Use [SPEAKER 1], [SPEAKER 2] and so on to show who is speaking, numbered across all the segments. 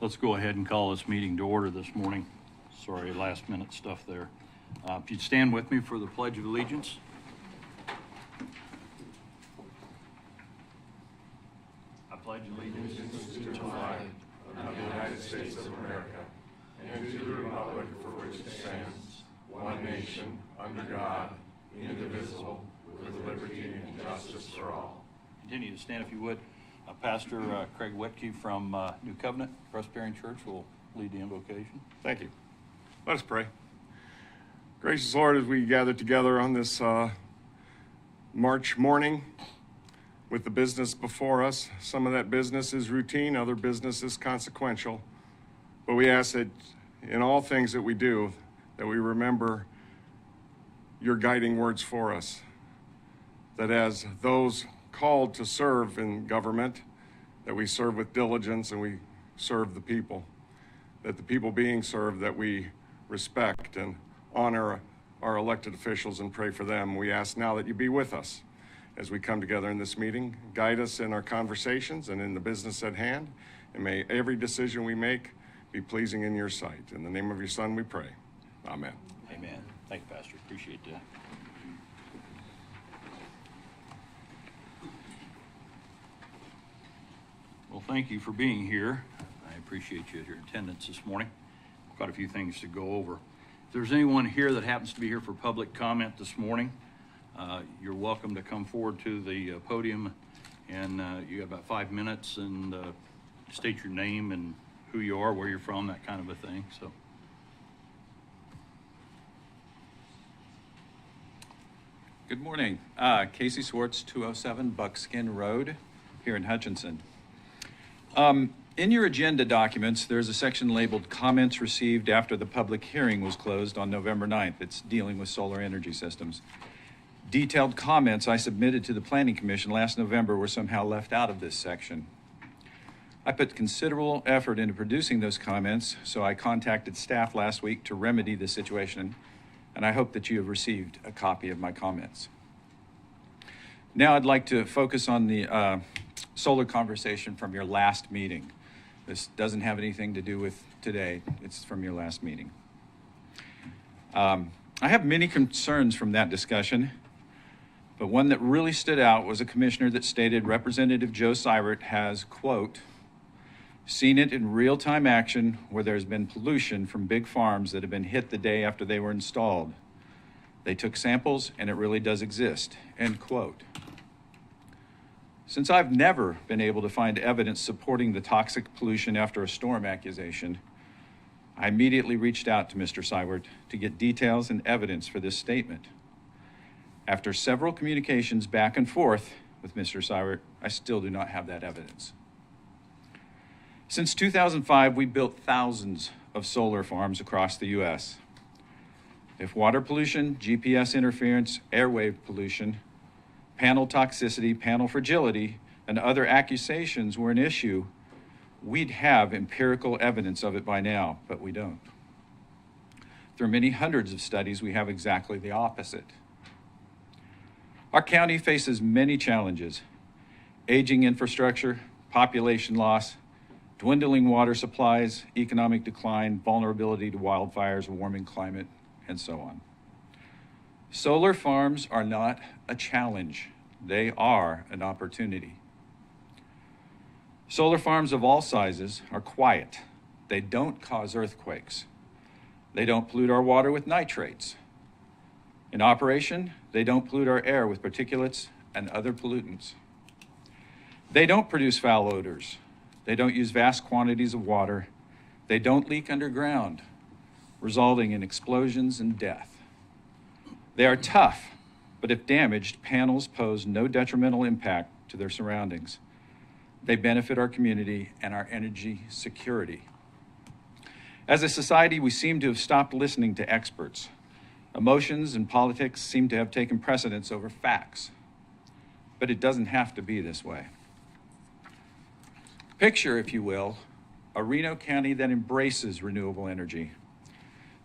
[SPEAKER 1] Let's go ahead and call this meeting to order this morning. Sorry, last minute stuff there. If you'd stand with me for the Pledge of Allegiance. I pledge allegiance
[SPEAKER 2] to the flag of the United States of America and to the republic for which it stands, one nation, under God, indivisible, with liberty and justice for all.
[SPEAKER 1] Continue to stand if you would. Pastor Craig Whitke from New Covenant Presbyterian Church will lead the invocation.
[SPEAKER 2] Thank you. Let us pray. Gracious Lord, as we gather together on this March morning with the business before us, some of that business is routine, other business is consequential. But we ask that in all things that we do, that we remember your guiding words for us. That as those called to serve in government, that we serve with diligence and we serve the people. That the people being served, that we respect and honor our elected officials and pray for them. We ask now that you be with us as we come together in this meeting. Guide us in our conversations and in the business at hand. And may every decision we make be pleasing in your sight. In the name of your Son we pray. Amen.
[SPEAKER 1] Amen. Thank you, Pastor. Appreciate that. Well, thank you for being here. I appreciate your attendance this morning. Quite a few things to go over. If there's anyone here that happens to be here for public comment this morning, you're welcome to come forward to the podium, and you have about 5 minutes, and state your name and who you are, where you're from, that kind of a thing. So.
[SPEAKER 3] Good morning. Casey Swartz, 207 Buckskin Road here in Hutchinson. In your agenda documents, there's a section labeled Comments Received After the Public Hearing was Closed on November 9th. It's dealing with solar energy systems. Detailed comments I submitted to the Planning Commission last November were somehow left out of this section. I put considerable effort into producing those comments, so I contacted staff last week to remedy the situation, and I hope that you have received a copy of my comments. Now I'd like to focus on the solar conversation from your last meeting. This doesn't have anything to do with today. It's from your last meeting. I have many concerns from that discussion, but one that really stood out was a commissioner that stated Representative Joe Seibert has, quote, seen it in real-time action where there's been pollution from big farms that have been hit the day after they were installed. They took samples and it really does exist, end quote. Since I've never been able to find evidence supporting the toxic pollution after a storm accusation, I immediately reached out to Mr. Sywert to get details and evidence for this statement. After several communications back and forth with Mr. Sywert, I still do not have that evidence. Since 2005, we built thousands of solar farms across the U.S. If water pollution, GPS interference, airwave pollution, panel toxicity, panel fragility, and other accusations were an issue, we'd have empirical evidence of it by now, but we don't. Through many hundreds of studies, we have exactly the opposite. Our county faces many challenges: aging infrastructure, population loss, dwindling water supplies, economic decline, vulnerability to wildfires, a warming climate, and so on. Solar farms are not a challenge. They are an opportunity. Solar farms of all sizes are quiet. They don't cause earthquakes. They don't pollute our water with nitrates. In operation, they don't pollute our air with particulates and other pollutants. They don't produce foul odors. They don't use vast quantities of water. They don't leak underground, resulting in explosions and death. They are tough, but if damaged, panels pose no detrimental impact to their surroundings. They benefit our community and our energy security. As a society, we seem to have stopped listening to experts. Emotions and politics seem to have taken precedence over facts. But it doesn't have to be this way. Picture, if you will, a Reno County that embraces renewable energy.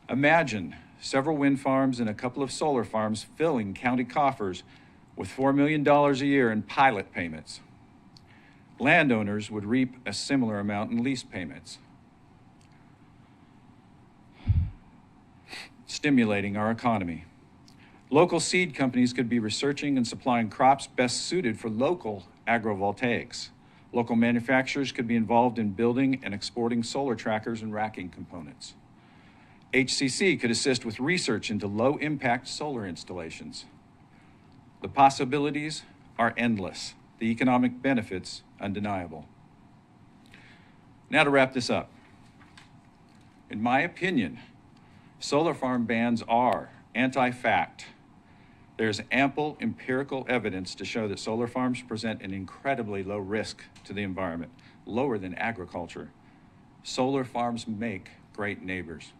[SPEAKER 3] Imagine several wind farms and a couple of solar farms filling county coffers with $4 million a year in pilot payments. Landowners would reap a similar amount in lease payments, stimulating our economy. Local seed companies could be researching and supplying crops best suited for local agrovoltaics. Local manufacturers could be involved in building and exporting solar trackers and racking components. HCC could assist with research into low-impact solar installations. The possibilities are endless. The economic benefits undeniable. Now to wrap this up. In my opinion, solar farm bans are anti-fact. There's ample empirical evidence to show that solar farms present an incredibly low risk to the environment, lower than agriculture. Solar farms make great neighbors.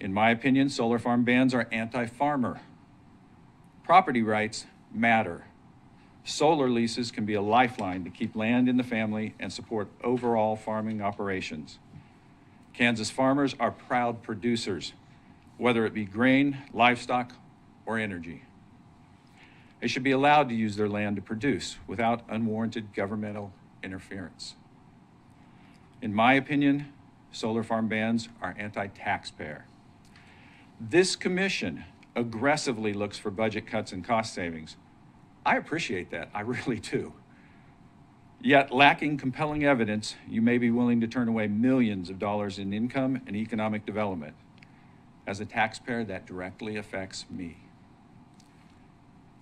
[SPEAKER 3] In my opinion, solar farm bans are anti-farmer. Property rights matter. Solar leases can be a lifeline to keep land in the family and support overall farming operations. Kansas farmers are proud producers, whether it be grain, livestock, or energy. They should be allowed to use their land to produce without unwarranted governmental interference. In my opinion, solar farm bans are anti-taxpayer. This commission aggressively looks for budget cuts and cost savings. I appreciate that, I really do. Yet, lacking compelling evidence, you may be willing to turn away millions of dollars in income and economic development. As a taxpayer, that directly affects me.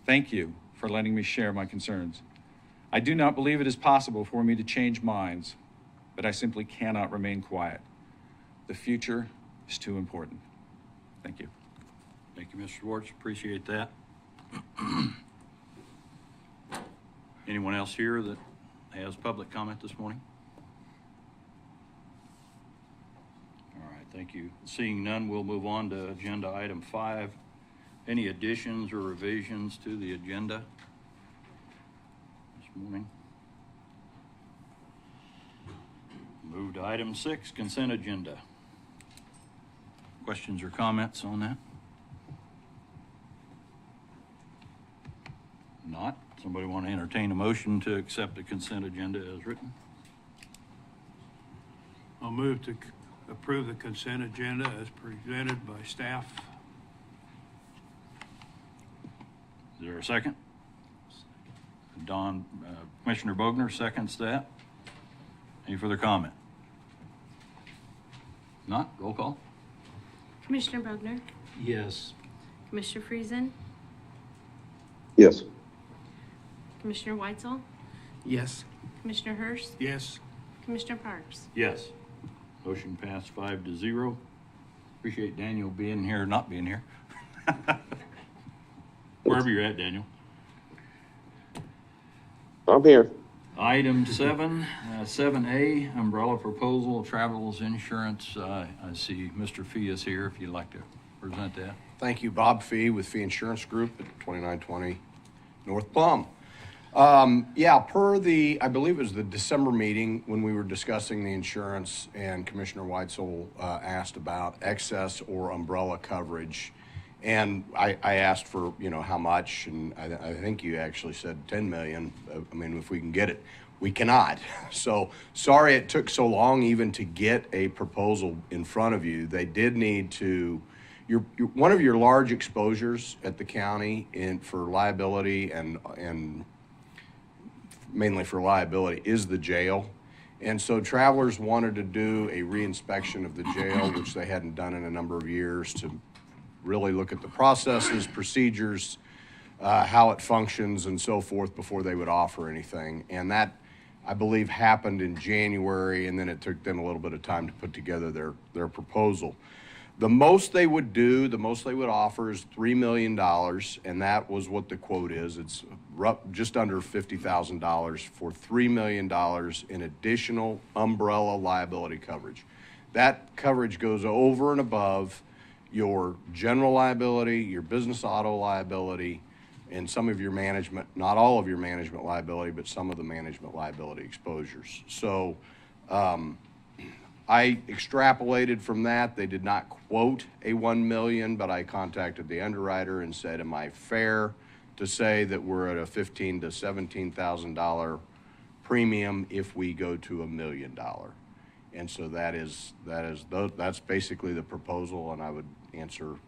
[SPEAKER 3] Thank you for letting me share my concerns. I do not believe it is possible for me to change minds, but I simply cannot remain quiet. The future is too important. Thank you.
[SPEAKER 1] Thank you, Mr. Schwartz. Appreciate that. Anyone else here that has public comment this morning? All right, thank you. Seeing none, we'll move on to agenda item 5. Any additions or revisions to the agenda this morning? Move to item 6, consent agenda. Questions or comments on that? Not. Somebody want to entertain a motion to accept the consent agenda as written?
[SPEAKER 4] I'll move to approve the consent agenda as presented by staff.
[SPEAKER 1] Is there a second? Commissioner Bogner seconds that. Any further comment? Not? Roll call?
[SPEAKER 5] Commissioner Bogner,
[SPEAKER 4] Yes.
[SPEAKER 5] Commissioner Friesen,
[SPEAKER 6] Yes.
[SPEAKER 5] Commissioner Weitzel,
[SPEAKER 4] Yes.
[SPEAKER 5] Commissioner Hurst,
[SPEAKER 4] Yes.
[SPEAKER 5] Commissioner Parks.
[SPEAKER 1] Yes. Motion passed 5-0. Appreciate Daniel being here, not being here. Wherever you're at, Daniel.
[SPEAKER 6] I'm here.
[SPEAKER 1] Item 7A, umbrella proposal, travels insurance. I see Mr. Fee is here if you'd like to present that.
[SPEAKER 7] Thank you, Bob Fee with Fee Insurance Group at 2920 North Plum. Per the, I believe it was the December meeting when we were discussing the insurance and Commissioner Weitzel asked about excess or umbrella coverage. And I asked for, how much, and I think you actually said 10 million. I mean, if we can get it, we cannot. So sorry it took so long even to get a proposal in front of you. They did need to, one of your large exposures at the county for liability and mainly for liability is the jail. And so Travelers wanted to do a reinspection of the jail, which they hadn't done in a number of years, to really look at the processes, procedures, how it functions and so forth before they would offer anything. And that, I believe, happened in January, and then it took them a little bit of time to put together their proposal. The most they would do, the most they would offer is $3 million, and that was what the quote is. It's just under $50,000 for $3 million in additional umbrella liability coverage. That coverage goes over and above your general liability, your business auto liability, and some of your management, not all of your management liability, but some of the management liability exposures. So I extrapolated from that. They did not quote a 1 million, but I contacted the underwriter and said, am I fair to say that we're at a $15,000 to $17,000 premium if we go to $1 million? And so that's basically the proposal, and I would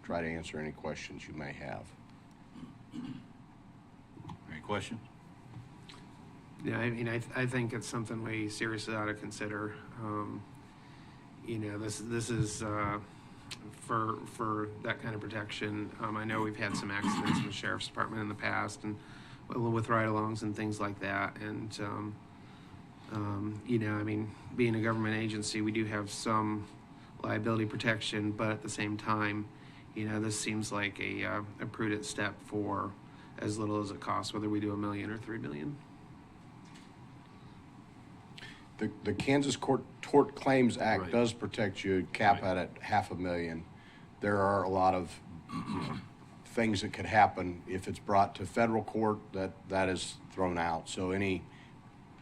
[SPEAKER 7] try to answer any questions you may have.
[SPEAKER 1] Any questions?
[SPEAKER 8] Yeah, I mean, I think it's something we seriously ought to consider. This is for that kind of protection. I know we've had some accidents in the sheriff's department in the past, and with ride-alongs and things like that. And I mean, being a government agency, we do have some liability protection, but at the same time, this seems like a prudent step for as little as it costs, whether we do $1 million or $3 million.
[SPEAKER 7] The Kansas Tort Claims Act
[SPEAKER 1] Right.
[SPEAKER 7] does protect you, cap
[SPEAKER 1] Right.
[SPEAKER 7] at $500,000. There are a lot of things that could happen if it's brought to federal court. That is thrown out. So any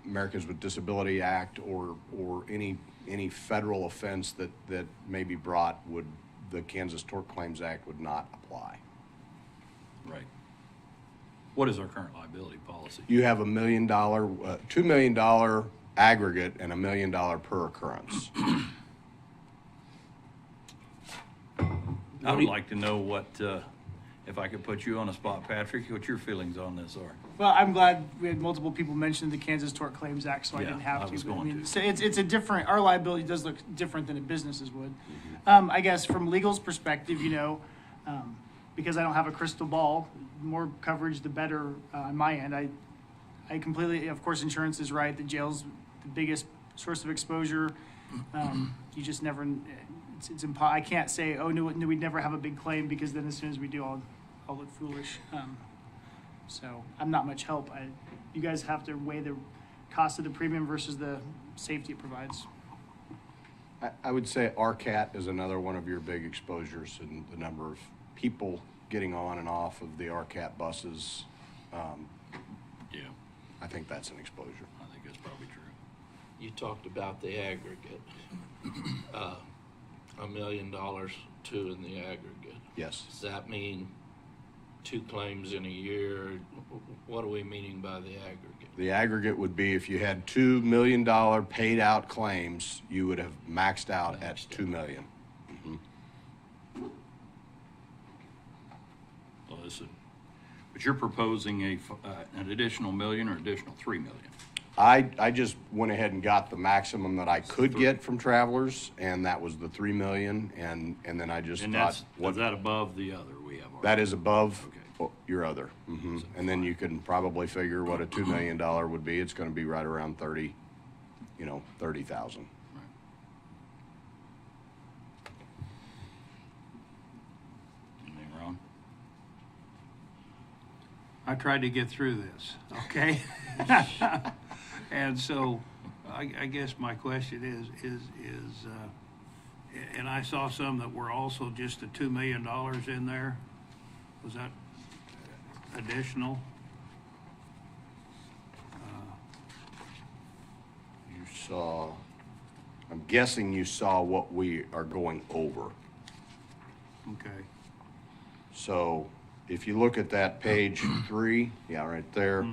[SPEAKER 7] Americans with Disability Act or any federal offense that may be brought the Kansas Tort Claims Act would not apply.
[SPEAKER 1] Right. What is our current liability policy?
[SPEAKER 7] You have $1 million, $2 million aggregate and $1 million per occurrence.
[SPEAKER 1] I would like to know what, if I could put you on the spot, Patrick, what your feelings on this are.
[SPEAKER 9] Well, I'm glad we had multiple people mention the Kansas Tort Claims Act, so I
[SPEAKER 1] Yeah,
[SPEAKER 9] didn't have
[SPEAKER 1] I
[SPEAKER 9] to.
[SPEAKER 1] was
[SPEAKER 9] But,
[SPEAKER 1] going to.
[SPEAKER 9] So it's a different, our liability does look different than a business's would. I guess from legal's perspective, because I don't have a crystal ball, the more coverage, the better on my end. I completely, of course, insurance is right. The jail's the biggest source of exposure. You just never, I can't say, oh, no, we'd never have a big claim, because then as soon as we do, I'll look foolish. So I'm not much help. You guys have to weigh the cost of the premium versus the safety it provides.
[SPEAKER 7] I would say RCAT is another one of your big exposures, and the number of people getting on and off of the RCAT buses.
[SPEAKER 1] Yeah,
[SPEAKER 7] I think that's an exposure.
[SPEAKER 1] I think that's probably true.
[SPEAKER 10] You talked about the aggregate, $1 million, two in the aggregate.
[SPEAKER 7] Yes.
[SPEAKER 10] Does that mean 2 claims in a year? What are we meaning by the aggregate?
[SPEAKER 7] The aggregate would be if you had $2 million paid out claims, you would have maxed out at $2 million. Mm-hmm.
[SPEAKER 1] Well, but you're proposing an additional $1 million or additional $3 million?
[SPEAKER 7] I just went ahead and got the maximum that I could get from Travelers, and that was the $3 million, and then I just
[SPEAKER 1] And
[SPEAKER 7] thought,
[SPEAKER 1] is that above the other we have?
[SPEAKER 7] that is above
[SPEAKER 1] Okay.
[SPEAKER 7] your other. Mm-hmm. And then you can probably figure what a $2 million would be. It's going to be right around 30,000.
[SPEAKER 4] I tried to get through this, okay? And so, I guess my question is, and I saw some that were also just the $2 million in there. Was that additional?
[SPEAKER 7] You saw, I'm guessing you saw what we are going over.
[SPEAKER 4] Okay.
[SPEAKER 7] So if you look at that page 3, yeah, right there,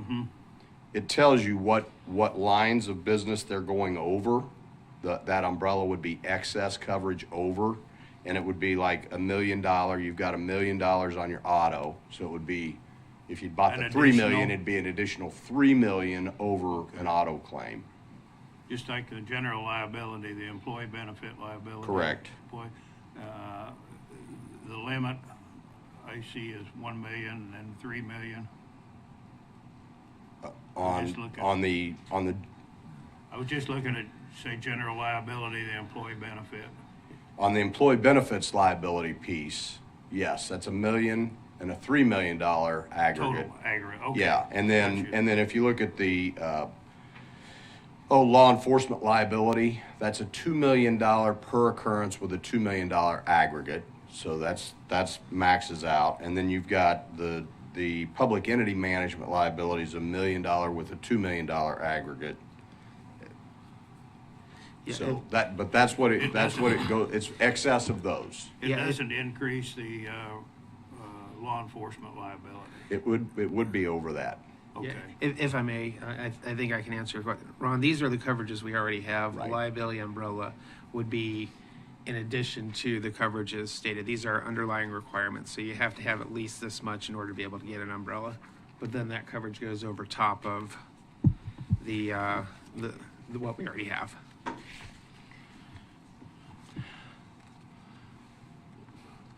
[SPEAKER 7] it tells you what lines of business they're going over. That umbrella would be excess coverage over, and it would be like $1 million. You've got $1 million on your auto, so it would be, if you bought
[SPEAKER 4] An
[SPEAKER 7] the $3 million,
[SPEAKER 4] additional?
[SPEAKER 7] it'd be an additional $3 million over an auto claim.
[SPEAKER 4] Just like the general liability, the employee benefit liability.
[SPEAKER 7] Correct.
[SPEAKER 4] The limit I see is 1 million and 3 million. Just looking.
[SPEAKER 7] On the
[SPEAKER 4] I was just looking at, say, general liability, the employee benefit.
[SPEAKER 7] On the employee benefits liability piece, yes, that's $1 million and a $3 million aggregate.
[SPEAKER 4] Total aggregate, okay.
[SPEAKER 7] Yeah, and then
[SPEAKER 4] Gotcha.
[SPEAKER 7] if you look at the law enforcement liability, that's a $2 million per occurrence with a $2 million aggregate. So that's maxes out, and then you've got the public entity management liability is $1 million with a $2 million aggregate.
[SPEAKER 8] Yeah,
[SPEAKER 7] So that's what it goes. It's excess of those.
[SPEAKER 4] It
[SPEAKER 8] Yeah,
[SPEAKER 4] doesn't increase the law enforcement liability.
[SPEAKER 7] It would be over that.
[SPEAKER 8] Yeah,
[SPEAKER 4] Okay.
[SPEAKER 8] if I may, I think I can answer your question. Ron, these are the coverages we already have.
[SPEAKER 7] Right.
[SPEAKER 8] Liability umbrella would be in addition to the coverages stated. These are underlying requirements, so you have to have at least this much in order to be able to get an umbrella. But then that coverage goes over top of the what we already have.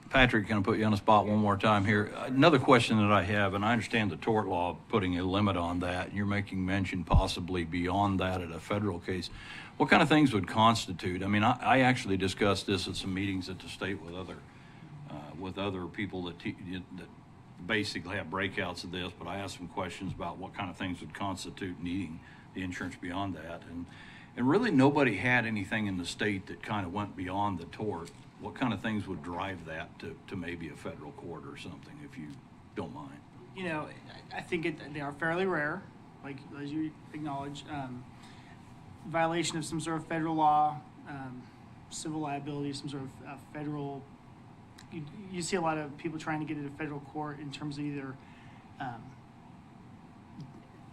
[SPEAKER 1] Patrick, can I put you on the spot one more time here? Another question that I have, and I understand the tort law putting a limit on that, and you're making mention possibly beyond that at a federal case. What kind of things would constitute? I mean, I actually discussed this at some meetings at the state with other people that basically have breakouts of this, but I asked some questions about what kind of things would constitute needing the insurance beyond that. And really nobody had anything in the state that kind of went beyond the tort. What kind of things would drive that to maybe a federal court or something, if you don't mind?
[SPEAKER 9] You know, I think they are fairly rare, like as you acknowledge. Violation of some sort of federal law, civil liability, some sort of federal. You see a lot of people trying to get into federal court in terms of either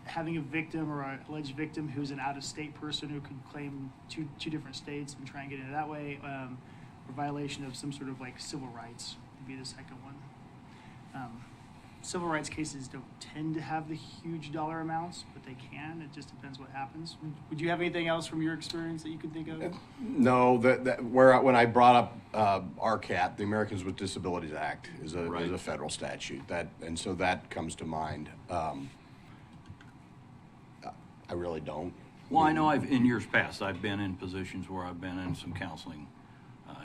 [SPEAKER 9] having a victim or an alleged victim who's an out-of-state person who could claim two different states and try and get into that way. Or violation of some sort of like civil rights would be the second one. Civil rights cases don't tend to have the huge dollar amounts, but they can. It just depends what happens. Would you have anything else from your experience that you could think of?
[SPEAKER 7] No, when I brought up RCAT, the Americans with Disabilities Act is a federal statute so that comes to mind. I really don't.
[SPEAKER 1] Well, I know in years past, I've been in positions where I've been in some counseling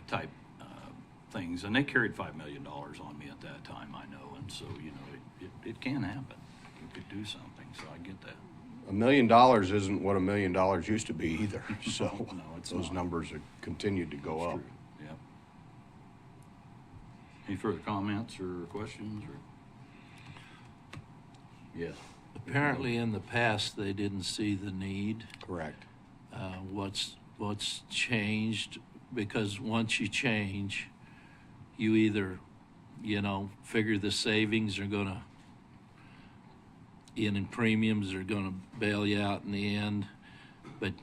[SPEAKER 1] type things, and they carried $5 million on me at that time, I know, and so, you know, it can happen. You could do something, so I get that.
[SPEAKER 7] $1 million isn't what $1 million used to be either, so
[SPEAKER 1] No, it's
[SPEAKER 7] those
[SPEAKER 1] not.
[SPEAKER 7] numbers have continued to go
[SPEAKER 1] It's
[SPEAKER 7] up.
[SPEAKER 1] true. Yep. Any further comments or questions, or? Yes.
[SPEAKER 10] Apparently, in the past, they didn't see the need.
[SPEAKER 7] Correct.
[SPEAKER 10] What's changed? Because once you change, you either, figure the savings are gonna, in premiums are gonna bail you out in the end, but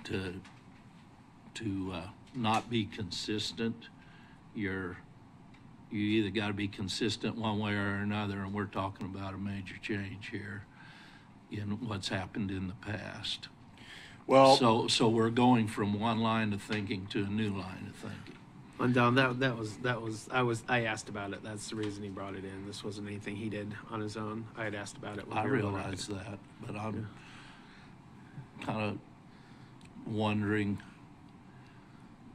[SPEAKER 10] to not be consistent, you either got to be consistent one way or another, and we're talking about a major change here in what's happened in the past.
[SPEAKER 7] Well,
[SPEAKER 10] So we're going from one line of thinking to a new line of thinking.
[SPEAKER 8] And Don, I asked about it. That's the reason he brought it in. This wasn't anything he did on his own. I had asked about it. When
[SPEAKER 10] I
[SPEAKER 8] we were going
[SPEAKER 10] realize
[SPEAKER 8] over it.
[SPEAKER 10] that, but I'm kind of wondering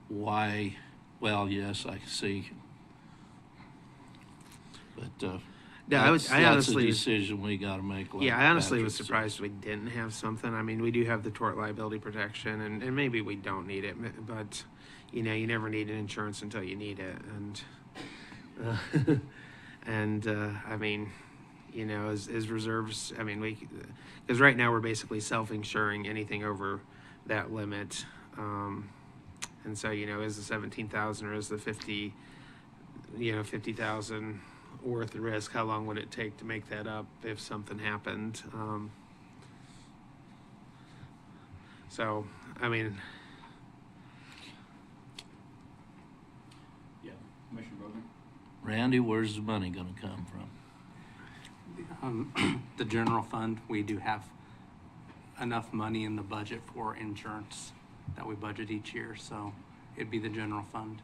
[SPEAKER 10] why. Well, yes, I see, but
[SPEAKER 8] Yeah, I
[SPEAKER 10] That's a
[SPEAKER 8] honestly,
[SPEAKER 10] decision we gotta make. like
[SPEAKER 8] yeah, I honestly
[SPEAKER 10] Patrick
[SPEAKER 8] was
[SPEAKER 10] said.
[SPEAKER 8] surprised we didn't have something. I mean, we do have the tort liability protection, and maybe we don't need it, but you know, you never need an insurance until you need it, and I mean, you know, as reserves, I mean, because right now we're basically self-insuring anything over that limit, and so you know, is the 17,000 or is the 50,000 worth the risk? How long would it take to make that up if something happened? So, I mean,
[SPEAKER 1] Yeah. Commissioner Bowman?
[SPEAKER 10] Randy, where's the money gonna come from?
[SPEAKER 11] The general fund, we do have enough money in the budget for insurance that we budget each year, so it'd be the general fund.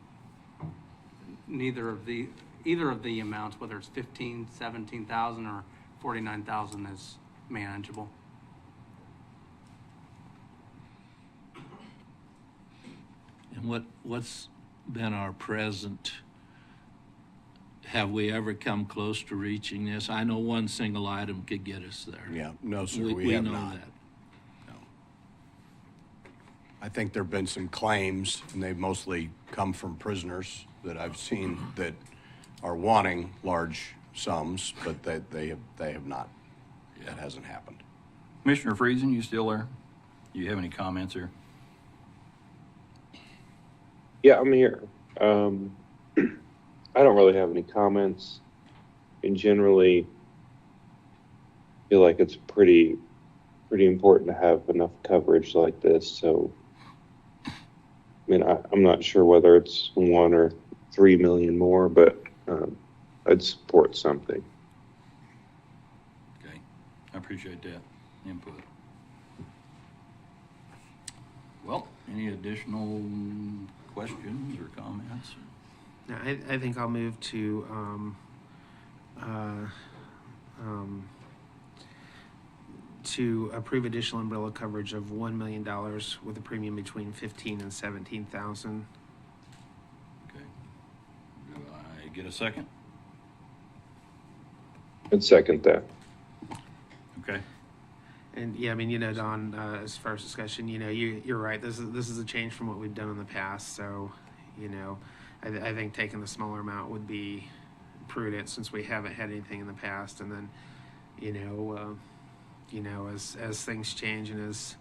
[SPEAKER 11] Either of the amounts, whether it's 15, 17,000 or 49,000, is manageable.
[SPEAKER 10] And what's been our present? Have we ever come close to reaching this? I know one single item could get us there.
[SPEAKER 7] Yeah, no, sir, we
[SPEAKER 10] We
[SPEAKER 7] have
[SPEAKER 10] know
[SPEAKER 7] not.
[SPEAKER 10] that.
[SPEAKER 7] No. I think there've been some claims, and they've mostly come from prisoners that I've seen that are wanting large sums, but they have not. That hasn't happened.
[SPEAKER 1] Commissioner Friesen, you still there? Do you have any comments here?
[SPEAKER 6] Yeah, I'm here. I don't really have any comments, and generally feel like it's pretty important to have enough coverage like this. So, I mean, I'm not sure whether it's 1 or 3 million more, but I'd support something.
[SPEAKER 1] Okay, I appreciate that input. Well, any additional questions or comments?
[SPEAKER 8] no, I think I'll move to approve additional umbrella coverage of $1 million with a premium between 15 and 17,000.
[SPEAKER 1] Okay. Do I get a second?
[SPEAKER 6] I'd second that.
[SPEAKER 1] Okay.
[SPEAKER 8] And yeah, I mean, you know, Don, as far as discussion, you know, you're right. This is a change from what we've done in the past. So, you know, I think taking the smaller amount would be prudent since we haven't had anything in the past. And then, you know, as things change and as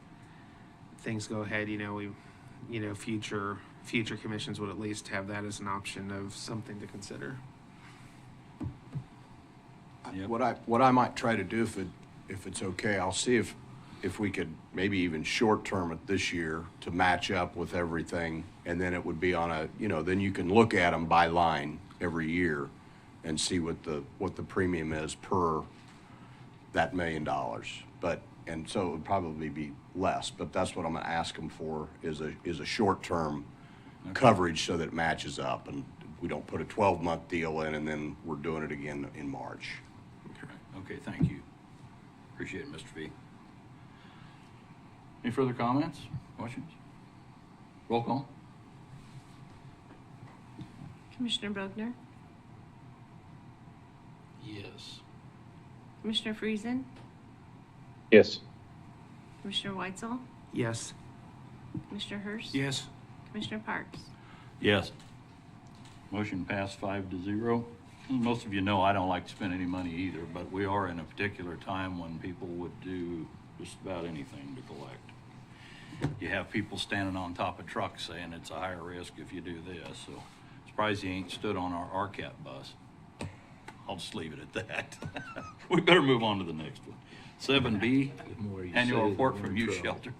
[SPEAKER 8] things go ahead, future commissions would at least have that as an option of something to consider.
[SPEAKER 1] Yep.
[SPEAKER 7] What I might try to do, if it's okay, I'll see if we could maybe even short term it this year to match up with everything, and then it would be on then you can look at them by line every year and see what the premium is per that $1 million. And so it would probably be less, but that's what I'm going to ask them for is a short term coverage so that it matches up and we don't put a 12-month deal in and then we're doing it again in March.
[SPEAKER 1] Okay, thank you. Appreciate it, Mr. V. Any further comments, questions? Roll call.
[SPEAKER 5] Commissioner Bogner,
[SPEAKER 10] Yes.
[SPEAKER 5] Commissioner Friesen,
[SPEAKER 6] Yes.
[SPEAKER 5] Commissioner Weitzel,
[SPEAKER 8] Yes.
[SPEAKER 5] Commissioner Hurst.
[SPEAKER 4] Yes.
[SPEAKER 5] Commissioner Parks.
[SPEAKER 1] Yes. Motion passed 5-0. Most of you know I don't like to spend any money either, but we are in a particular time when people would do just about anything to collect. You have people standing on top of trucks saying it's a higher risk if you do this, so surprised he ain't stood on our RCAP bus. I'll just leave it at that. We better move on to the next one. 7B,
[SPEAKER 10] The more you
[SPEAKER 1] annual
[SPEAKER 10] say, the
[SPEAKER 1] report
[SPEAKER 10] more
[SPEAKER 1] from
[SPEAKER 10] in
[SPEAKER 1] Youth
[SPEAKER 10] trouble.
[SPEAKER 1] Shelter.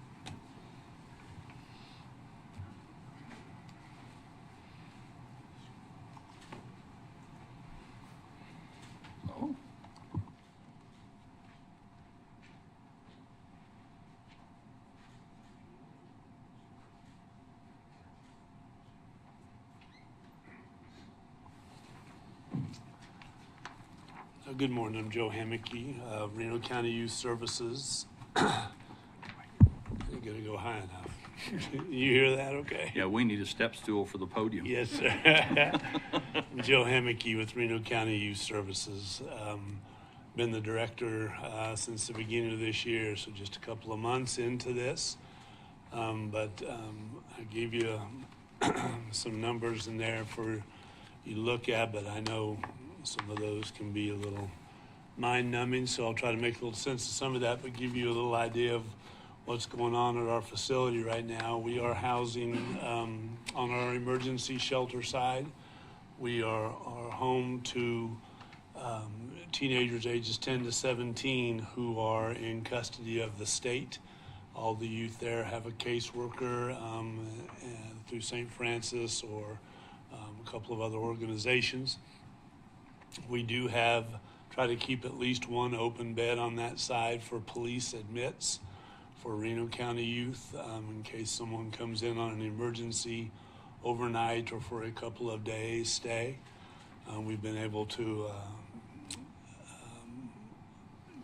[SPEAKER 1] Oh.
[SPEAKER 12] Good morning, I'm Joe Hammocky, Reno County Youth Services. You're gonna go high enough. You hear that? Okay.
[SPEAKER 1] Yeah, we need a step stool for the podium.
[SPEAKER 12] Yes, sir. I'm Joe Hemmicky with Reno County Youth Services. Been the director since the beginning of this year, so just a couple of months into this. But I gave you some numbers in there for you to look at, but I know some of those can be a little mind-numbing, so I'll try to make a little sense of some of that, but give you a little idea of what's going on at our facility right now. We are housing on our emergency shelter side. We are home to teenagers ages 10 to 17 who are in custody of the state. All the youth there have a caseworker through St. Francis or a couple of other organizations. We do try to keep at least one open bed on that side for police admits for Reno County youth in case someone comes in on an emergency overnight or for a couple of days stay. We've been able to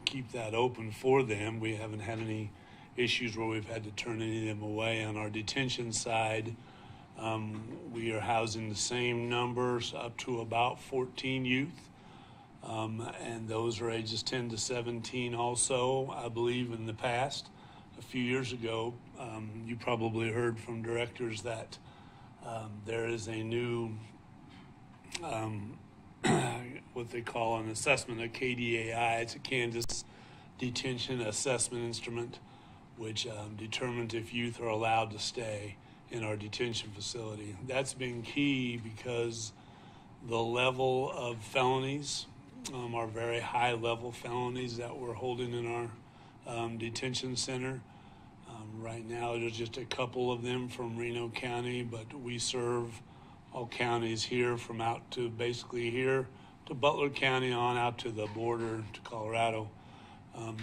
[SPEAKER 12] keep that open for them. We haven't had any issues where we've had to turn any of them away. On our detention side, we are housing the same numbers up to about 14 youth. And those are ages 10 to 17 also. I believe in the past, a few years ago, you probably heard from directors that there is a new, what they call an assessment, a KDAI. It's a Kansas Detention Assessment Instrument, which determines if youth are allowed to stay in our detention facility. That's been key because the level of felonies are very high level felonies that we're holding in our detention center. Right now, there's just a couple of them from Reno County, but we serve all counties here from out to basically here to Butler County on out to the border to Colorado.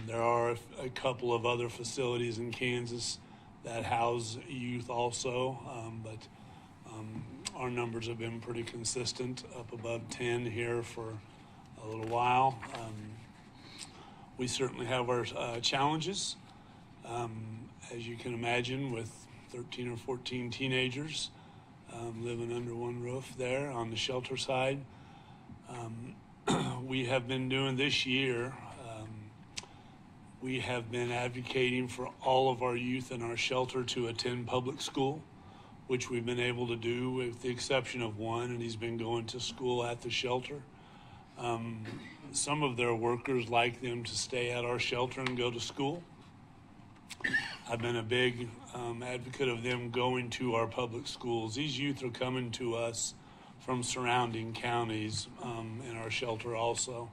[SPEAKER 12] There are a couple of other facilities in Kansas that house youth also, but our numbers have been pretty consistent, up above 10 here for a little while. We certainly have our challenges. As you can imagine, with 13 or 14 teenagers living under one roof there on the shelter side. We have been doing this year, we have been advocating for all of our youth in our shelter to attend public school, which we've been able to do with the exception of one, and he's been going to school at the shelter. Some of their workers like them to stay at our shelter and go to school. I've been a big advocate of them going to our public schools. These youth are coming to us from surrounding counties in our shelter also.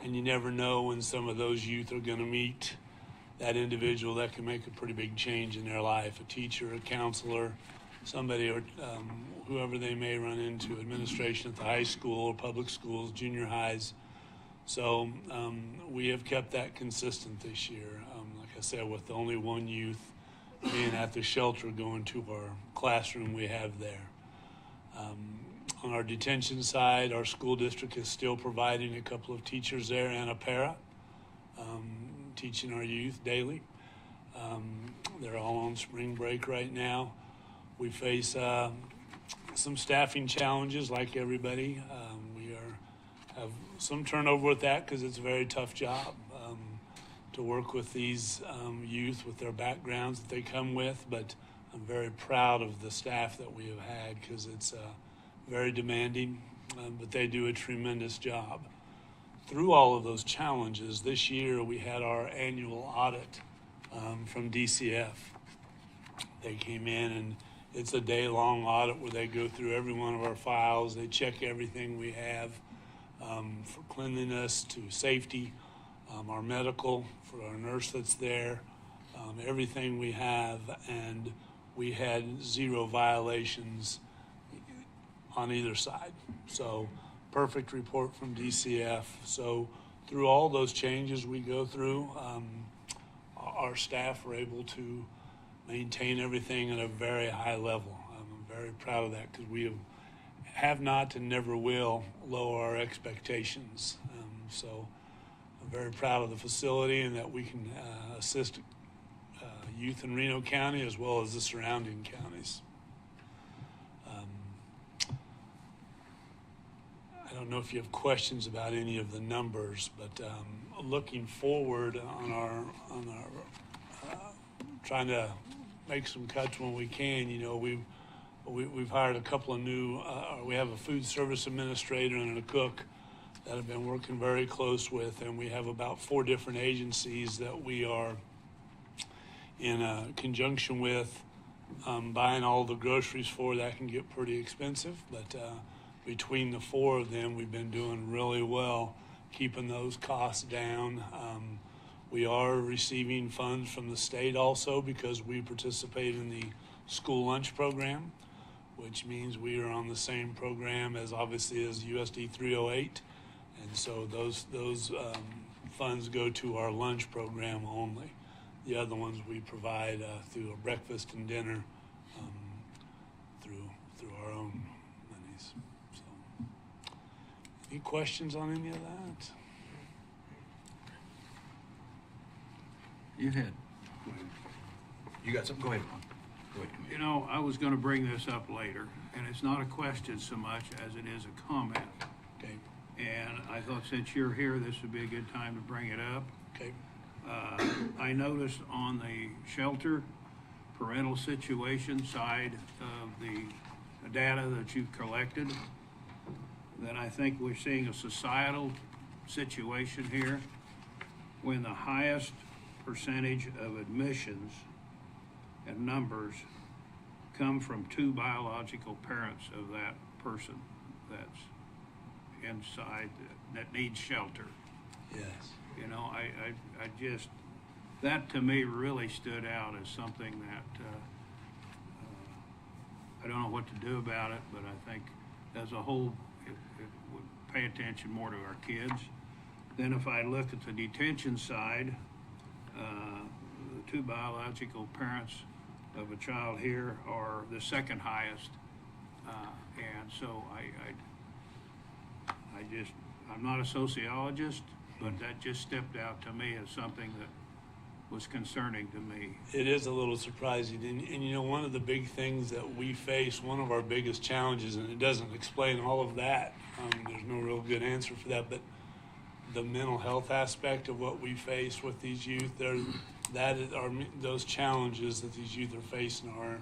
[SPEAKER 12] And you never know when some of those youth are going to meet that individual that can make a pretty big change in their life, a teacher, a counselor, somebody, or whoever they may run into, administration at the high school or public schools, junior highs. So we have kept that consistent this year. Like I said, with only one youth being at the shelter going to our classroom we have there. On our detention side, our school district is still providing a couple of teachers there and a para, teaching our youth daily. They're all on spring break right now. We face some staffing challenges like everybody. We have some turnover with that because it's a very tough job to work with these youth with their backgrounds that they come with, but I'm very proud of the staff that we have had because it's very demanding, but they do a tremendous job. Through all of those challenges, this year we had our annual audit from DCF. They came in and it's a day-long audit where they go through every one of our files. They check everything we have for cleanliness to safety, our medical, for our nurse that's there, everything we have, and we had 0 violations on either side. So perfect report from DCF. So through all those changes we go through, our staff are able to maintain everything at a very high level. I'm very proud of that because we have not and never will lower our expectations. So I'm very proud of the facility and that we can assist youth in Reno County as well as the surrounding counties. I don't know if you have questions about any of the numbers, but looking forward on our trying to make some cuts when we can. You know, we've hired a couple of new. We have a food service administrator and a cook that have been working very close with, and we have about 4 different agencies that we are in conjunction with, buying all the groceries for. That can get pretty expensive, but between the 4 of them, we've been doing really well, keeping those costs down. We are receiving funds from the state also because we participate in the school lunch program, which means we are on the same program as obviously as USD 308. And so those funds go to our lunch program only. The other ones we provide through a breakfast and dinner through our own monies. So, any questions on any of that?
[SPEAKER 4] You had.
[SPEAKER 1] You got something? Go ahead, Ron. Go ahead, Commissioner.
[SPEAKER 4] You know, I was going to bring this up later, and it's not a question so much as it is a comment.
[SPEAKER 12] Okay.
[SPEAKER 4] And I thought since you're here, this would be a good time to bring it up.
[SPEAKER 12] Okay.
[SPEAKER 4] I noticed on the shelter parental situation side of the data that you've collected, that I think we're seeing a societal situation here when the highest percentage of admissions and numbers come from 2 biological parents of that person that's inside that needs shelter.
[SPEAKER 12] Yes.
[SPEAKER 4] You know, I just, that to me really stood out as something that I don't know what to do about it, but I think as a whole, it would pay attention more to our kids. Then if I look at the detention side, the 2 biological parents of a child here are the second highest. And so I'm not a sociologist, but that just stepped out to me as something that was concerning to me.
[SPEAKER 12] It is a little surprising. And you know, one of the big things that we face, one of our biggest challenges, and it doesn't explain all of that, there's no real good answer for that, but the mental health aspect of what we face with these youth, those challenges that these youth are facing are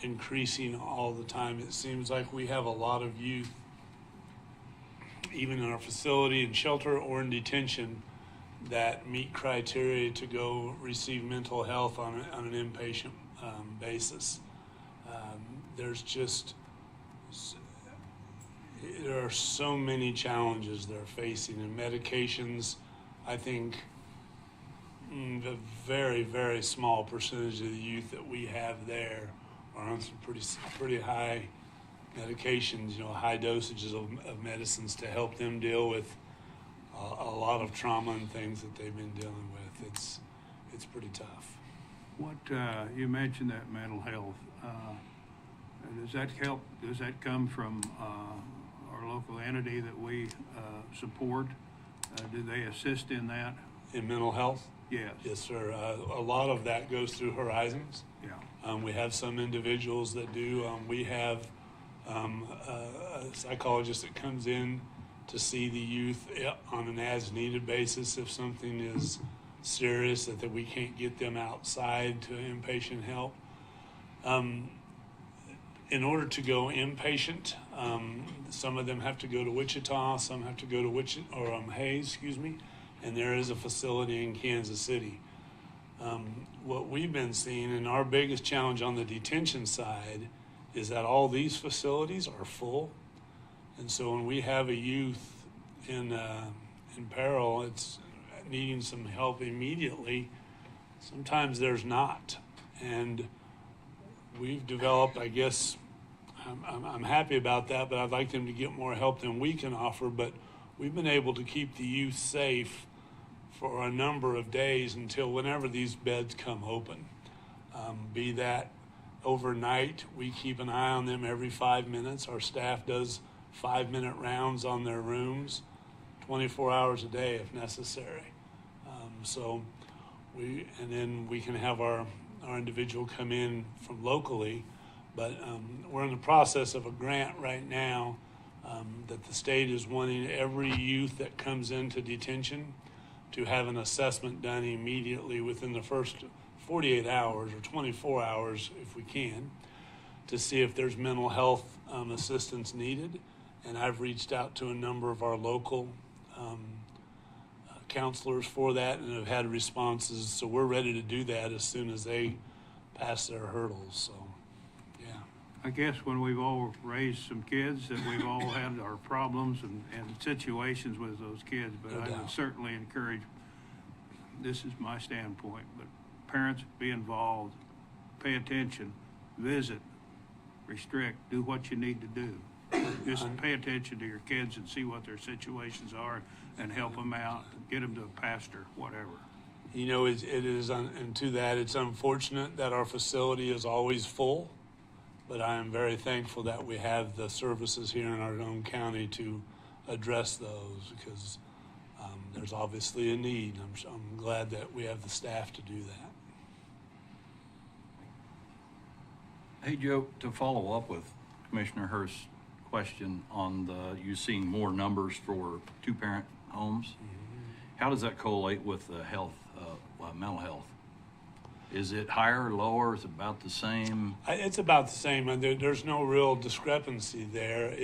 [SPEAKER 12] increasing all the time. It seems like we have a lot of youth, even in our facility, in shelter or in detention, that meet criteria to go receive mental health on an inpatient basis. There are so many challenges they're facing, and medications, I think the very, very small percentage of the youth that we have there are on some pretty high medications, you know, high dosages of medicines to help them deal with a lot of trauma and things that they've been dealing with. It's pretty tough.
[SPEAKER 4] What, you mentioned that mental health, does that help, does that come from our local entity that we support? Do they assist in that?
[SPEAKER 12] In mental health?
[SPEAKER 4] Yes.
[SPEAKER 12] Yes, sir. A lot of that goes through Horizons.
[SPEAKER 4] Yeah.
[SPEAKER 12] We have some individuals that do. We have a psychologist that comes in to see the youth on an as-needed basis if something is serious that we can't get them outside to inpatient help. In order to go inpatient, some of them have to go to Wichita, some have to go to Hayes, and there is a facility in Kansas City. What we've been seeing, and our biggest challenge on the detention side, is that all these facilities are full. And so when we have a youth in peril, it's needing some help immediately, sometimes there's not. And we've developed, I guess, I'm happy about that, but I'd like them to get more help than we can offer. But we've been able to keep the youth safe for a number of days until whenever these beds come open. Be that overnight, we keep an eye on them every 5 minutes. Our staff does 5-minute rounds on their rooms, 24 hours a day if necessary. So and then we can have our individual come in from locally. But we're in the process of a grant right now that the state is wanting every youth that comes into detention to have an assessment done immediately within the first 48 hours or 24 hours if we can, to see if there's mental health assistance needed. And I've reached out to a number of our local counselors for that and have had responses. So we're ready to do that as soon as they pass their hurdles. So, yeah.
[SPEAKER 4] I guess when we've all raised some kids, that we've all had our problems and situations with those kids, but
[SPEAKER 12] No
[SPEAKER 4] I would
[SPEAKER 12] doubt.
[SPEAKER 4] certainly encourage, this is my standpoint, but parents be involved, pay attention, visit, restrict, do what you need to do. Just pay attention to your kids and see what their situations are and help them out, get them to a pastor, whatever.
[SPEAKER 12] You know, it is, and to that, it's unfortunate that our facility is always full, but I am very thankful that we have the services here in our own county to address those, because there's obviously a need. I'm glad that we have the staff to do that.
[SPEAKER 1] Hey, Joe, to follow up with Commissioner Hurst's question on you seeing more numbers for two-parent homes, how does that collate with the health, mental health? Is it higher or lower? Is it about the same?
[SPEAKER 12] It's about the same, and there's no real discrepancy there.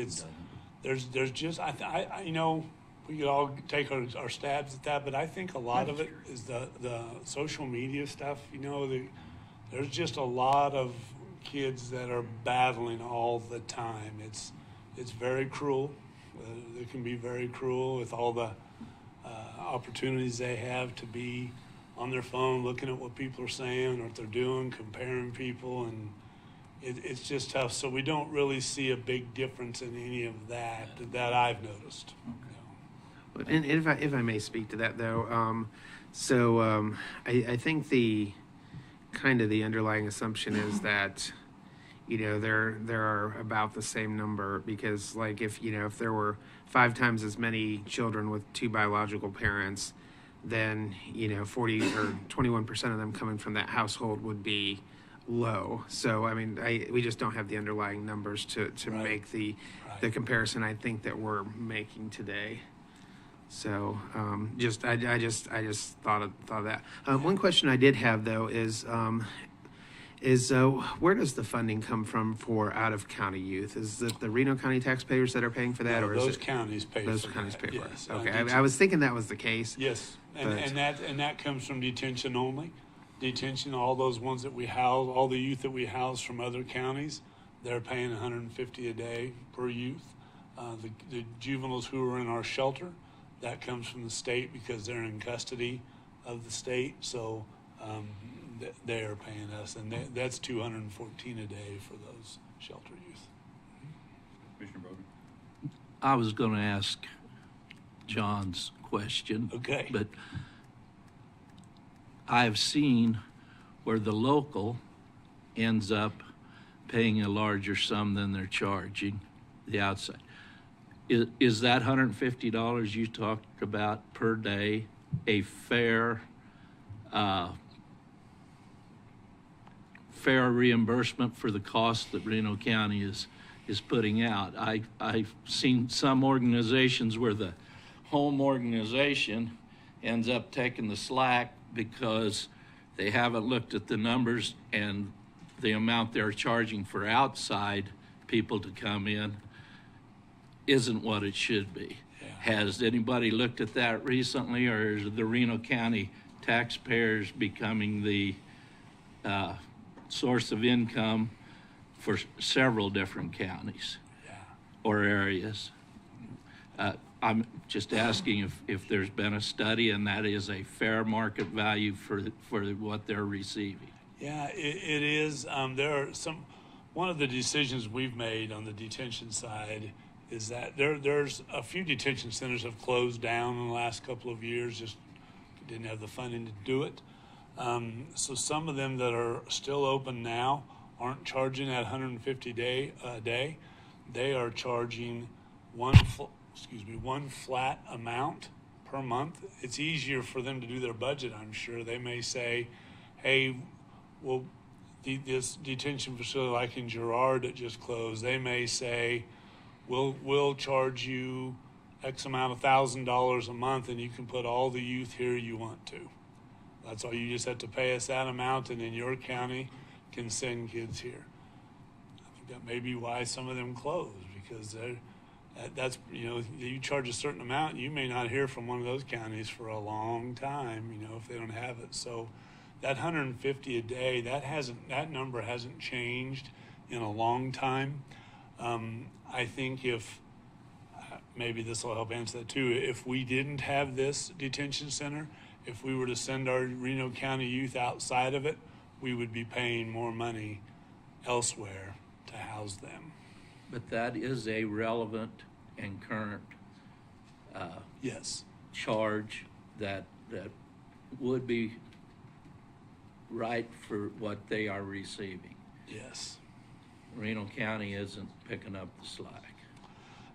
[SPEAKER 12] There's just you know, we could all take our stabs at that, but I think a lot of it is the social media stuff. You know, there's just a lot of kids that are battling all the time. It's very cruel. It can be very cruel with all the opportunities they have to be on their phone looking at what people are saying or what they're doing, comparing people, and it's just tough. So we don't really see a big difference in any of that I've noticed.
[SPEAKER 8] And if I may speak to that, though, I think the underlying assumption is that, you know, there are about the same number, because, like, if there were 5 times as many children with 2 biological parents, then 40 or 21% of them coming from that household would be low. So I mean, we just don't have the underlying numbers to
[SPEAKER 12] Right.
[SPEAKER 8] make the comparison I think that we're making today. So I just thought of that. One question I did have, though, is where does the funding come from for out-of-county youth? Is it the Reno County taxpayers that are paying for that,
[SPEAKER 12] No,
[SPEAKER 8] or is
[SPEAKER 12] those
[SPEAKER 8] it
[SPEAKER 12] counties pay
[SPEAKER 8] those
[SPEAKER 12] for
[SPEAKER 8] counties
[SPEAKER 12] that,
[SPEAKER 8] pay for
[SPEAKER 12] yes.
[SPEAKER 8] it? Okay, I was thinking that was the case.
[SPEAKER 12] Yes,
[SPEAKER 8] But-
[SPEAKER 12] and that comes from detention only. Detention, all those ones that we house, all the youth that we house from other counties, they're paying $150 a day per youth. The juveniles who are in our shelter, that comes from the state because they're in custody of the state. So they are paying us, and that's $214 a day for those shelter youth.
[SPEAKER 1] Commissioner Bowden?
[SPEAKER 10] I was going to ask John's question.
[SPEAKER 12] Okay.
[SPEAKER 10] But I've seen where the local ends up paying a larger sum than they're charging the outside. Is that $150 you talked about per day a fair reimbursement for the cost that Reno County is putting out? I've seen some organizations where the home organization ends up taking the slack because they haven't looked at the numbers, and the amount they're charging for outside people to come in isn't what it should be.
[SPEAKER 12] Yeah.
[SPEAKER 10] Has anybody looked at that recently, or is the Reno County taxpayers becoming the source of income for several different counties or areas? I'm just asking if there's been a study and that is a fair market value for what they're receiving.
[SPEAKER 12] Yeah, it is. There are one of the decisions we've made on the detention side is that there's a few detention centers have closed down in the last couple of years, just didn't have the funding to do it. So some of them that are still open now aren't charging at $150 a day. They are charging one flat amount per month, it's easier for them to do their budget, I'm sure. They may say, hey, well, this detention facility like in Girard that just closed, they may say, we'll charge you X amount of $1,000 a month and you can put all the youth here you want to. That's all. You just have to pay us that amount, and then your county can send kids here. I think that may be why some of them close, because that's, you charge a certain amount, you may not hear from one of those counties for a long time, if they don't have it. So that 150 a day, that number hasn't changed in a long time. I think if maybe this will help answer that too. If we didn't have this detention center, if we were to send our Reno County youth outside of it, we would be paying more money elsewhere to house them.
[SPEAKER 10] But that is a relevant and current
[SPEAKER 12] Yes.
[SPEAKER 10] charge that would be right for what they are receiving.
[SPEAKER 12] Yes.
[SPEAKER 10] Reno County isn't picking up the slack.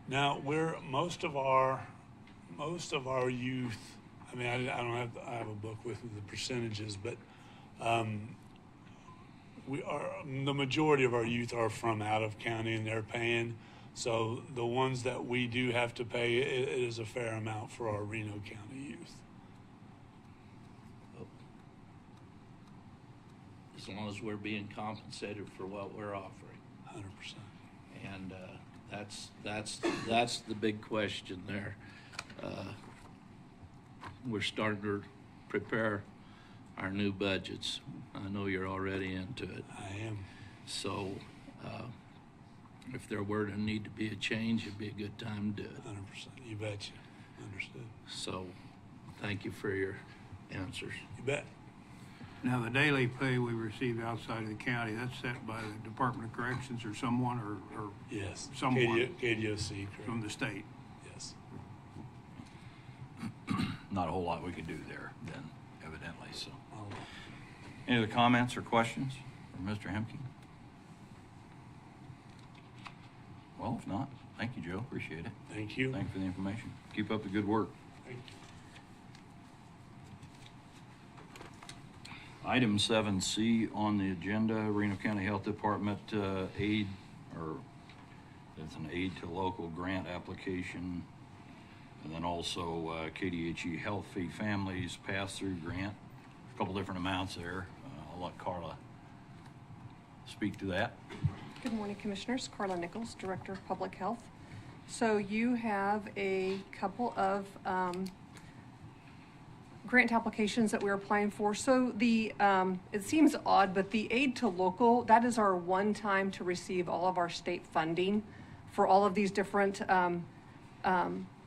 [SPEAKER 12] Now, most of our youth, I mean, I have a book with the percentages, but the majority of our youth are from out of county, and they're paying. So the ones that we do have to pay, it is a fair amount for our Reno County youth.
[SPEAKER 10] As long as we're being compensated for what we're offering.
[SPEAKER 12] 100%.
[SPEAKER 10] And that's the big question there. We're starting to prepare our new budgets. I know you're already into it.
[SPEAKER 12] I am.
[SPEAKER 10] So if there were to need to be a change, it'd be a good time to do it.
[SPEAKER 12] 100%. You betcha. Understood.
[SPEAKER 10] So thank you for your answers.
[SPEAKER 12] You bet.
[SPEAKER 4] Now, the daily pay we receive outside of the county, that's set by the Department of Corrections or someone, or
[SPEAKER 12] Yes.
[SPEAKER 4] someone
[SPEAKER 12] KDOC, correct.
[SPEAKER 4] from the state.
[SPEAKER 12] Yes.
[SPEAKER 1] Not a whole lot we could do there then, evidently, so.
[SPEAKER 12] Oh,
[SPEAKER 1] Any other comments or questions for Mr. Hemke? Well, if not, thank you, Joe. Appreciate it.
[SPEAKER 12] thank you.
[SPEAKER 1] Thanks for the information. Keep up the good work.
[SPEAKER 12] Thank you.
[SPEAKER 1] Item 7C on the agenda, Reno County Health Department aid, or it's an aid to local grant application. And then also KDHE Healthy Families Pass-Through Grant. A couple different amounts there. I'll let Carla speak to that.
[SPEAKER 13] Good morning, Commissioners. Carla Nichols, Director of Public Health. So you have a couple of grant applications that we're applying for. So the it seems odd, but the aid to local, that is our one time to receive all of our state funding for all of these different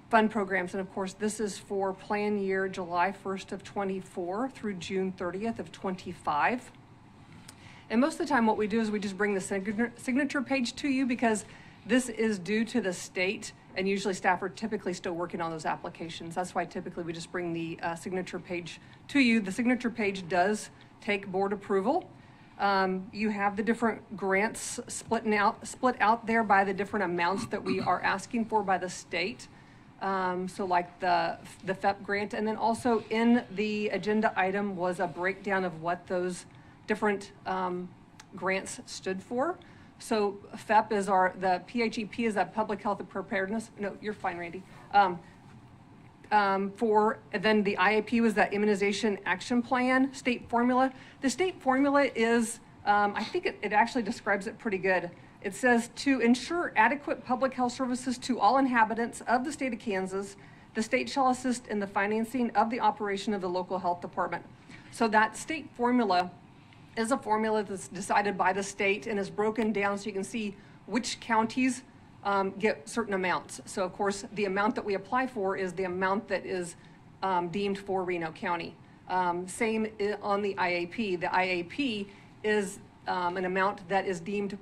[SPEAKER 13] fund programs. And of course, this is for plan year July 1st of 24 through June 30th of 25. And most of the time what we do is we just bring the signature page to you, because this is due to the state, and usually staff are typically still working on those applications. That's why typically we just bring the signature page to you. The signature page does take board approval. You have the different grants split out there by the different amounts that we are asking for by the state. So like the FEP grant, and then also in the agenda item was a breakdown of what those different grants stood for. So FEP is the PHEP is that Public Health and Preparedness. No, you're fine, Randy. Then the IAP was that Immunization Action Plan state formula. The state formula is, I think it actually describes it pretty good. It says, to ensure adequate public health services to all inhabitants of the state of Kansas, the state shall assist in the financing of the operation of the local health department. So that state formula is a formula that's decided by the state and is broken down so you can see which counties get certain amounts. So of course, the amount that we apply for is the amount that is deemed for Reno County. Same on the IAP. The IAP is an amount that is deemed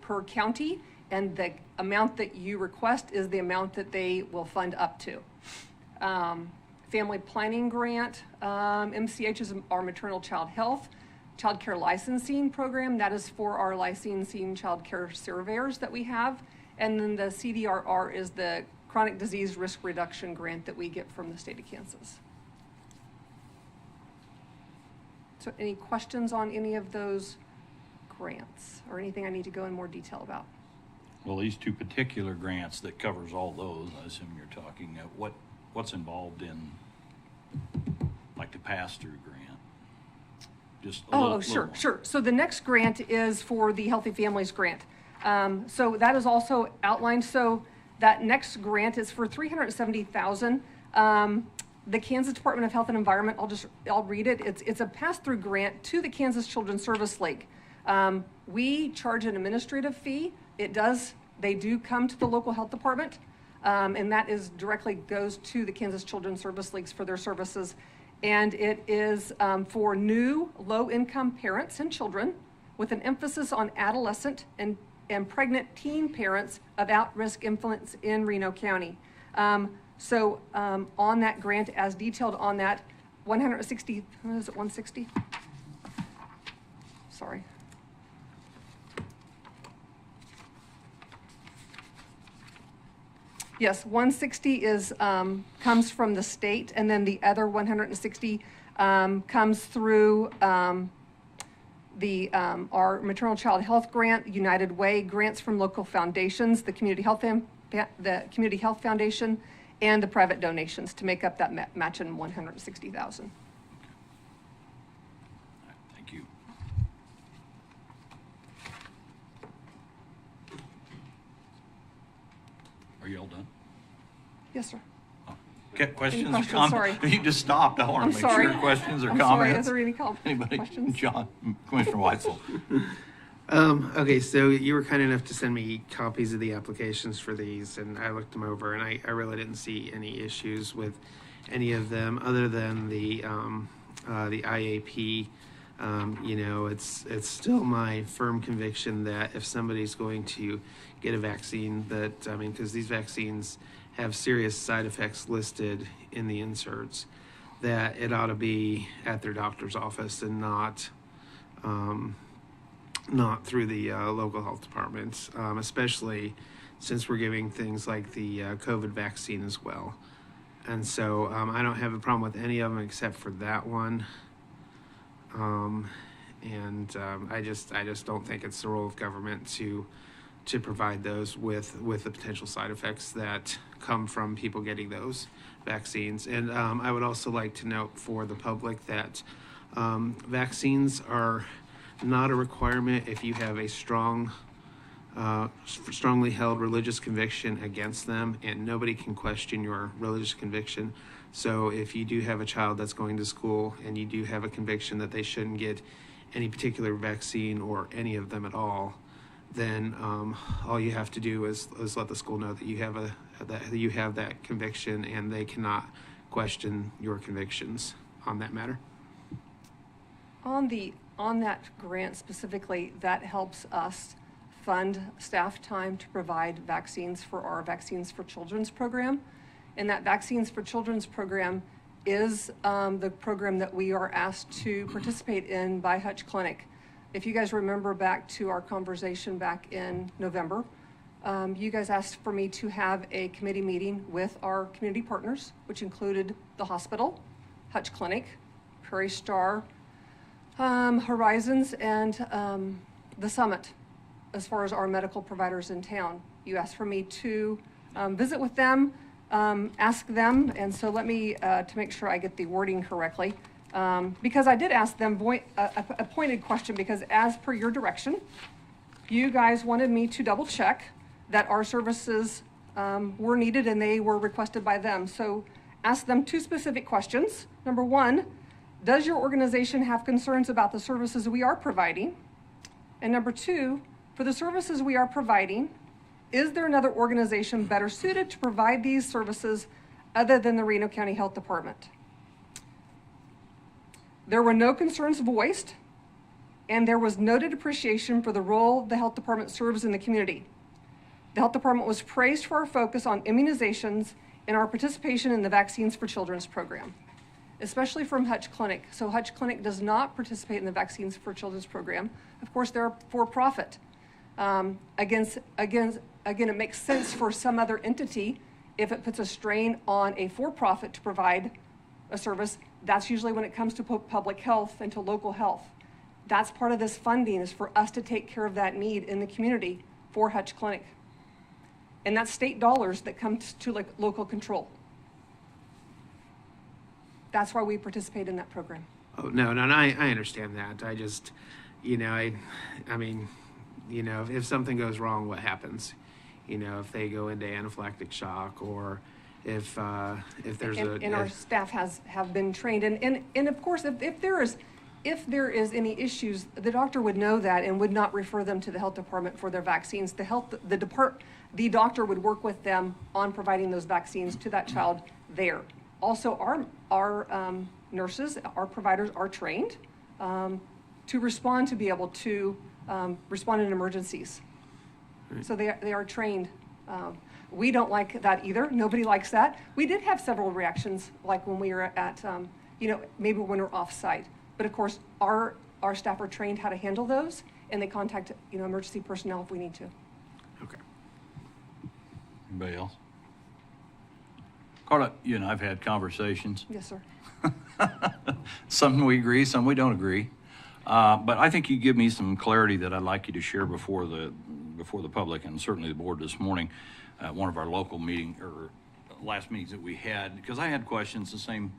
[SPEAKER 13] per county, and the amount that you request is the amount that they will fund up to. Family Planning Grant, MCH is our Maternal Child Health. Child Care Licensing Program, that is for our licensing child care surveyors that we have. And then the CDRR is the chronic disease risk reduction grant that we get from the state of Kansas. So any questions on any of those grants or anything I need to go in more detail about?
[SPEAKER 1] Well, these two particular grants that covers all those, I assume you're talking, what's involved in, like, the pass-through grant? Just a little
[SPEAKER 13] Sure,
[SPEAKER 1] more.
[SPEAKER 13] sure. So the next grant is for the Healthy Families Grant. So that is also outlined. So that next grant is for $370,000. The Kansas Department of Health and Environment, I'll read it. It's a pass-through grant to the Kansas Children's Service League. We charge an administrative fee. They do come to the local health department, and that directly goes to the Kansas Children's Service Leagues for their services. And it is for new low-income parents and children with an emphasis on adolescent and pregnant teen parents of at-risk infants in Reno County. So on that grant, as detailed on that, 160, what is it, 160? Sorry. Yes, 160 comes from the state, and then the other 160 comes through our maternal child health grant, United Way grants from local foundations, the Community Health Foundation, and the private donations to make up that match in 160,000.
[SPEAKER 1] Thank you. Are you all done?
[SPEAKER 13] Yes, sir.
[SPEAKER 1] Okay, questions or
[SPEAKER 13] questions?
[SPEAKER 1] comments?
[SPEAKER 13] Sorry.
[SPEAKER 1] You just stopped. I want
[SPEAKER 13] I'm
[SPEAKER 1] to make
[SPEAKER 13] sorry.
[SPEAKER 1] sure questions or
[SPEAKER 13] I'm
[SPEAKER 1] comments.
[SPEAKER 13] sorry, are there any
[SPEAKER 1] Anybody?
[SPEAKER 13] questions?
[SPEAKER 1] John, Commissioner Weitzel.
[SPEAKER 8] Okay, so you were kind enough to send me copies of the applications for these, and I looked them over, and I really didn't see any issues with any of them other than the IAP. It's still my firm conviction that if somebody's going to get a vaccine, because these vaccines have serious side effects listed in the inserts, that it ought to be at their doctor's office and not through the local health department, especially since we're giving things like the COVID vaccine as well. And so I don't have a problem with any of them except for that one. I just don't think it's the role of government to provide those with the potential side effects that come from people getting those vaccines. And I would also like to note for the public that vaccines are not a requirement if you have a strongly held religious conviction against them, and nobody can question your religious conviction. So if you do have a child that's going to school and you do have a conviction that they shouldn't get any particular vaccine or any of them at all, then all you have to do is let the school know that you have that conviction, and they question your convictions on that matter.
[SPEAKER 13] On that grant specifically, that helps us fund staff time to provide vaccines for our Vaccines for Children's program. And that Vaccines for Children's program is the program that we are asked to participate in by Hutch Clinic. If you guys remember back to our conversation back in November, you guys asked for me to have a committee meeting with our community partners, which included the hospital, Hutch Clinic, Prairie Star, Horizons, and the Summit, as far as our medical providers in town. You asked for me to visit with them, ask them, and so let me, to make sure I get the wording correctly, because I did ask them a pointed question, because as per your direction, you guys wanted me to double check that our services were needed and they were requested by them. So ask them two specific questions. Number one, does your organization have concerns about the services we are providing? And number two, for the services we are providing, is there another organization better suited to provide these services other than the Reno County Health Department? There were no concerns voiced, and there was noted appreciation for the role the health department serves in the community. The health department was praised for our focus on immunizations and our participation in the Vaccines for Children's program, especially from Hutch Clinic. So Hutch Clinic does not participate in the Vaccines for Children's program. Of course, they're for profit. Again, it makes sense for some other entity if it puts a strain on a for-profit to provide a service, that's usually when it comes to public health and to local health. That's part of this funding, is for us to take care of that need in the community for Hutch Clinic. And that's state dollars that come to like local control. That's why we participate in that program.
[SPEAKER 8] Oh, no, I understand that. I just, I mean, if something goes wrong, what happens? If they go into anaphylactic shock, or if there's
[SPEAKER 13] and our staff have been trained, and of course, if there is any issues, the doctor would know that and would not refer them to the health department for their vaccines. The doctor would work with them on providing those vaccines to that child there. Also, our nurses, our providers are trained to respond, to be able to respond in emergencies. Right. So they are trained. We don't like that either. Nobody likes that. We did have several reactions, like when we were at, maybe when we're off-site. But of course, our staff are trained how to handle those, and they contact, emergency personnel if we need to.
[SPEAKER 8] Okay.
[SPEAKER 1] Anybody else? Carla, you and I've had conversations.
[SPEAKER 13] Yes, sir.
[SPEAKER 1] Some we agree, some we don't agree. But I think you give me some clarity that I'd like you to share before the public, and certainly the board this morning at one of our local meeting or last meetings that we had, because I had questions the same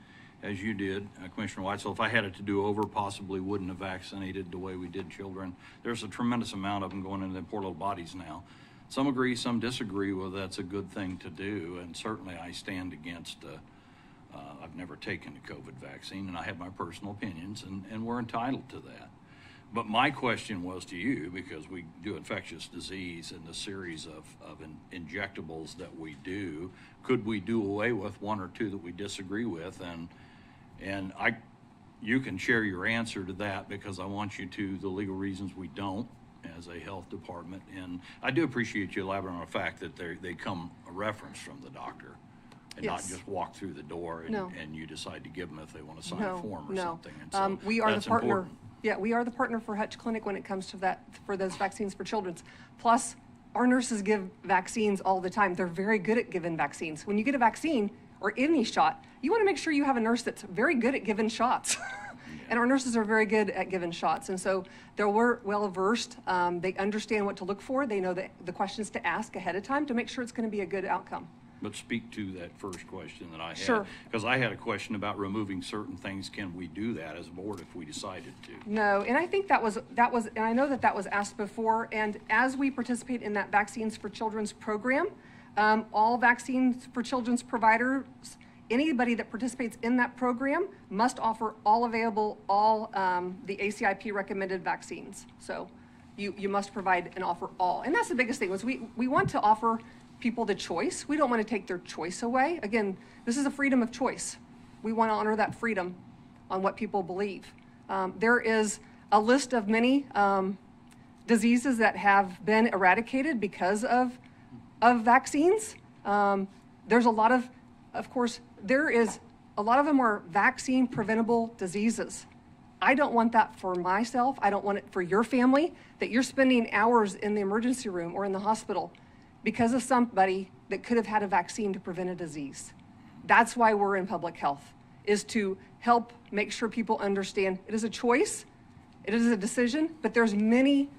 [SPEAKER 1] as you did, Commissioner White. So if I had it to do over, possibly wouldn't have vaccinated the way we did children. There's a tremendous amount of them going into their poor little bodies now. Some agree, some disagree with that's a good thing to do, and certainly I stand against. I've never taken a COVID vaccine, and I have my personal opinions, and we're entitled to that. But my question was to you, because we do infectious disease and the series of injectables that we do, could we do away with one or two that we disagree with? And you can share your answer to that, because I want you to, the legal reasons we don't as a health department. And I do appreciate you elaborating on the fact that they come a reference from the doctor. And
[SPEAKER 13] yes.
[SPEAKER 1] Not just walk through the door and you decide to give them if they want to sign a form or something. And so
[SPEAKER 13] we are the partner.
[SPEAKER 1] Important.
[SPEAKER 13] Yeah, we are the partner for Hutch Clinic when it comes to that, for those vaccines for children. Plus, our nurses give vaccines all the time. They're very good at giving vaccines. When you get a vaccine or any shot, you want to make sure you have a nurse that's very good at giving shots. And our nurses are very good at giving shots. And so they're well versed. They understand what to look for. They know the questions to ask ahead of time to make sure it's going to be a good outcome.
[SPEAKER 1] But speak to that first question that I had.
[SPEAKER 13] Sure.
[SPEAKER 1] Because I had a question about removing certain things. Can we do that as a board if we decided to?
[SPEAKER 13] No, and I think that was, and I know that was asked before. And as we participate in that Vaccines for Children's program, all Vaccines for Children's providers, anybody that participates in that program must offer all the ACIP recommended vaccines. So you must provide and offer all. And that's the biggest thing, was we want to offer people the choice. We don't want to take their choice away. Again, this is a freedom of choice. We want to honor that freedom on what people believe. There is a list of many diseases that have been eradicated because of vaccines. There's a lot of course, a lot of them are vaccine preventable diseases. I don't want that for myself. I don't want it for your family, that you're spending hours in the emergency room or in the hospital because of somebody that could have had a vaccine to prevent a disease. That's why we're in public health, is to help make sure people understand it is a choice, it is a decision, but there's many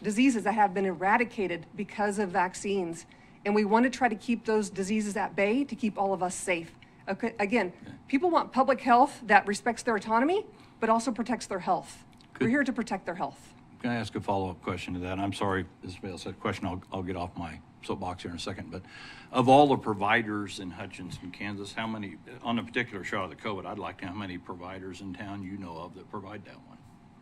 [SPEAKER 13] diseases that have been eradicated because of vaccines. And we want to try to keep those diseases at bay to keep all of us safe. Okay, again, people want public health that respects their autonomy, but also protects their health. We're here to protect their health.
[SPEAKER 1] Can I ask a follow-up question to that? I'm sorry, Isabel said question. I'll get off my soapbox here in a second. But of all the providers in Hutchinson, Kansas, how many, on a particular shot of the COVID, I'd like to know how many providers in town you know of that provide that one,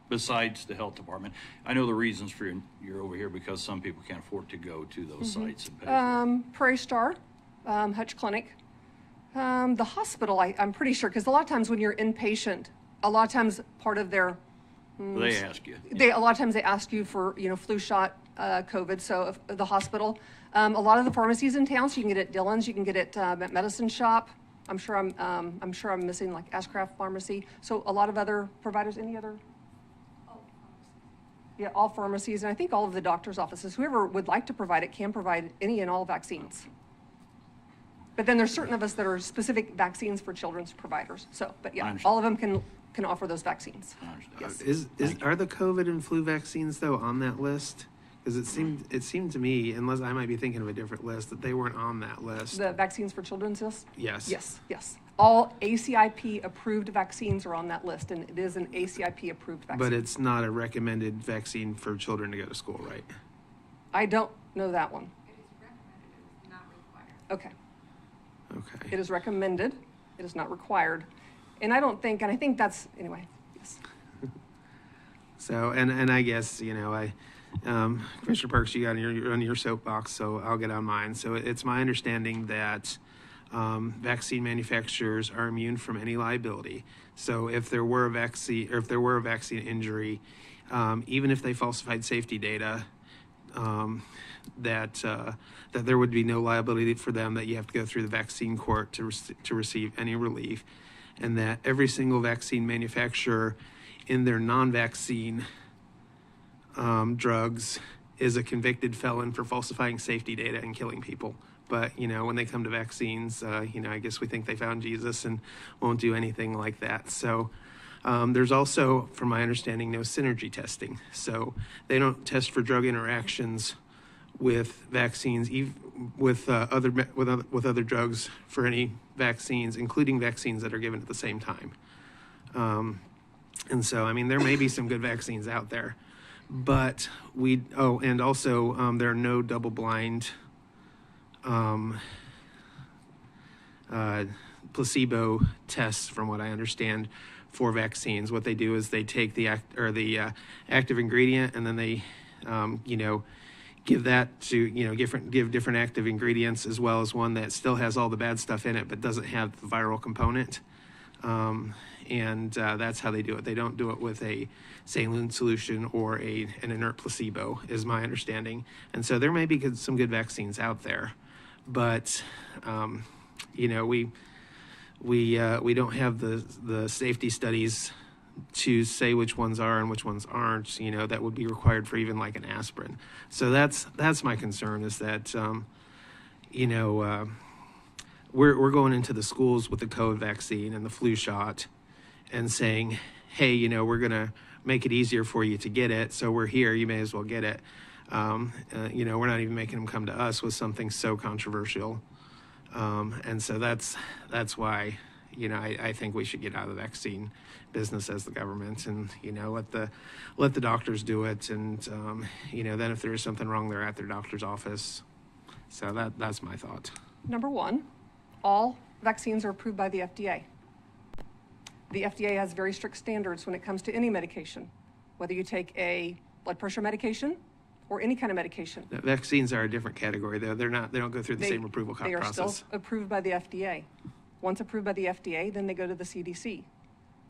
[SPEAKER 1] besides the health department? I know the reasons for you're over here because some people can't afford to go to those sites and pay for it.
[SPEAKER 13] Prairie Star, Hutch Clinic, the hospital, I'm pretty sure, because a lot of times when you're inpatient, a lot of times part of their
[SPEAKER 1] they ask you.
[SPEAKER 13] A lot of times they ask you for flu shot, COVID. So the hospital, a lot of the pharmacies in town. So you can get it at Dillon's, you can get it at Medicine Shop. I'm sure I'm missing like Ashcraft Pharmacy. So a lot of other providers. Any other? Yeah, all pharmacies, and I think all of the doctors' offices. Whoever would like to provide it can provide any and all vaccines. But then there's certain of us that are specific vaccines for children's providers. So, but
[SPEAKER 1] I
[SPEAKER 13] yeah,
[SPEAKER 1] understand.
[SPEAKER 13] all of them can offer those vaccines.
[SPEAKER 1] I understand.
[SPEAKER 13] Yes.
[SPEAKER 8] Are the COVID and flu vaccines though on that list? Because it seemed to me, unless I might be thinking of a different list, that they weren't on that list.
[SPEAKER 13] The vaccines for children's list?
[SPEAKER 8] Yes.
[SPEAKER 13] Yes. All ACIP approved vaccines are on that list, and it is an ACIP approved vaccine.
[SPEAKER 8] But it's not a recommended vaccine for children to go to school, right?
[SPEAKER 13] I don't know that one. Okay.
[SPEAKER 8] Okay.
[SPEAKER 13] It is recommended. It is not required. And I don't think, and I think that's, anyway, yes.
[SPEAKER 8] So, and I guess, Commissioner Parks, you got on your soapbox, so I'll get on mine. So it's my understanding that vaccine manufacturers are immune from any liability. So if there were a vaccine injury, even if they falsified safety data, that there would be no liability for them, that you have to go through the vaccine court to receive any relief, and that every single vaccine manufacturer in their non-vaccine drugs is a convicted felon for falsifying safety data and killing people. But, when they come to vaccines, I guess we think they found Jesus and won't do anything like that. So there's also, from my understanding, no synergy testing. So they don't test for drug interactions with vaccines, with other drugs for any vaccines, including vaccines that are given at the same time. And so, there may be some good vaccines out there, but and also there are no double-blind placebo tests, from what I understand, for vaccines. What they do is they take the active ingredient, and then they, give that to, give different active ingredients, as well as one that still has all the bad stuff in it but doesn't have the viral component. And that's how they do it. They don't do it with a saline solution or an inert placebo, is my understanding. And so there may be some good vaccines out there, but we don't have the safety studies to say which ones are and which ones aren't. That would be required for even like an aspirin. So that's my concern, is that we're going into the schools with the COVID vaccine and the flu shot and saying, hey, we're going to make it easier for you to get it. So we're here, you may as well get it. We're not even making them come to us with something so controversial. And so that's why, I think we should get out of the vaccine business as the government, and, let the doctors do it. And, then if there is something wrong, they're at their doctor's office. So that's my thought.
[SPEAKER 13] Number one, all vaccines are approved by the FDA. The FDA has very strict standards when it comes to any medication, whether you take a blood pressure medication or any kind of medication.
[SPEAKER 8] The vaccines are a different category, though. They don't go through the same approval process.
[SPEAKER 13] They are still approved by the FDA. Once approved by the FDA, then they go to the CDC.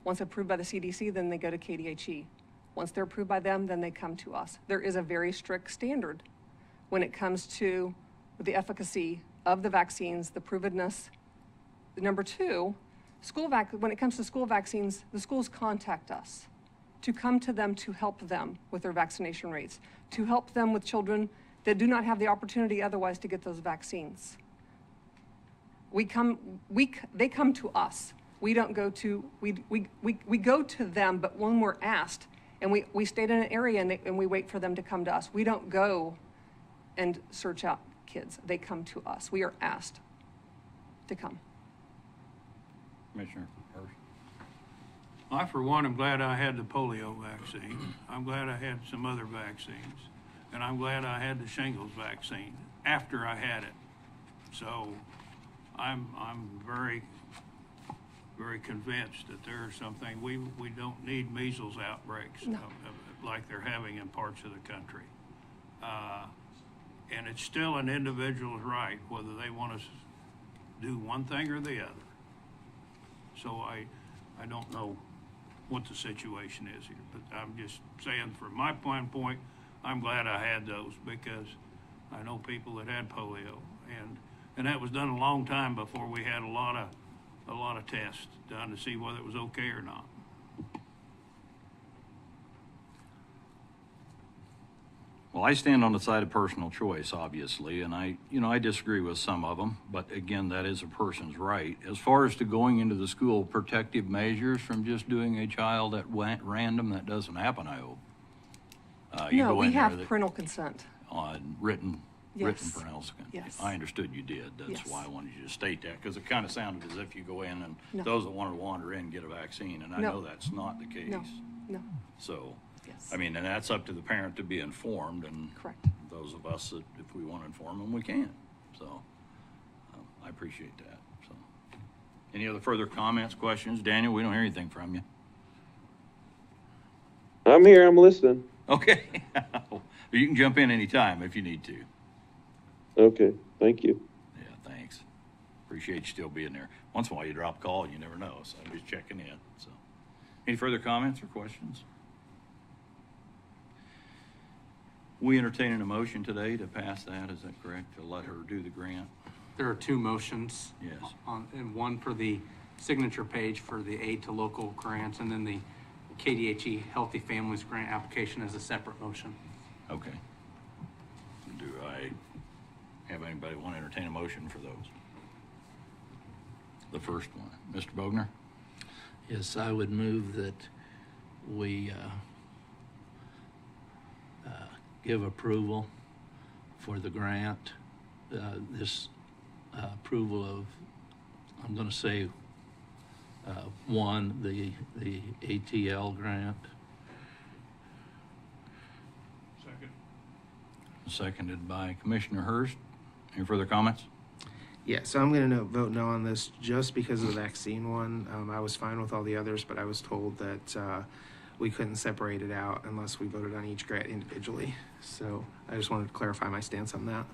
[SPEAKER 13] Once approved by the CDC, then they go to KDHE. Once they're approved by them, then they come to us. There is a very strict standard when it comes to the efficacy of the vaccines, the provenness. Number two, when it comes to school vaccines, the schools contact us to come to them to help them with their vaccination rates, to help them with children that do not have the opportunity otherwise to get those vaccines. They come to us. We don't go to, we go to them, but when we're asked, and we stayed in an area and we wait for them to come to us. We don't go and search out kids. They come to us. We are asked to come.
[SPEAKER 1] Commissioner Hurst.
[SPEAKER 4] I, for one, am glad I had the polio vaccine. I'm glad I had some other vaccines. And I'm glad I had the shingles vaccine after I had it. So I'm very, very convinced that there's something, we don't need measles outbreaks like they're having in parts of the country. And it's still an individual's right whether they want to do one thing or the other. So I don't know what the situation is here, but I'm just saying, from my point, I'm glad I had those, because I know people that had polio, and that was done a long time before we had a lot of tests done to see whether it was okay or not.
[SPEAKER 1] Well, I stand on the side of personal choice, obviously, and I disagree with some of them, but again, that is a person's right. As far as to going into the school, protective measures from just doing a child at random, that doesn't happen, I hope. You
[SPEAKER 13] No,
[SPEAKER 1] go
[SPEAKER 13] we
[SPEAKER 1] in there
[SPEAKER 13] have
[SPEAKER 1] that-
[SPEAKER 13] parental consent.
[SPEAKER 1] On written
[SPEAKER 13] Yes.
[SPEAKER 1] parental consent.
[SPEAKER 13] Yes.
[SPEAKER 1] I understood you did. That's
[SPEAKER 13] Yes.
[SPEAKER 1] why I wanted you to state that, because it kind of sounded as if you go in and
[SPEAKER 13] No.
[SPEAKER 1] those that want to wander in get a vaccine, and I
[SPEAKER 13] No.
[SPEAKER 1] know that's not the case.
[SPEAKER 13] No,
[SPEAKER 1] So,
[SPEAKER 13] yes.
[SPEAKER 1] I mean, and that's up to the parent to be informed, and
[SPEAKER 13] Correct.
[SPEAKER 1] those of us that, if we want to inform them, we can. So, I appreciate that, so. Any other further comments, questions? Daniel, we don't hear anything from you.
[SPEAKER 6] I'm here. I'm listening.
[SPEAKER 1] Okay. You can jump in anytime if you need to.
[SPEAKER 6] Okay. Thank you.
[SPEAKER 1] Yeah, thanks. Appreciate you still being there. Once in a while you drop a call, you never know, so I'm just checking in, so. Any further comments or questions? We entertaining a motion today to pass that, is that correct? To let her do the grant?
[SPEAKER 11] There are two motions.
[SPEAKER 1] Yes.
[SPEAKER 11] And one for the signature page for the aid to local grants, and then the KDHE Healthy Families Grant application as a separate motion.
[SPEAKER 1] Okay. Do I have anybody want to entertain a motion for those? The first one, Mr. Bogner?
[SPEAKER 10] Yes, I would move that we give approval for the grant. This approval of, I'm going to say, one, the ATL grant.
[SPEAKER 4] Second.
[SPEAKER 1] Seconded by Commissioner Hurst. Any further comments?
[SPEAKER 8] Yeah, so I'm going to vote no on this just because of the vaccine one. I was fine with all the others, but I was told that we couldn't separate it out unless we voted on each grant individually. So I just wanted to clarify my stance on that.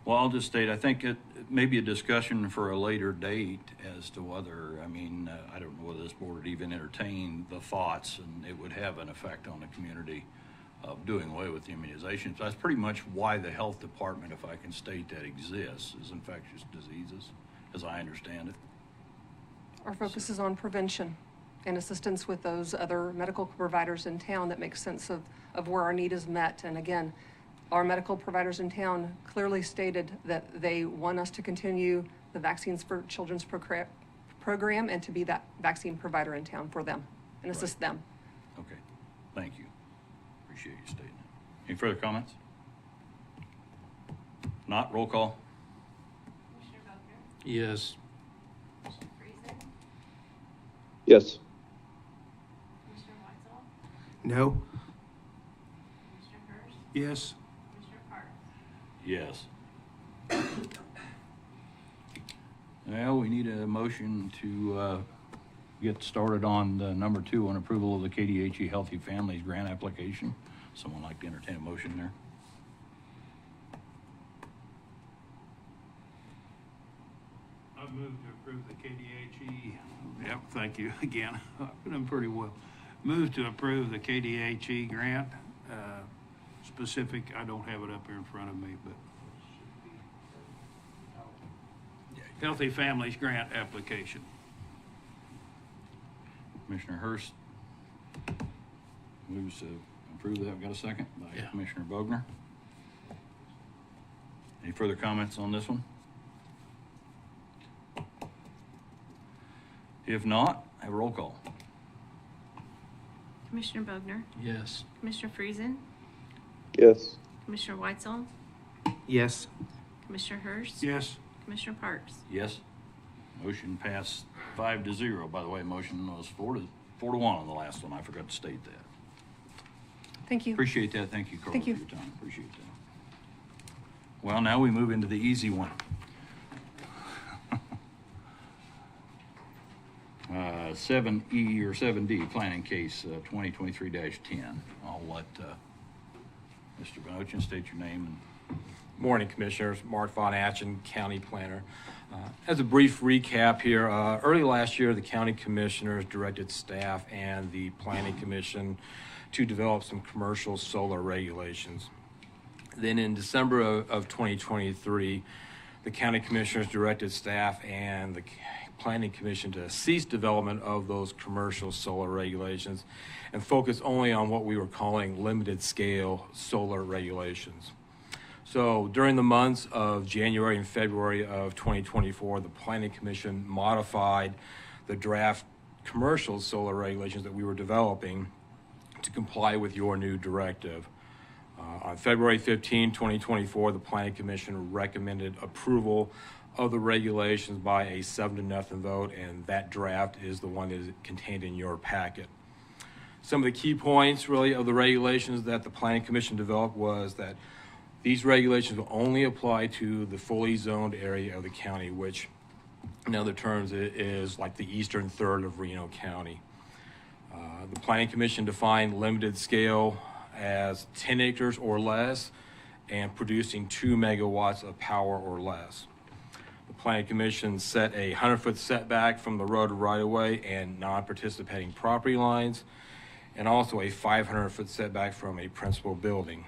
[SPEAKER 1] Well, I'll just state, I think it may be a discussion for a later date as to whether, I mean, I don't know whether this board would even entertain the thoughts, and it would have an effect on the community of doing away with the immunizations. That's pretty much why the health department, if I can state that, exists, is infectious diseases, as I understand it.
[SPEAKER 13] Our focus is on prevention and assistance with those other medical providers in town that make sense of where our need is met. And again, our medical providers in town clearly stated that they want us to continue the Vaccines for Children's program and to be that vaccine provider in town for them and assist them.
[SPEAKER 1] Okay, thank you. Appreciate you stating that. Any further comments? Not, roll call.
[SPEAKER 5] Commissioner Bogner?
[SPEAKER 10] Yes.
[SPEAKER 5] Commissioner Friesen?
[SPEAKER 6] Yes.
[SPEAKER 5] Commissioner Weitzel?
[SPEAKER 8] No?
[SPEAKER 5] Commissioner Hurst?
[SPEAKER 4] Yes.
[SPEAKER 5] Commissioner Parks?
[SPEAKER 1] Yes. Well, we need a motion to get started on the number 2 on approval of the KDHE Healthy Families Grant application. Someone like to entertain a motion there?
[SPEAKER 4] I move to approve the KDHE. Yep, thank you again. I've done pretty well. Move to approve the KDHE grant, specific, I don't have it up here in front of me, but Healthy Families Grant application.
[SPEAKER 1] Commissioner Hurst moves to approve that. Got a second? By
[SPEAKER 10] Yeah.
[SPEAKER 1] Commissioner Bogner. Any further comments on this one? If not, have a roll call.
[SPEAKER 5] Commissioner Bogner?
[SPEAKER 10] Yes.
[SPEAKER 5] Commissioner Friesen?
[SPEAKER 6] Yes.
[SPEAKER 5] Commissioner Weitzel?
[SPEAKER 8] Yes?
[SPEAKER 5] Commissioner Hurst?
[SPEAKER 4] Yes.
[SPEAKER 5] Commissioner Parks?
[SPEAKER 1] Yes. Motion passed 5-0. By the way, motion was 4-1 on the last one. I forgot to state that.
[SPEAKER 13] Thank you.
[SPEAKER 1] Appreciate that. Thank you, Carl,
[SPEAKER 13] Thank
[SPEAKER 1] for
[SPEAKER 13] you.
[SPEAKER 1] your time. Appreciate that. Well, now we move into the easy one. 7E or 7D, planning case 2023-10. I'll let Mr. Benochin state your name and
[SPEAKER 14] Morning, Commissioners. Mark Von Atchen, County Planner. As a brief recap here, early last year, the County Commissioners directed staff and the Planning Commission to develop some commercial solar regulations. Then in December of 2023, the county commissioners directed staff and the planning commission to cease development of those commercial solar regulations and focus only on what we were calling limited scale solar regulations. So during the months of January and February of 2024, the Planning Commission modified the draft commercial solar regulations that we were developing to comply with your new directive. On February 15, 2024, the Planning Commission recommended approval of the regulations by a 7-0 vote, and that draft is the one that is contained in your packet. Some of the key points really of the regulations that the Planning Commission developed was that these regulations will only apply to the fully zoned area of the county, which in other terms is like the eastern third of Reno County. The Planning Commission defined limited scale as 10 acres or less and producing 2 megawatts of power or less. The Planning Commission set a 100-foot setback from the road right-of-way and non-participating property lines, and also a 500-foot setback from a principal building.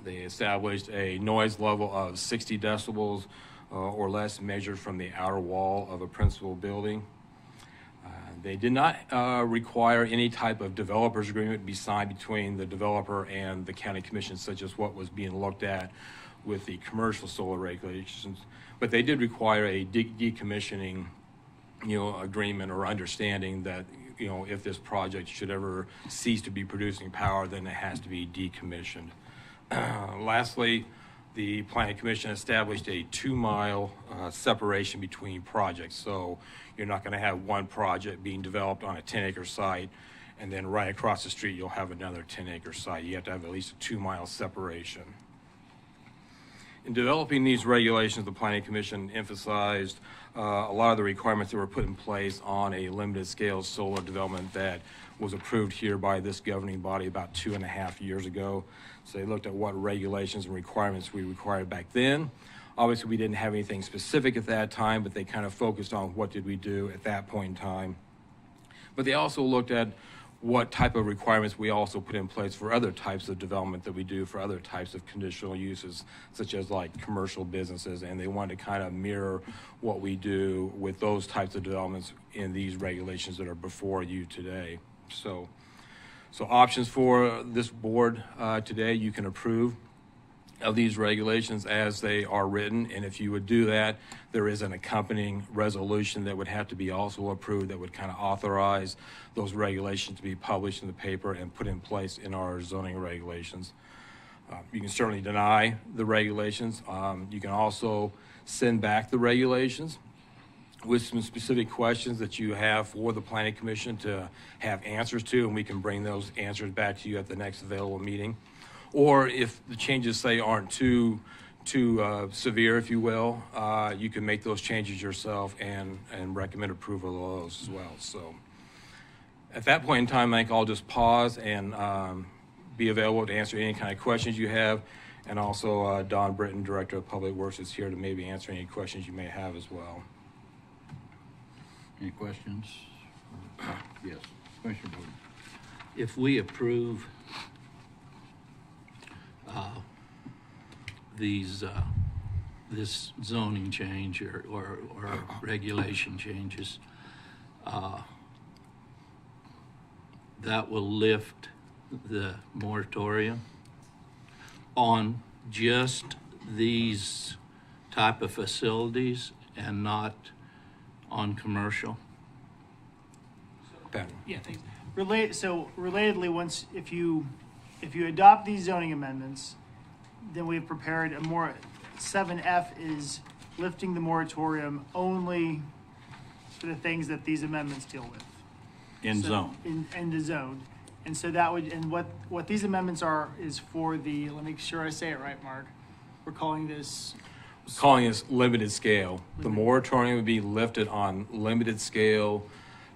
[SPEAKER 14] They established a noise level of 60 decibels or less measured from the outer wall of a principal building. They did not require any type of developer's agreement to be signed between the developer and the county commission, such as what was being looked at with the commercial solar regulations, but they did require a decommissioning, agreement or understanding that, if this project should ever cease to be producing power, then it has to be decommissioned. Lastly, the Planning Commission established a 2-mile separation between projects. So you're not going to have one project being developed on a 10-acre site, and then right across the street you'll have another 10-acre site. You have to have at least a 2-mile separation. In developing these regulations, the Planning Commission emphasized a lot of the requirements that were put in place on a limited scale solar development that was approved here by this governing body about 2.5 years ago. So they looked at what regulations and requirements we required back then. Obviously, we didn't have anything specific at that time, but they kind of focused on what did we do at that point in time. But they also looked at what type of requirements we also put in place for other types of development that we do for other types of conditional uses, such as like commercial businesses, and they wanted to kind of mirror what we do with those types of developments in these regulations that are before you today. So options for this board today, you can approve of these regulations as they are written, and if you would do that, there is an accompanying resolution that would have to be also approved that would kind of authorize those regulations to be published in the paper and put in place in our zoning regulations. You can certainly deny the regulations. You can also send back the regulations with some specific questions that you have for the Planning Commission to have answers to, and we can bring those answers back to you at the next available meeting. Or if the changes, say, aren't too severe, if you will, you can make those changes yourself and recommend approval of those as well. So at that point in time, I think I'll just pause and be available to answer any kind of questions you have. And also Don Britton, Director of Public Works, is here to maybe answer any questions you may have as well.
[SPEAKER 1] Any questions? Yes, Commissioner Bowden.
[SPEAKER 10] If we approve this zoning change or regulation changes, that will lift the moratorium on just these type of facilities and not on commercial?
[SPEAKER 14] Ben.
[SPEAKER 9] Yeah, thanks. Relatedly, if you adopt these zoning amendments, then we've prepared a more 7F is lifting the moratorium only for the things that these amendments deal with.
[SPEAKER 1] In zone.
[SPEAKER 9] In the zone. And so that would, and what these amendments are is for the, let me make sure I say it right, Mark. We're calling this
[SPEAKER 14] Limited scale. The moratorium would be lifted on limited scale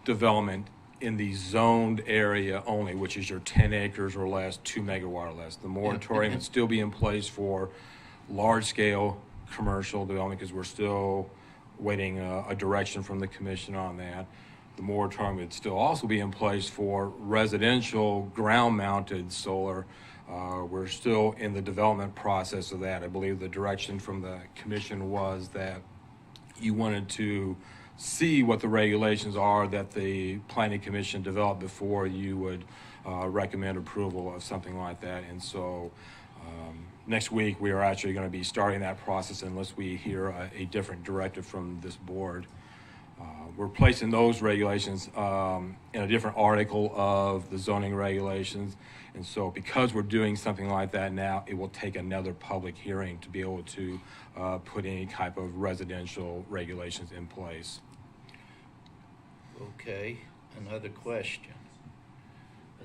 [SPEAKER 14] development in the zoned area only, which is your 10 acres or less, 2 megawatt or less. The moratorium would still be in place for large scale commercial development because we're still waiting a direction from the commission on that. The moratorium would still also be in place for residential ground mounted solar We're still in the development process of that. I believe the direction from the commission was that you wanted to see what the regulations are that the planning commission developed before you would recommend approval of something like that. And so next week we are actually going to be starting that process unless we hear a different directive from this board. We're placing those regulations in a different article of the zoning regulations. And so because we're doing something like that now, it will take another public hearing to be able to put any type of residential regulations in place.
[SPEAKER 10] Okay, another question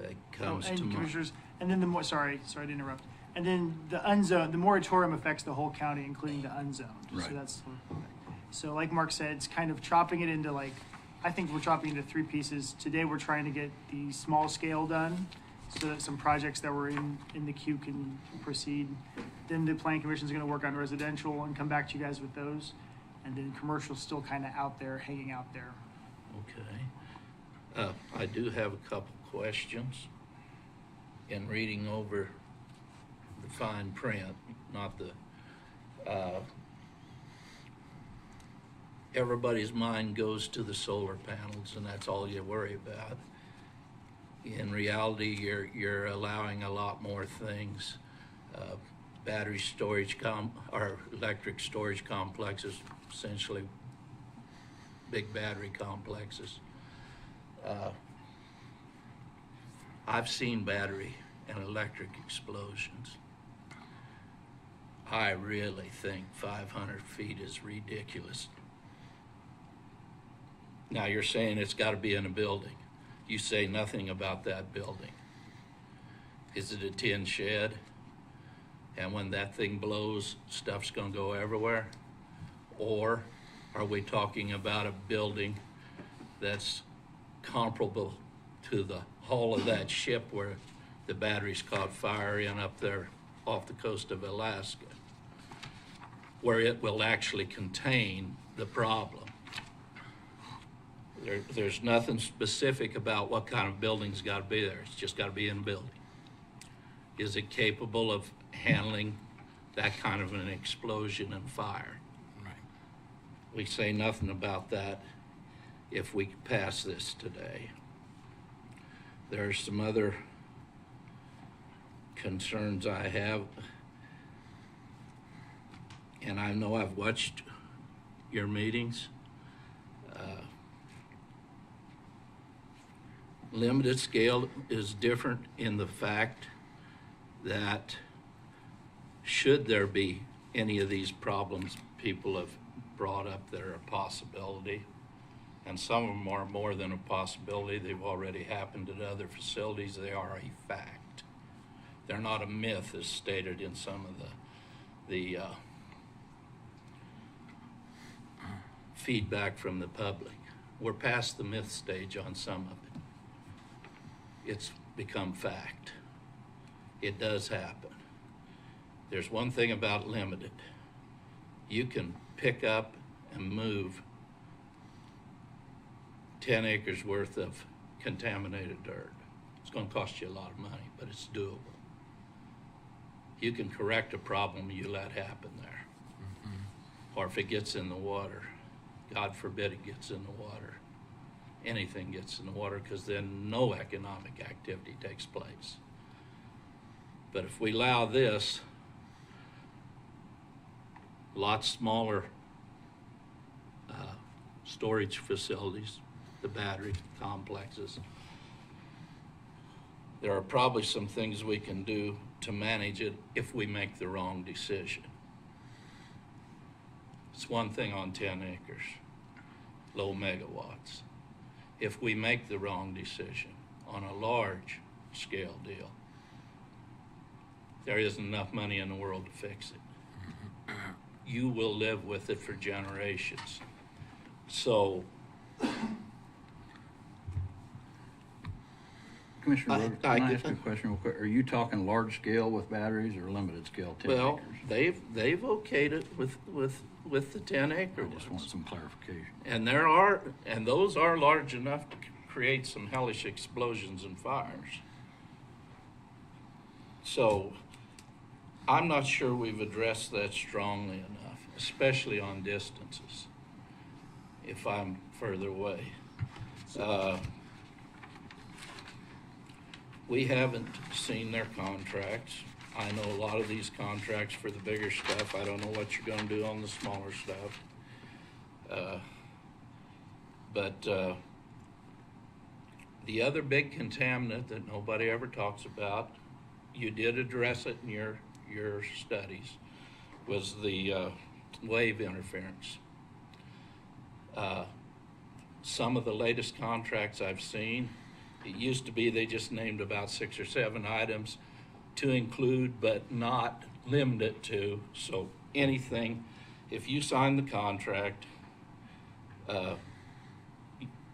[SPEAKER 10] that comes
[SPEAKER 9] and
[SPEAKER 10] to mind.
[SPEAKER 9] Commissioners, and then sorry to interrupt. And then the unzoned, the moratorium affects the whole county, including the unzoned.
[SPEAKER 1] Right.
[SPEAKER 9] So like Mark said, it's kind of chopping it into I think we're chopping into 3 pieces. Today, we're trying to get the small scale done so that some projects that were in the queue can proceed. Then the planning commission is going to work on residential and come back to you guys with those. And then commercial's still kind of out there, hanging out there.
[SPEAKER 10] Okay. I do have a couple questions. In reading over the fine print, not the, everybody's mind goes to the solar panels and that's all you worry about. In reality, you're allowing a lot more things. Battery storage or electric storage complexes, essentially big battery complexes. I've seen battery and electric explosions. I really think 500 feet is ridiculous. Now you're saying it's got to be in a building. You say nothing about that building. Is it a tin shed? And when that thing blows, stuff's going to go everywhere? Or are we talking about a building that's comparable to the hull of that ship where the batteries caught fire in up there off the coast of Alaska, where it will actually contain the problem? There's nothing specific about what kind of building's got to be there. It's just got to be in a building. Is it capable of handling that kind of an explosion and fire?
[SPEAKER 7] Right.
[SPEAKER 10] We say nothing about that if we pass this today. There's some other concerns I have, and I know I've watched your meetings. Limited scale is different in the fact that should there be any of these problems people have brought up that are a possibility, and some of them are more than a possibility, they've already happened at other facilities, they are a fact. They're not a myth as stated in some of the feedback from the public. We're past the myth stage on some of it. It's become fact. It does happen. There's one thing about limited. You can pick up and move 10 acres worth of contaminated dirt. It's going to cost you a lot of money, but it's doable. You can correct a problem you let happen there. Mm-hmm. Or if it gets in the water, God forbid it gets in the water. Anything gets in the water, because then no economic activity takes place. But if we allow this, a lot smaller storage facilities, the battery complexes, there are probably some things we can do to manage it if we make the wrong decision. It's one thing on 10 acres, low megawatts. If we make the wrong decision on a large scale deal, there isn't enough money in the world to fix it. You will live with it for generations. So,
[SPEAKER 1] Commissioner Rhodes, can I ask you a question real quick? Are you talking large scale with batteries or limited scale 10
[SPEAKER 10] well,
[SPEAKER 1] acres?
[SPEAKER 10] they've okayed it with the 10 acre
[SPEAKER 1] I just want some clarification.
[SPEAKER 10] And those are large enough to create some hellish explosions and fires. So I'm not sure we've addressed that strongly enough, especially on distances, if I'm further away. We haven't seen their contracts. I know a lot of these contracts for the bigger stuff. I don't know what you're gonna do on the smaller stuff. But the other big contaminant that nobody ever talks about, you did address it in your studies, was the wave interference. Some of the latest contracts I've seen, it used to be they just named about 6 or 7 items to include but not limited to. So anything, if you sign the contract,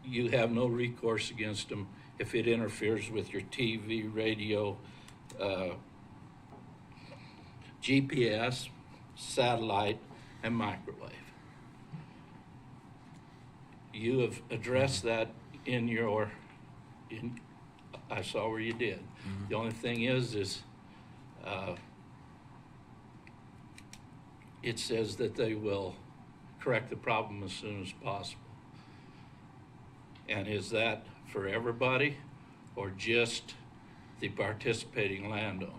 [SPEAKER 10] you have no recourse against them if it interferes with your TV, radio, GPS, satellite, and microwave. You have addressed that I saw where you did. Mm-hmm. The only thing is it says that they will correct the problem as soon as possible. And is that for everybody or just the participating landowners?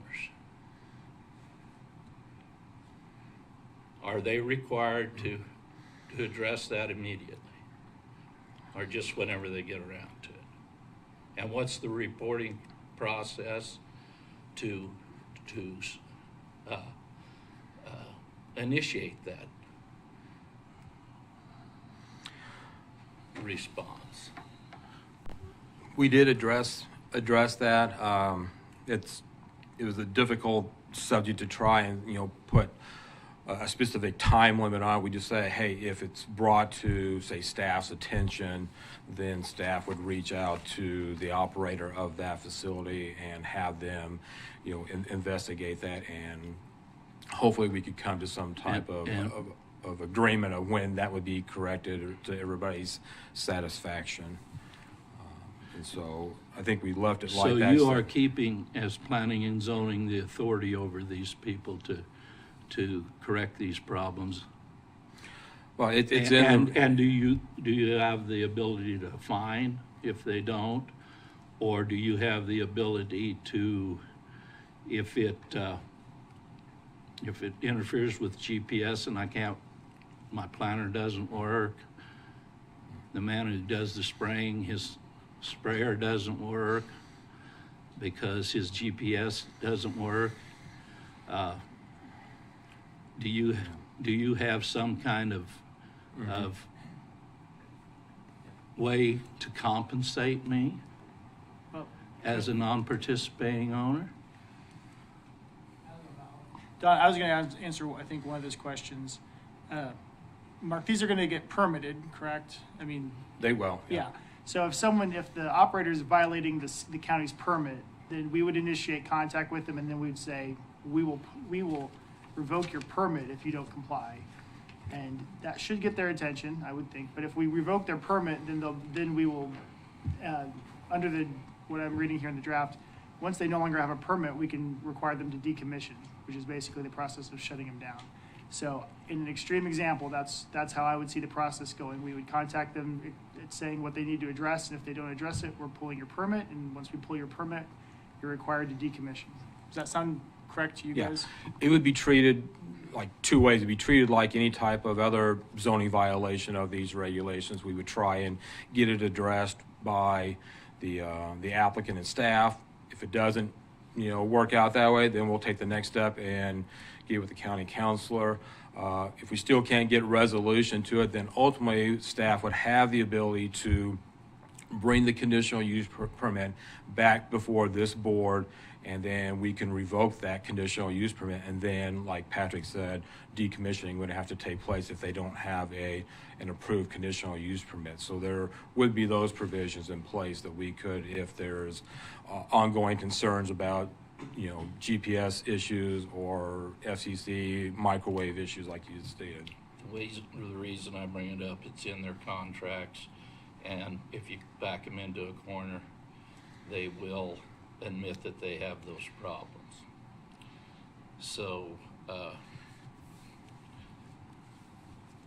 [SPEAKER 10] Are they required to address that immediately or just whenever they get around to it? And what's the reporting process to initiate that response?
[SPEAKER 14] We did address that. It was a difficult subject to try and put a specific time limit on. We just say, hey, if it's brought to, say, staff's attention, then staff would reach out to the operator of that facility and have them, investigate that, and hopefully we could come to some type of agreement of when that would be corrected to everybody's satisfaction. And so I think we left it like that.
[SPEAKER 10] So you are keeping, as planning and zoning, the authority over these people to correct these problems?
[SPEAKER 14] Well, it's
[SPEAKER 10] and do you have the ability to fine if they don't, or do you have the ability to, if it interferes with GPS and my planner doesn't work, the man who does the spraying, his sprayer doesn't work because his GPS doesn't work, do you have some kind of of way to compensate me as a non-participating owner?
[SPEAKER 9] Don, I was going to answer, I think, one of those questions. Mark, these are going to get permitted, correct? I mean,
[SPEAKER 14] they will.
[SPEAKER 9] Yeah. So if the operator is violating the county's permit, then we would initiate contact with them, and then we'd say, we will revoke your permit if you don't comply. And that should get their attention, I would think. But if we revoke their permit, then we will, under what I'm reading here in the draft, once they no longer have a permit, we can require them to decommission, which is basically the process of shutting them down. So in an extreme example, that's how I would see the process going. We would contact them, it's saying what they need to address, and if they don't address it, we're pulling your permit, and once we pull your permit, you're required to decommission. Does that sound correct to you guys?
[SPEAKER 14] It would be treated like two ways. It'd be treated like any type of other zoning violation of these regulations. We would try and get it addressed by the applicant and staff. If it doesn't, work out that way, then we'll take the next step and get with the county counselor. If we still can't get resolution to it, then ultimately staff would have the ability to bring the conditional use permit back before this board, and then we can revoke that conditional use permit. And then, like Patrick said, decommissioning would have to take place if they don't have an approved conditional use permit. So there would be those provisions in place that we could, if there's ongoing concerns about GPS issues or FCC microwave issues like you stated.
[SPEAKER 10] The reason I bring it up, it's in their contracts, and if you back them into a corner, they will admit that they have those problems. So,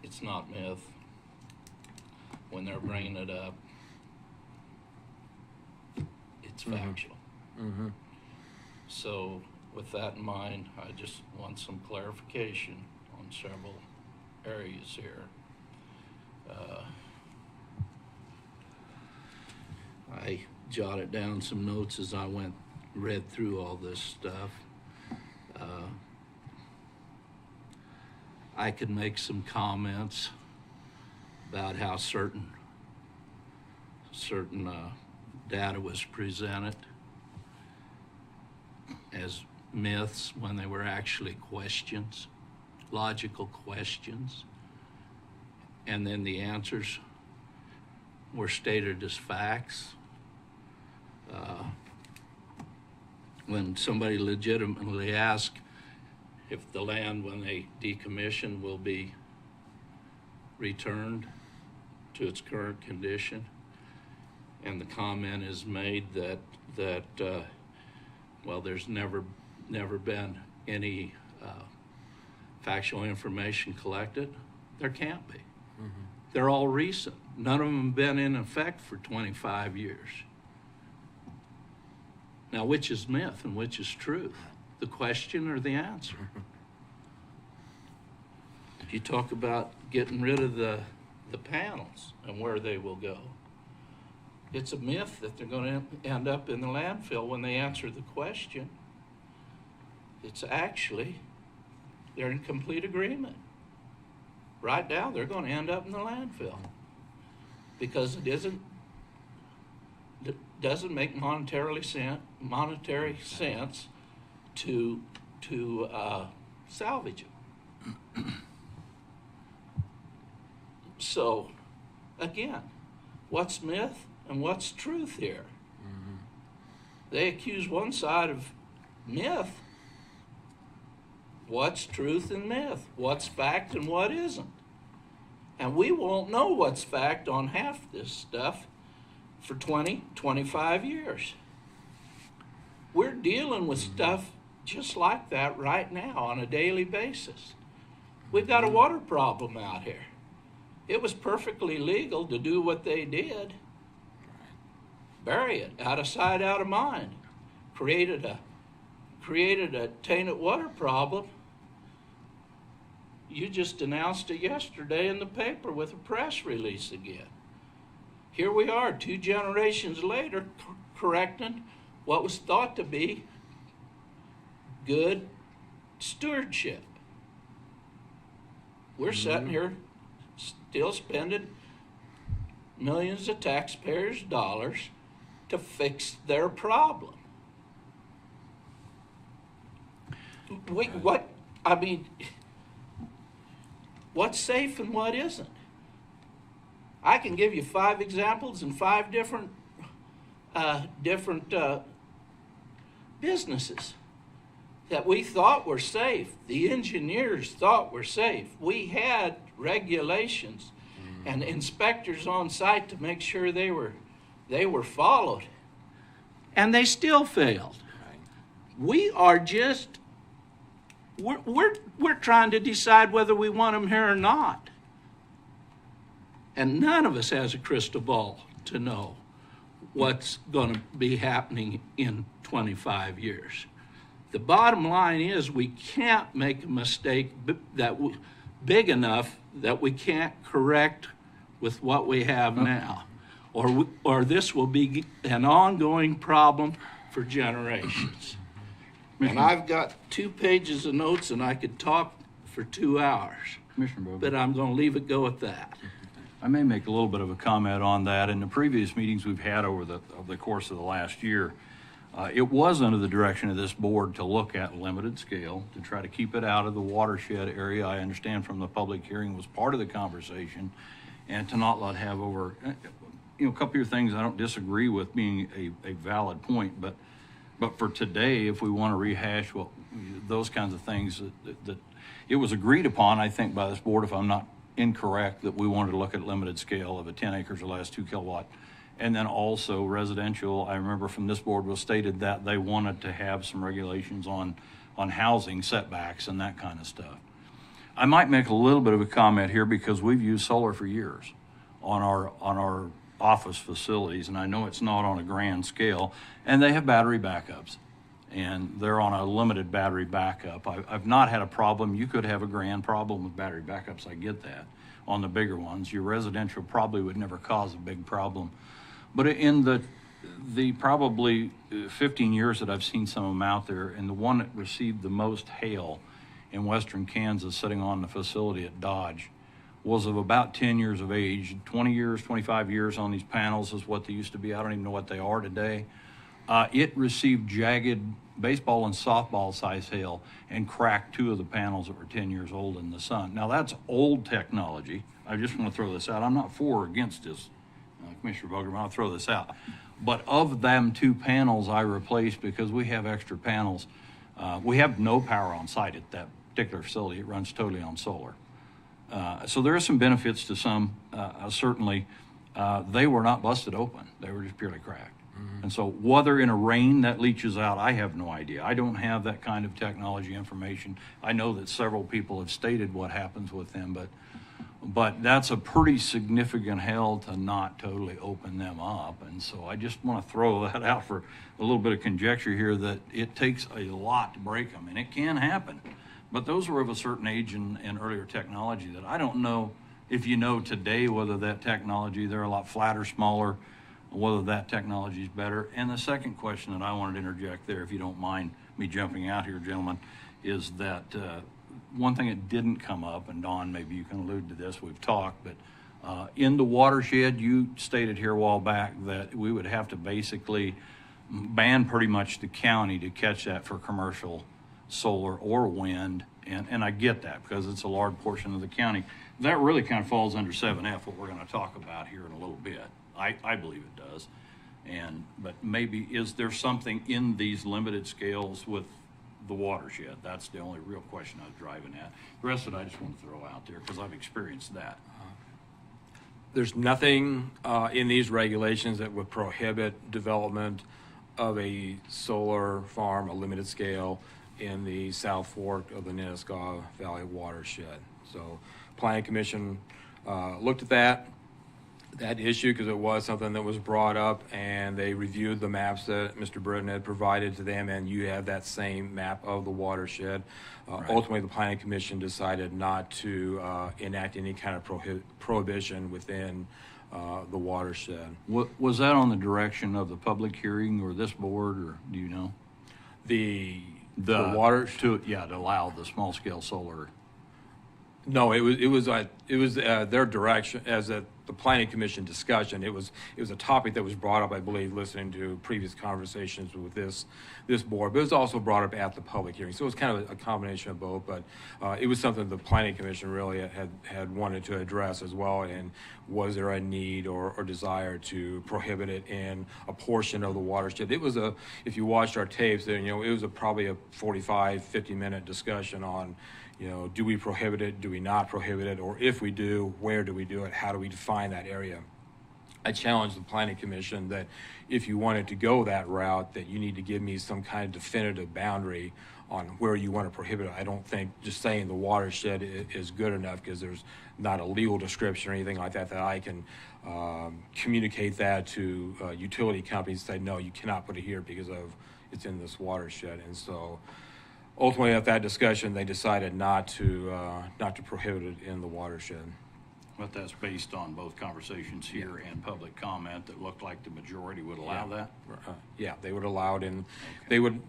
[SPEAKER 10] it's not myth when they're bringing it up. It's factual. So with that in mind, I just want some clarification on several areas here. I jotted down some notes as I read through all this stuff. I could make some comments about how certain data was presented as myths when they were actually questions, logical questions, and then the answers were stated as facts. When somebody legitimately asks if the land, when they decommission, will be returned to its current condition, and the comment is made that well, there's never been any factual information collected. There can't be. They're all recent. None of them have been in effect for 25 years. Now, which is myth and which is truth? The question or the answer? You talk about getting rid of the panels and where they will go. It's a myth that they're going to end up in the landfill when they answer the question. It's actually, they're in complete agreement. Right now, they're going to end up in the landfill because it doesn't make monetary sense to salvage them. So, again, what's myth and what's truth here? They accuse one side of myth. What's truth and myth? What's fact and what isn't? And we won't know what's fact on half this stuff for 20, 25 years. We're dealing with stuff just like that right now on a daily basis. We've got a water problem out here. It was perfectly legal to do what they did. Bury it, out of sight, out of mind. Created a tainted water problem. You just announced it yesterday in the paper with a press release again. Here we are, 2 generations later, correcting what was thought to be good stewardship. We're sitting here still spending millions of taxpayers' dollars to fix their problem. What's safe and what isn't? I can give you 5 examples in 5 different businesses that we thought were safe. The engineers thought were safe. We had regulations and inspectors on site to make sure they were followed, and they still failed. We are just we're trying to decide whether we want them here or not. And none of us has a crystal ball to know what's going to be happening in 25 years. The bottom line is we can't make a mistake big enough that we can't correct with what we have now, or this will be an ongoing problem for generations. And I've got 2 pages of notes, and I could talk for 2 hours.
[SPEAKER 1] Commissioner Bobby.
[SPEAKER 10] But I'm going to leave it go at that.
[SPEAKER 1] I may make a little bit of a comment on that. In the previous meetings we've had over the course of the last year, it was under the direction of this board to look at limited scale, to try to keep it out of the watershed area. I understand from the public hearing was part of the conversation, and to not let have over, a couple of your things I don't disagree with being a valid point, but for today, if we want to rehash those kinds of things that it was agreed upon, I think, by this board, if I'm not incorrect, that we wanted to look at limited scale of a 10 acres or less, 2 kilowatt. And then also residential, I remember from this board was stated that they wanted to have some regulations on on housing setbacks and that kind of stuff. I might make a little bit of a comment here because we've used solar for years on our office facilities, and I know it's not on a grand scale, and they have battery backups, and they're on a limited battery backup. I've not had a problem. You could have a grand problem with battery backups, I get that, on the bigger ones. Your residential probably would never cause a big problem. But in the probably 15 years that I've seen some of them out there, and the one that received the most hail in western Kansas sitting on the facility at Dodge was of about 10 years of age. 20 years, 25 years on these panels is what they used to be. I don't even know what they are today. It received jagged baseball and softball size hail and cracked 2 of the panels that were 10 years old in the sun. Now that's old technology. I just want to throw this out. I'm not for or against this, Commissioner Vogelman, I'll throw this out. But of them 2 panels I replaced because we have extra panels. We have no power on site at that particular facility. It runs totally on solar. So there are some benefits to some, certainly. They were not busted open. They were just purely cracked. And so whether in a rain that leaches out, I have no idea. I don't have that kind of technology information. I know that several people have stated what happens with them, but that's a pretty significant hail to not totally open them up. And so I just want to throw that out for a little bit of conjecture here that it takes a lot to break them, and it can happen. But those were of a certain age and earlier technology that I don't know if you know today whether that technology, they're a lot flatter, smaller, whether that technology is better. And the second question that I wanted to interject there, if you don't mind me jumping out here, gentlemen, is that one thing that didn't come up, and Don, maybe you can allude to this, we've talked, but in the watershed, you stated here a while back that we would have to basically ban pretty much the county to catch that for commercial solar or wind, and I get that because it's a large portion of the county. That really kind of falls under 7F, what we're going to talk about here in a little bit. I believe it does. But maybe is there something in these limited scales with the watershed? That's the only real question I was driving at. The rest of it I just want to throw out there because I've experienced that.
[SPEAKER 14] There's nothing in these regulations that would prohibit development of a solar farm, a limited scale, in the South Fork of the Nenasko Valley watershed. So Planning Commission looked at that issue because it was something that was brought up, and they reviewed the maps that Mr. Britton had provided to them, and you have that same map of the watershed. Right. Ultimately, the Planning Commission decided not to enact any kind of prohibition within the watershed.
[SPEAKER 1] Was that on the direction of the public hearing or this board, or do you know?
[SPEAKER 14] The water
[SPEAKER 1] to allow the small scale solar.
[SPEAKER 14] No, it was their direction as the Planning Commission discussion. It was a topic that was brought up, I believe, listening to previous conversations with this board, but it was also brought up at the public hearing. So it was kind of a combination of both, but it was something the Planning Commission really had wanted to address as well. And was there a need or desire to prohibit it in a portion of the watershed? It was if you watched our tapes, then it was probably a 45, 50-minute discussion on, do we prohibit it? Do we not prohibit it? Or if we do, where do we do it? How do we define that area? I challenged the Planning Commission that if you wanted to go that route, that you need to give me some kind of definitive boundary on where you want to prohibit it. I don't think just saying the watershed is good enough because there's not a legal description or anything like that I can communicate that to utility companies and say, no, you cannot put it here because it's in this watershed. And so ultimately, at that discussion, they decided not to prohibit it in the watershed.
[SPEAKER 1] But that's based on both conversations here and public comment that looked like the majority would allow that?
[SPEAKER 14] Yeah, they would allow it, and they would,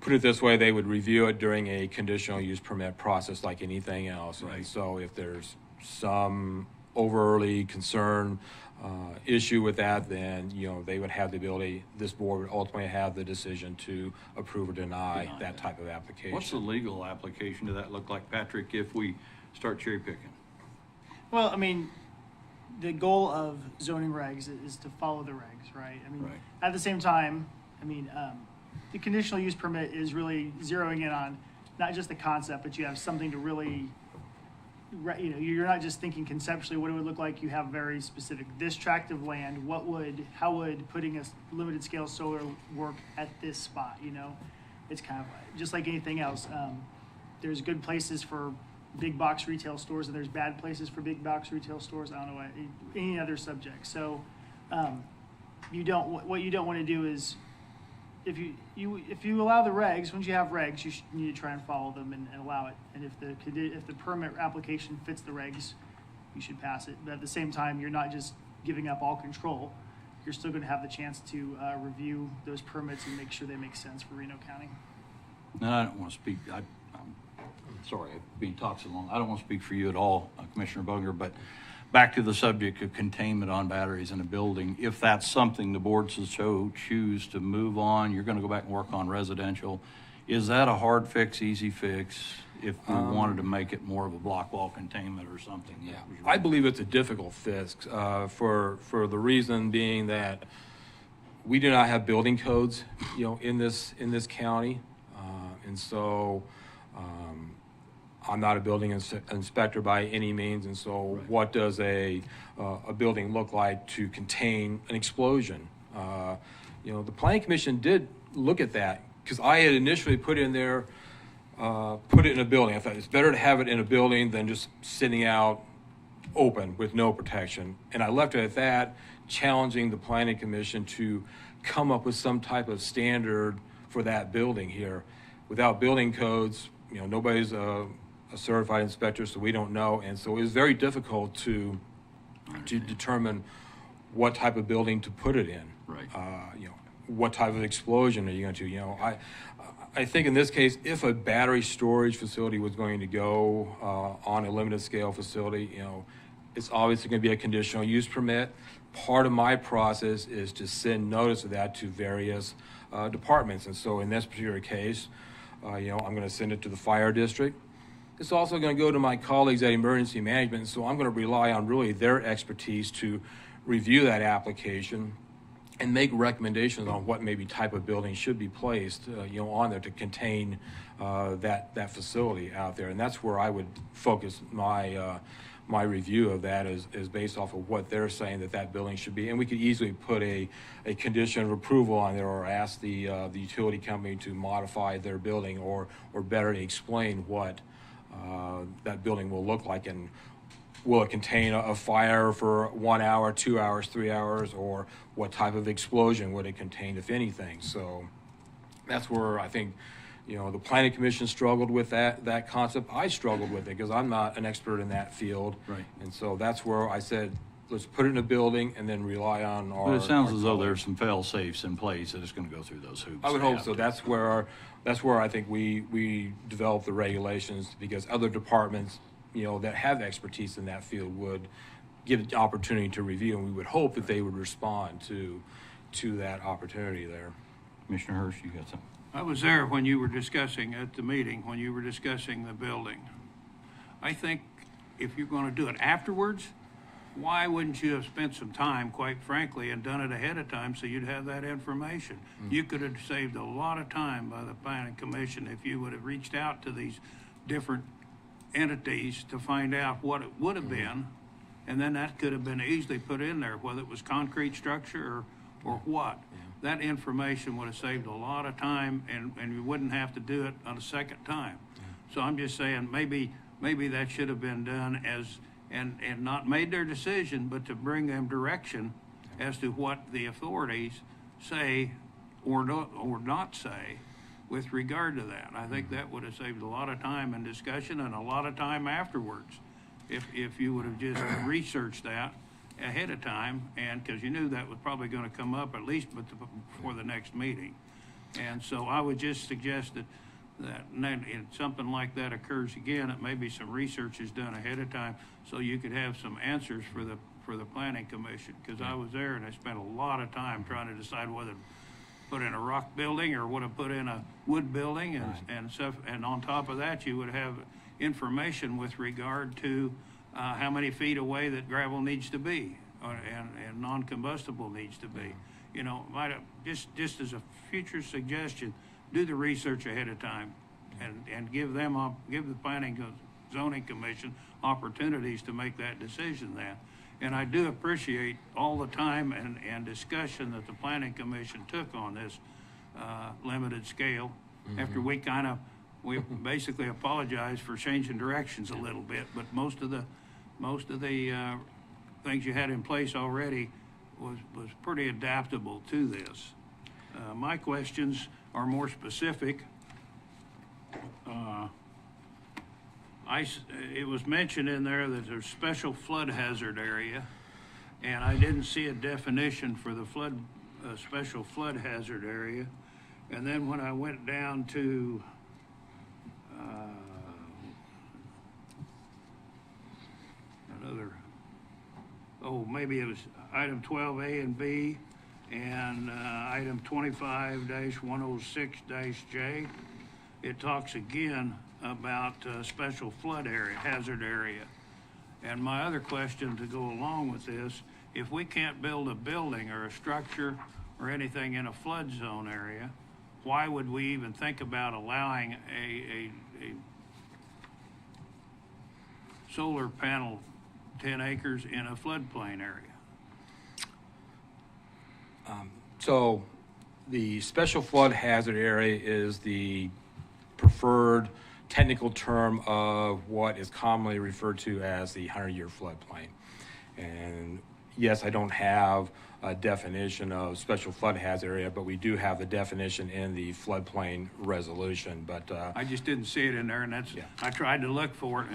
[SPEAKER 14] put it this way, they would review it during a conditional use permit process like anything else. Right. And so if there's some overly concern issue with that, then they would have the ability, this board would ultimately have the decision to approve or deny that type of application.
[SPEAKER 1] What's the legal application to that look like, Patrick, if we start cherry picking?
[SPEAKER 9] Well, I mean, the goal of zoning regs is to follow the regs, right? I mean, right. At the same time, I mean, the conditional use permit is really zeroing in on not just the concept, but you have something to really, you're not just thinking conceptually what it would look like. You have very specific, this tract of land, how would putting a limited scale solar work at this spot, it's kind of just like anything else. There's good places for big box retail stores and there's bad places for big box retail stores. I don't know any other subject. So what you don't want to do is if you allow the regs, once you have regs, you need to try and follow them and allow it. And if the permit application fits the regs, you should pass it. But at the same time, you're not just giving up all control. You're still going to have the chance to review those permits and make sure they make sense for Reno County.
[SPEAKER 1] And I don't want to speak, I'm sorry, I've been talking so long. I don't want to speak for you at all, Commissioner Bunger, but back to the subject of containment on batteries in a building. If that's something the board so choose to move on, you're going to go back and work on residential. Is that a hard fix, easy fix, if we wanted to make it more of a block wall containment or something?
[SPEAKER 14] Yeah, I believe it's a difficult fix for the reason being that we do not have building codes, in this county, and so I'm not a building inspector by any means, and so right. What does a building look like to contain an explosion? The Planning Commission did look at that because I had initially put in there. Put it in a building. I thought it's better to have it in a building than just sitting out open with no protection. And I left it at that, challenging the Planning Commission to come up with some type of standard for that building here. Without building codes, nobody's a certified inspector, so we don't know. And so it was very difficult to determine what type of building to put it in.
[SPEAKER 1] Right.
[SPEAKER 14] What type of explosion are you going to? I think in this case, if a battery storage facility was going to go on a limited scale facility, it's obviously going to be a conditional use permit. Part of my process is to send notice of that to various departments. And so in this particular case, I'm going to send it to the fire district. It's also going to go to my colleagues at emergency management. So I'm going to rely on really their expertise to review that application and make recommendations on what maybe type of building should be placed, on there to contain that facility out there. And that's where I would focus my review of that is based off of what they're saying that building should be. And we could easily put a condition of approval on there or ask the utility company to modify their building or better explain what that building will look like, and will it contain a fire for 1 hour, 2 hours, 3 hours, or what type of explosion would it contain, if anything? So that's where I think, the Planning Commission struggled with that concept. I struggled with it because I'm not an expert in that field.
[SPEAKER 1] Right.
[SPEAKER 14] And so that's where I said, let's put it in a building and then rely on our...
[SPEAKER 1] But it sounds as though there's some fail-safes in place that it's going to go through those hoops.
[SPEAKER 14] I would hope so. That's where I think we develop the regulations, because other departments that have expertise in that field would give the opportunity to review, and we would hope that they would respond to that opportunity there.
[SPEAKER 1] Commissioner Hurst, you got something?
[SPEAKER 4] I was there when you were discussing at the meeting, when you were discussing the building. I think if you're going to do it afterwards, why wouldn't you have spent some time, quite frankly, and done it ahead of time so you'd have that information? You could have saved a lot of time by the Planning Commission if you would have reached out to these different entities to find out what it would have been, and then that could have been easily put in there, whether it was concrete structure or what. That information would have saved a lot of time, and you wouldn't have to do it on a second time. So I'm just saying, maybe that should have been done and not made their decision, but to bring them direction as to what the authorities say or not say with regard to that. I think that would have saved a lot of time and discussion and a lot of time afterwards if you would have just researched that ahead of time, and because you knew that was probably going to come up at least before the next meeting. And so I would just suggest that if something like that occurs again, that maybe some research is done ahead of time so you could have some answers for the Planning Commission, because I was there and I spent a lot of time trying to decide whether to put in a rock building or would have put in a wood building and stuff. And on top of that, you would have information with regard to how many feet away that gravel needs to be and non-combustible needs to be. Might have, just as a future suggestion, do the research ahead of time and give the Planning Zoning Commission opportunities to make that decision then. And I do appreciate all the time and discussion that the Planning Commission took on this limited scale after we basically apologized for changing directions a little bit, but most of the things you had in place already was pretty adaptable to this. My questions are more specific. It was mentioned in there that there's special flood hazard area, and I didn't see a definition for the special flood hazard area. And then when I went down to maybe it was item 12A and B, and item 25-106-J, it talks again about special flood hazard area. And my other question to go along with this, if we can't build a building or a structure or anything in a flood zone area, why would we even think about allowing a solar panel 10 acres in a floodplain area?
[SPEAKER 14] So the special flood hazard area is the preferred technical term of what is commonly referred to as the 100-year floodplain. And yes, I don't have a definition of special flood hazard area, but we do have the definition in the floodplain resolution. But
[SPEAKER 4] I just didn't see it in there, and I tried to look for it,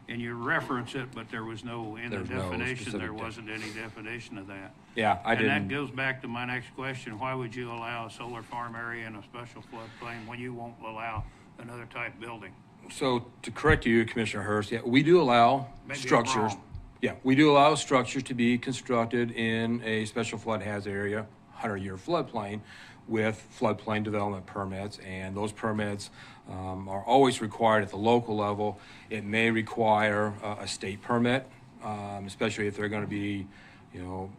[SPEAKER 4] and you reference it, but there was no in the definition. There wasn't any definition of that.
[SPEAKER 14] Yeah, I didn't.
[SPEAKER 4] And that goes back to my next question: why would you allow a solar farm area in a special floodplain when you won't allow another type building?
[SPEAKER 14] So to correct you, Commissioner Hurst, yeah, we do allow structures. Yeah, we do allow structures to be constructed in a special flood hazard area, 100-year floodplain, with floodplain development permits, and those permits are always required at the local level. It may require a state permit, especially if they're going to be,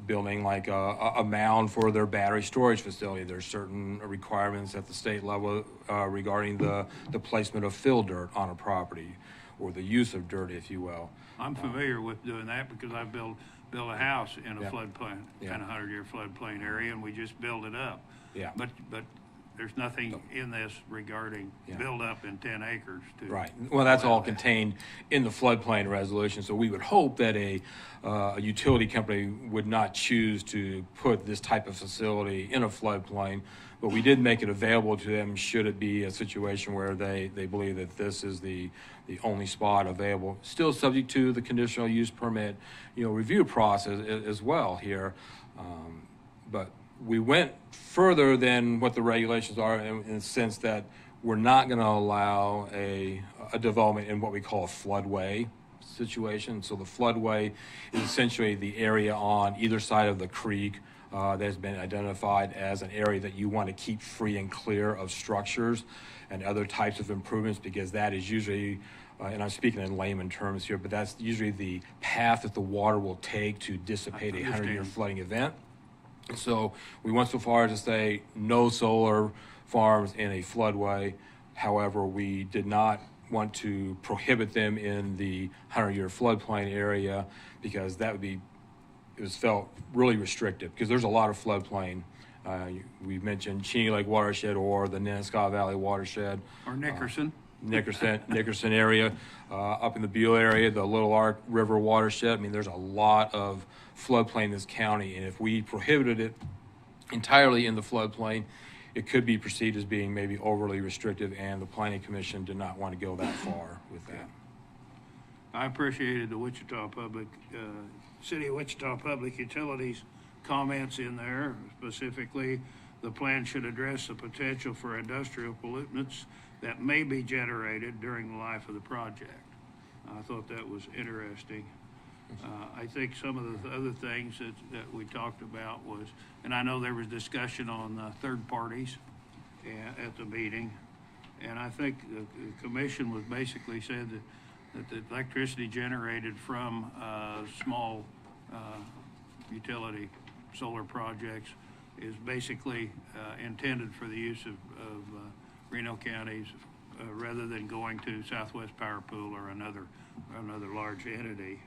[SPEAKER 14] building like a mound for their battery storage facility. There's certain requirements at the state level regarding the placement of fill dirt on a property, or the use of dirt, if you will.
[SPEAKER 4] I'm familiar with doing that because I built a house in a floodplain, in a 100-year floodplain area, and we just built it up.
[SPEAKER 14] Yeah.
[SPEAKER 4] But there's nothing in this regarding build up in 10 acres.
[SPEAKER 14] Right. Well, that's all contained in the floodplain resolution. So we would hope that a utility company would not choose to put this type of facility in a floodplain, but we did make it available to them should it be a situation where they believe that this is the only spot available. Still subject to the conditional use permit, review process as well here. But we went further than what the regulations are in the sense that we're not going to allow a development in what we call a floodway situation. So the floodway is essentially the area on either side of the creek that has been identified as an area that you want to keep free and clear of structures and other types of improvements, because that is usually, and I'm speaking in layman terms here, but that's usually the path that the water will take to dissipate a 100-year flooding event. So we went so far as to say no solar farms in a floodway. However, we did not want to prohibit them in the 100-year floodplain area, because it was felt really restrictive, because there's a lot of floodplain. We mentioned Cheney Lake watershed or the Nenasko Valley watershed.
[SPEAKER 4] Or Nickerson.
[SPEAKER 14] Nickerson area, up in the Beale area, the Little Ark River watershed. I mean, there's a lot of floodplain in this county, and if we prohibited it entirely in the floodplain, it could be perceived as being maybe overly restrictive, and the Planning Commission did not want to go that far with that.
[SPEAKER 4] I appreciated the City of Wichita Public Utilities comments in there. Specifically, the plan should address the potential for industrial pollutants that may be generated during the life of the project. I thought that was interesting. I think some of the other things that we talked about was, and I know there was discussion on third parties at the meeting, and I think the commission was basically said that the electricity generated from small utility solar projects is basically intended for the use of Reno counties rather than going to Southwest Power Pool or another large entity.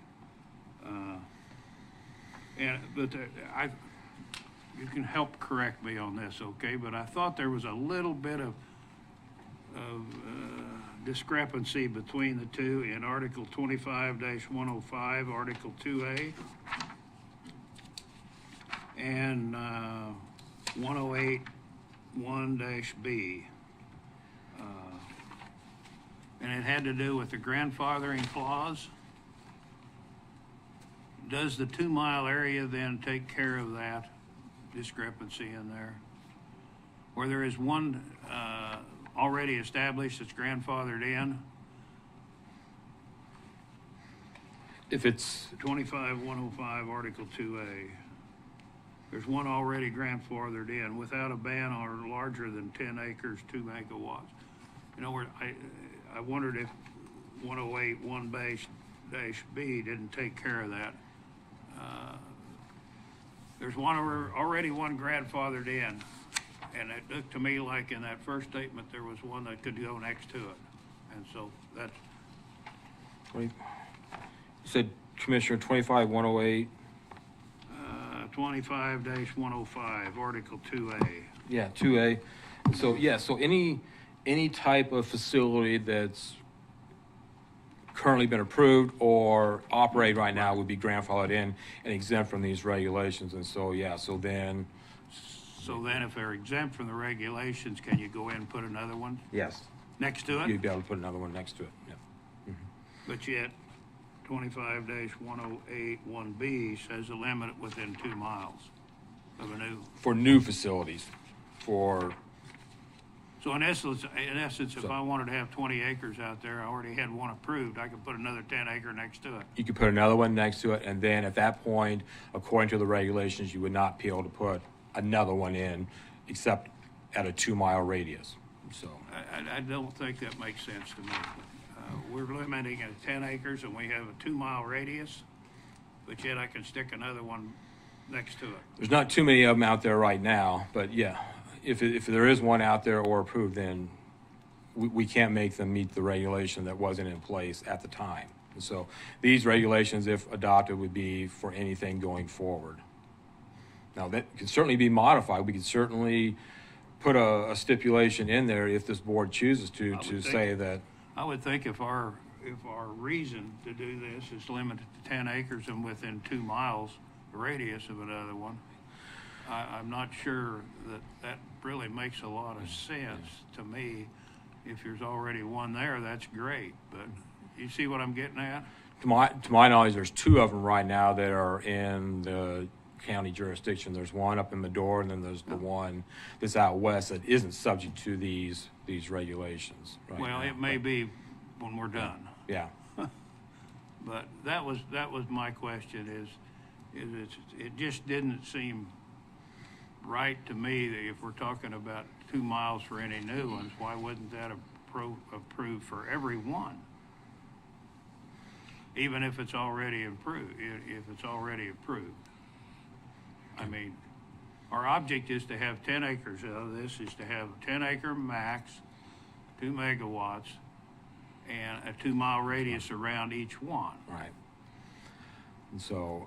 [SPEAKER 4] You can help correct me on this, okay? But I thought there was a little bit of discrepancy between the two in Article 25-105, Article 2A, and 108-1-B. And it had to do with the grandfathering clause. Does the 2 mile area then take care of that discrepancy in there? Where there is one already established that's grandfathered in?
[SPEAKER 14] If it's,
[SPEAKER 4] 25-105, Article 2A. There's one already grandfathered in without a ban or larger than 10 acres, 2 megawatts. You know, I wondered if 108-1-B didn't take care of that. There's already one grandfathered in, and it looked to me like in that first statement there was one that could go next to it, and so that's.
[SPEAKER 14] you said, Commissioner, 25-108?
[SPEAKER 4] 25-105, Article 2A.
[SPEAKER 14] Yeah, 2A. So, yeah, so any type of facility that's currently been approved or operate right now would be grandfathered in and exempt from these regulations. And so, yeah, so then
[SPEAKER 4] if they're exempt from the regulations, can you go in and put another one
[SPEAKER 14] yes,
[SPEAKER 4] next to it?
[SPEAKER 14] you'd be able to put another one next to it. Yeah.
[SPEAKER 4] But yet, 25-108-1B says a limit within 2 miles of a new.
[SPEAKER 14] For new facilities,
[SPEAKER 4] So in essence, if I wanted to have 20 acres out there, I already had one approved, I could put another 10 acre next to it.
[SPEAKER 14] you could put another one next to it, and then at that point, according to the regulations, you would not be able to put another one in except at a 2 mile radius. So
[SPEAKER 4] I don't think that makes sense to me. We're limiting it at 10 acres and we have a 2 mile radius, but yet I can stick another one next to it.
[SPEAKER 14] there's not too many of them out there right now, but yeah, if there is one out there or approved, then we can't make them meet the regulation that wasn't in place at the time. And so these regulations, if adopted, would be for anything going forward. Now, that can certainly be modified. We could certainly put a stipulation in there if this board chooses to say that.
[SPEAKER 4] I would think if our reason to do this is limited to 10 acres and within 2 miles radius of another one, I'm not sure that really makes a lot of sense to me. If there's already one there, that's great, but you see what I'm getting at?
[SPEAKER 14] To my knowledge, there's 2 of them right now that are in the county jurisdiction. There's one up in Medora, and then there's the one that's out west that isn't subject to these regulations. Right
[SPEAKER 4] Well,
[SPEAKER 14] now.
[SPEAKER 4] it may be when we're done.
[SPEAKER 14] Yeah.
[SPEAKER 4] But that was my question it just didn't seem right to me that if we're talking about 2 miles for any new ones, why wouldn't that approve for every one? Even if it's already approved, I mean, our object is to have 10 acres of this, is to have a 10 acre max, 2 megawatts, and a 2 mile radius around each one.
[SPEAKER 14] Right. And so.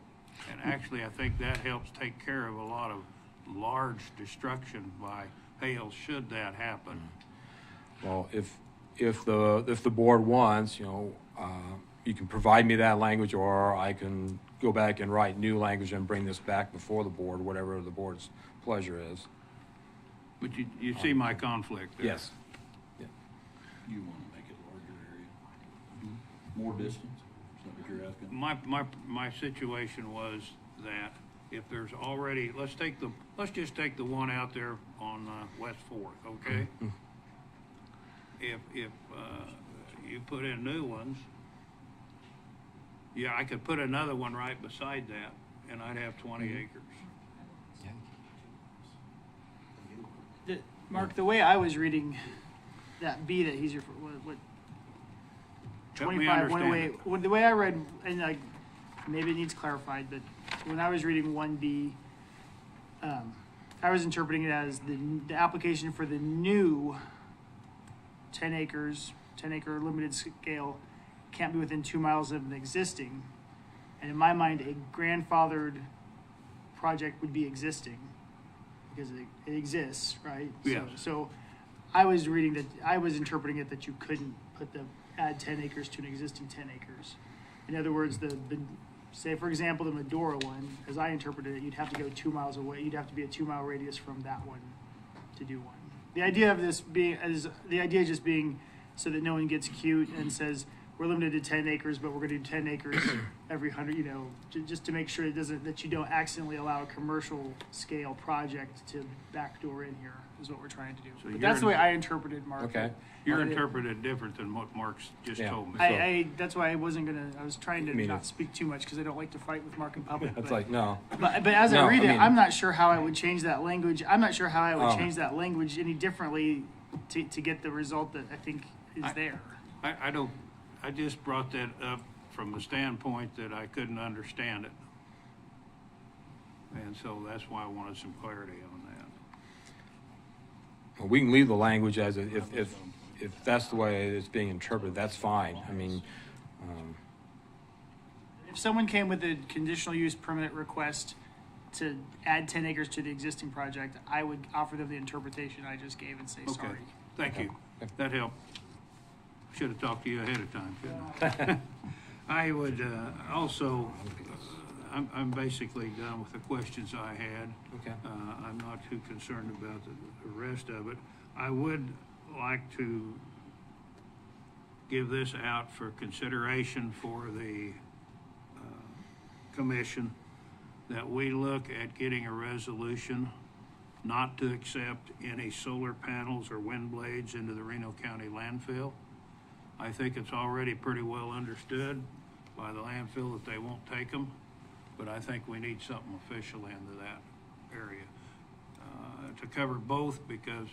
[SPEAKER 4] And actually, I think that helps take care of a lot of large destruction by hail should that happen.
[SPEAKER 14] Well, if the board wants, you can provide me that language, or I can go back and write new language and bring this back before the board, whatever the board's pleasure is.
[SPEAKER 4] But you see my conflict there.
[SPEAKER 14] Yes. Yeah.
[SPEAKER 1] You want to make it a larger area? More distance? Is that what you're asking?
[SPEAKER 4] My situation was that if there's already, let's just take the one out there on West 4th, okay?
[SPEAKER 14] Mm-hmm.
[SPEAKER 4] If you put in new ones, yeah, I could put another one right beside that, and I'd have 20 acres.
[SPEAKER 9] Mark, the way I was reading that B that he's what
[SPEAKER 4] Help me
[SPEAKER 9] 25,
[SPEAKER 4] understand
[SPEAKER 9] 108, the way I read, and maybe it needs clarified, but when I was reading 1B, I was interpreting it as the application for the new 10 acre limited scale can't be within 2 miles of an existing. And in my mind, a grandfathered project would be existing because it exists, right?
[SPEAKER 4] Yes.
[SPEAKER 9] So I was reading that, I was interpreting it that you couldn't add 10 acres to an existing 10 acres. In other words, say for example, the Medora one, as I interpreted it, you'd have to go 2 miles away. You'd have to be a 2 mile radius from that one to do one. The idea of this being, just being so that no one gets cute and says, we're limited to 10 acres, but we're gonna do 10 acres every 100, just to make sure that you don't accidentally allow a commercial scale project to backdoor in here, is what we're trying to do.
[SPEAKER 4] So
[SPEAKER 9] But that's the way I interpreted Mark.
[SPEAKER 14] Okay.
[SPEAKER 4] You're interpreted different than what Mark's just
[SPEAKER 14] Yeah.
[SPEAKER 4] told me.
[SPEAKER 9] That's why I was trying to
[SPEAKER 14] Me
[SPEAKER 9] not
[SPEAKER 14] neither.
[SPEAKER 9] speak too much, because I don't like to fight with Mark in public.
[SPEAKER 14] It's
[SPEAKER 9] but-
[SPEAKER 14] like, no.
[SPEAKER 9] But as I
[SPEAKER 14] No,
[SPEAKER 9] read
[SPEAKER 14] I
[SPEAKER 9] it,
[SPEAKER 14] mean-
[SPEAKER 9] I'm not sure how I would change that language. I'm not sure how I would
[SPEAKER 14] Oh.
[SPEAKER 9] change that language any differently to get the result that I think is there.
[SPEAKER 4] I just brought that up from the standpoint that I couldn't understand it. And so that's why I wanted some clarity on that.
[SPEAKER 14] Well, we can leave the language as if that's the way it's being interpreted, that's fine. I mean,
[SPEAKER 9] If someone came with a conditional use permit request to add 10 acres to the existing project, I would offer them the interpretation I just gave and say
[SPEAKER 4] Okay,
[SPEAKER 9] sorry.
[SPEAKER 4] thank you. That helped. Should have talked to you ahead of time, shouldn't I? I would also, I'm basically done with the questions I had.
[SPEAKER 14] Okay.
[SPEAKER 4] I'm not too concerned about the rest of it. I would like to give this out for consideration for the commission, that we look at getting a resolution not to accept any solar panels or wind blades into the Reno County landfill. I think it's already pretty well understood by the landfill that they won't take them, but I think we need something official into that area to cover both, because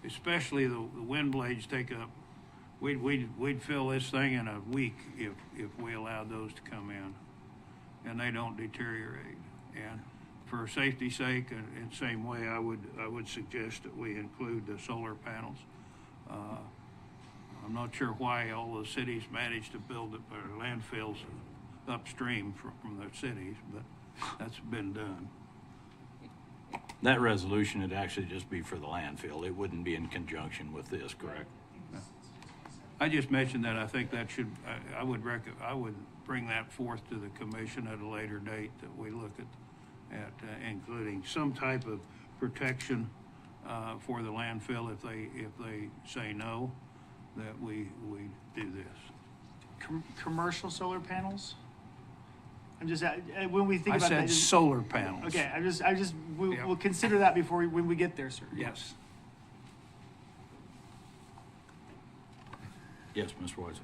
[SPEAKER 4] especially the wind blades take up, we'd fill this thing in a week if we allowed those to come in, and they don't deteriorate. And for safety's sake, in the same way, I would suggest that we include the solar panels. I'm not sure why all the cities managed to build their landfills upstream from the cities, but that's been done.
[SPEAKER 1] That resolution would actually just be for the landfill. It wouldn't be in conjunction with this, correct?
[SPEAKER 4] I just mentioned that I think that I would bring that forth to the commission at a later date, that we look at including some type of protection for the landfill if they say no, that we do this.
[SPEAKER 9] Commercial solar panels? I'm just, when we think
[SPEAKER 4] I
[SPEAKER 9] about that.
[SPEAKER 4] said solar panels.
[SPEAKER 9] Okay, we'll consider that when we get there, sir.
[SPEAKER 4] Yes.
[SPEAKER 1] Yes, Mr. Weisel.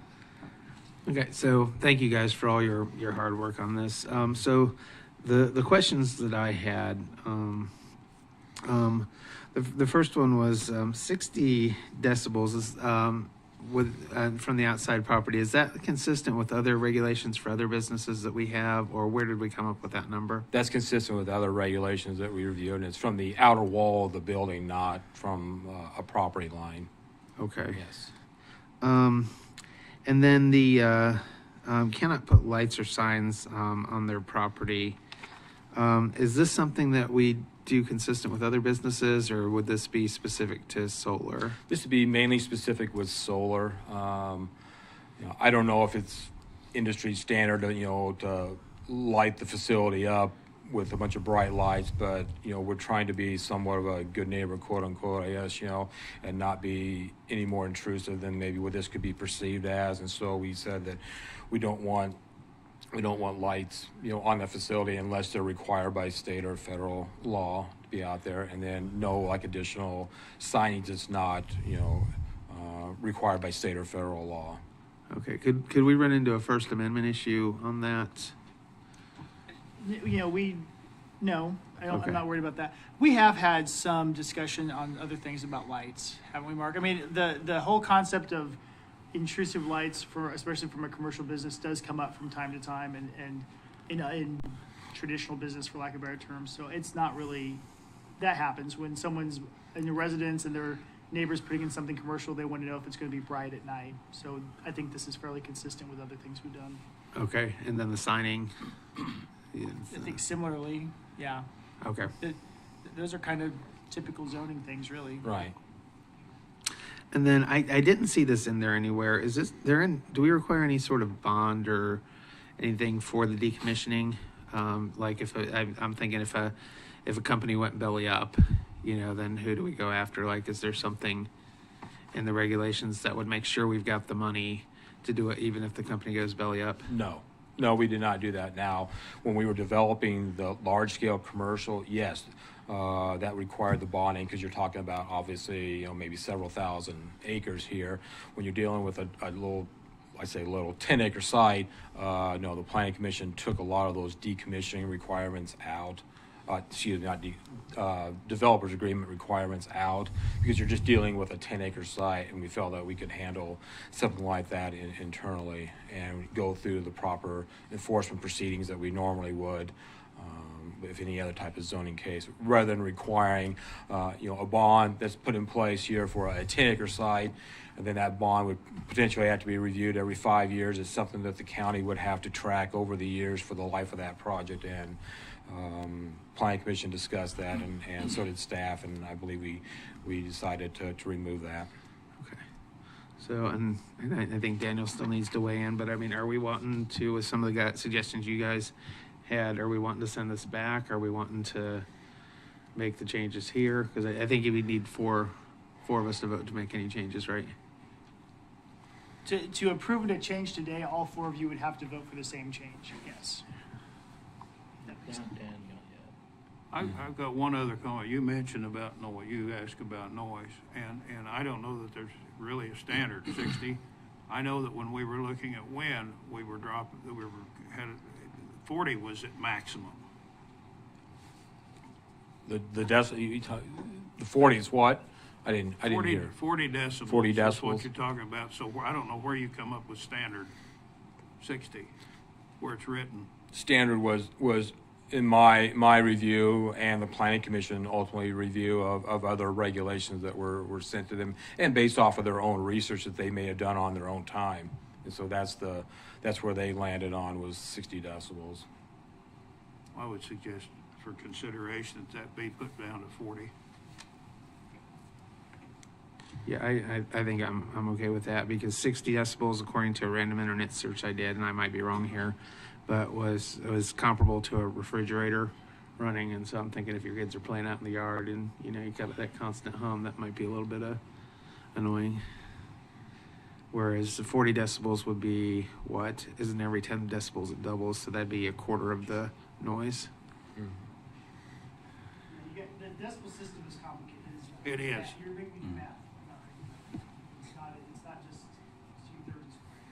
[SPEAKER 8] Okay, so thank you guys for all your hard work on this. So the questions that I had, the first one was 60 decibels is, from the outside property. Is that consistent with other regulations for other businesses that we have, or where did we come up with that number?
[SPEAKER 14] that's consistent with other regulations that we reviewed, and it's from the outer wall of the building, not from a property line.
[SPEAKER 8] Okay.
[SPEAKER 14] Yes.
[SPEAKER 8] And then the cannot put lights or signs on their property. Is this something that we do consistent with other businesses, or would this be specific to solar?
[SPEAKER 14] This would be mainly specific with solar. I don't know if it's industry standard, to light the facility up with a bunch of bright lights, but, we're trying to be somewhat of a good neighbor, quote unquote, I guess, and not be any more intrusive than maybe what this could be perceived as. And so we said that we don't want lights, on the facility unless they're required by state or federal law to be out there, and then no additional signage that's not, required by state or federal law.
[SPEAKER 8] Okay. Could we run into a First Amendment issue on that?
[SPEAKER 9] No,
[SPEAKER 8] Okay.
[SPEAKER 9] I'm not worried about that. We have had some discussion on other things about lights, haven't we, Mark? I mean, the whole concept of intrusive lights, especially from a commercial business, does come up from time to time, and in traditional business, for lack of a better term. So it's not really, that happens when someone's in the residence and their neighbor's putting in something commercial, they want to know if it's going to be bright at night. So I think this is fairly consistent with other things we've done.
[SPEAKER 8] Okay. And then the signing.
[SPEAKER 9] I think similarly, yeah.
[SPEAKER 8] Okay.
[SPEAKER 9] Those are kind of typical zoning things, really.
[SPEAKER 14] Right.
[SPEAKER 8] And then I didn't see this in there anywhere. Is this there in? Do we require any sort of bond or anything for the decommissioning? Like I'm thinking if a company went belly up, then who do we go after? Like, is there something in the regulations that would make sure we've got the money to do it, even if the company goes belly up?
[SPEAKER 14] No, we did not do that. Now, when we were developing the large-scale commercial, yes, that required the bonding because you're talking about obviously, maybe several thousand acres here. When you're dealing with a little, I say little 10-acre site, no, the Planning Commission took a lot of those decommissioning requirements out. Developers agreement requirements out because you're just dealing with a 10-acre site, and we felt that we could handle something like that internally and go through the proper enforcement proceedings that we normally would if any other type of zoning case, rather than requiring a bond that's put in place here for a 10-acre site, and then that bond would potentially have to be reviewed every 5 years. It's something that the county would have to track over the years for the life of that project, and Planning Commission discussed that, and so did staff, and I believe we decided to remove that.
[SPEAKER 8] Okay. So, and I think Daniel still needs to weigh in, but I mean, are we wanting to, with some of the suggestions you guys had, are we wanting to send this back? Are we wanting to make the changes here? Because I think we need four of us to vote to make any changes, right?
[SPEAKER 9] To approve it a change today, all four of you would have to vote for the same change, yes.
[SPEAKER 4] I've got one other comment. You mentioned about noise. You asked about noise, and I don't know that there's really a standard 60. I know that when we were looking at wind, we were dropping. Had 40 was at maximum.
[SPEAKER 14] The 40 is what? I didn't
[SPEAKER 4] 40,
[SPEAKER 14] hear.
[SPEAKER 4] 40 decibels.
[SPEAKER 14] 40
[SPEAKER 4] That's
[SPEAKER 14] decibels.
[SPEAKER 4] what you're talking about. So I don't know where you come up with standard 60, where it's written.
[SPEAKER 14] Standard was in my review and the Planning Commission ultimately review of other regulations that were sent to them and based off of their own research that they may have done on their own time. And so that's where they landed on, was 60 decibels.
[SPEAKER 4] I would suggest for consideration that be put down to 40.
[SPEAKER 8] Yeah, I think I'm okay with that, because 60 decibels, according to a random internet search I did, and I might be wrong here, but was comparable to a refrigerator running. And so I'm thinking if your kids are playing out in the yard and you got that constant hum, that might be a little bit annoying. Whereas the 40 decibels would be what? Isn't every 10 decibels it doubles, so that'd be a quarter of the noise.
[SPEAKER 9] The decibel system is complicated.
[SPEAKER 4] It is.
[SPEAKER 9] You're making me math. It's not just 2/3 square.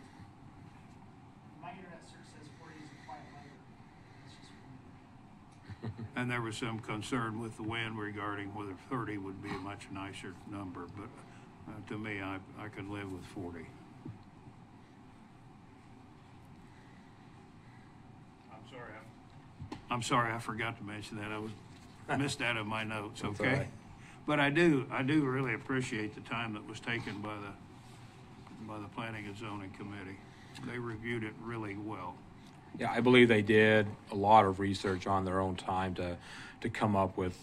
[SPEAKER 9] My internet search says 40 is a quiet lighter. It's just
[SPEAKER 4] And there was some concern with the wind regarding whether 30 would be a much nicer number, but to me, I can live with 40. I'm sorry, I forgot to mention that. I missed that in my notes,
[SPEAKER 14] That's
[SPEAKER 4] okay?
[SPEAKER 14] all right.
[SPEAKER 4] But I do really appreciate the time that was taken by the Planning and Zoning Committee. They reviewed it really well.
[SPEAKER 14] Yeah, I believe they did a lot of research on their own time to come up with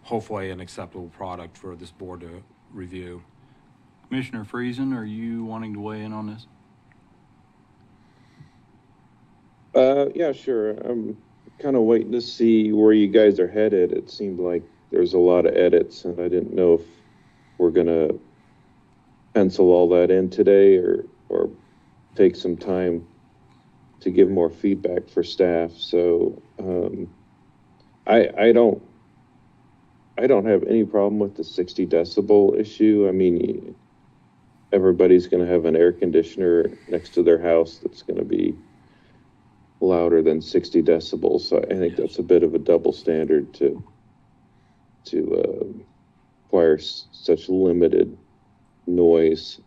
[SPEAKER 14] hopefully an acceptable product for this board to review.
[SPEAKER 1] Commissioner Friesen, are you wanting to weigh in on this?
[SPEAKER 6] Yeah, sure. I'm kind of waiting to see where you guys are headed. It seemed like there's a lot of edits, and I didn't know if we're going to pencil all that in today or take some time to give more feedback for staff. So I don't have any problem with the 60 decibel issue. I mean, everybody's going to have an air conditioner next to their house that's going to be louder than 60 decibels. So I think that's a bit of a double standard to require such limited noise.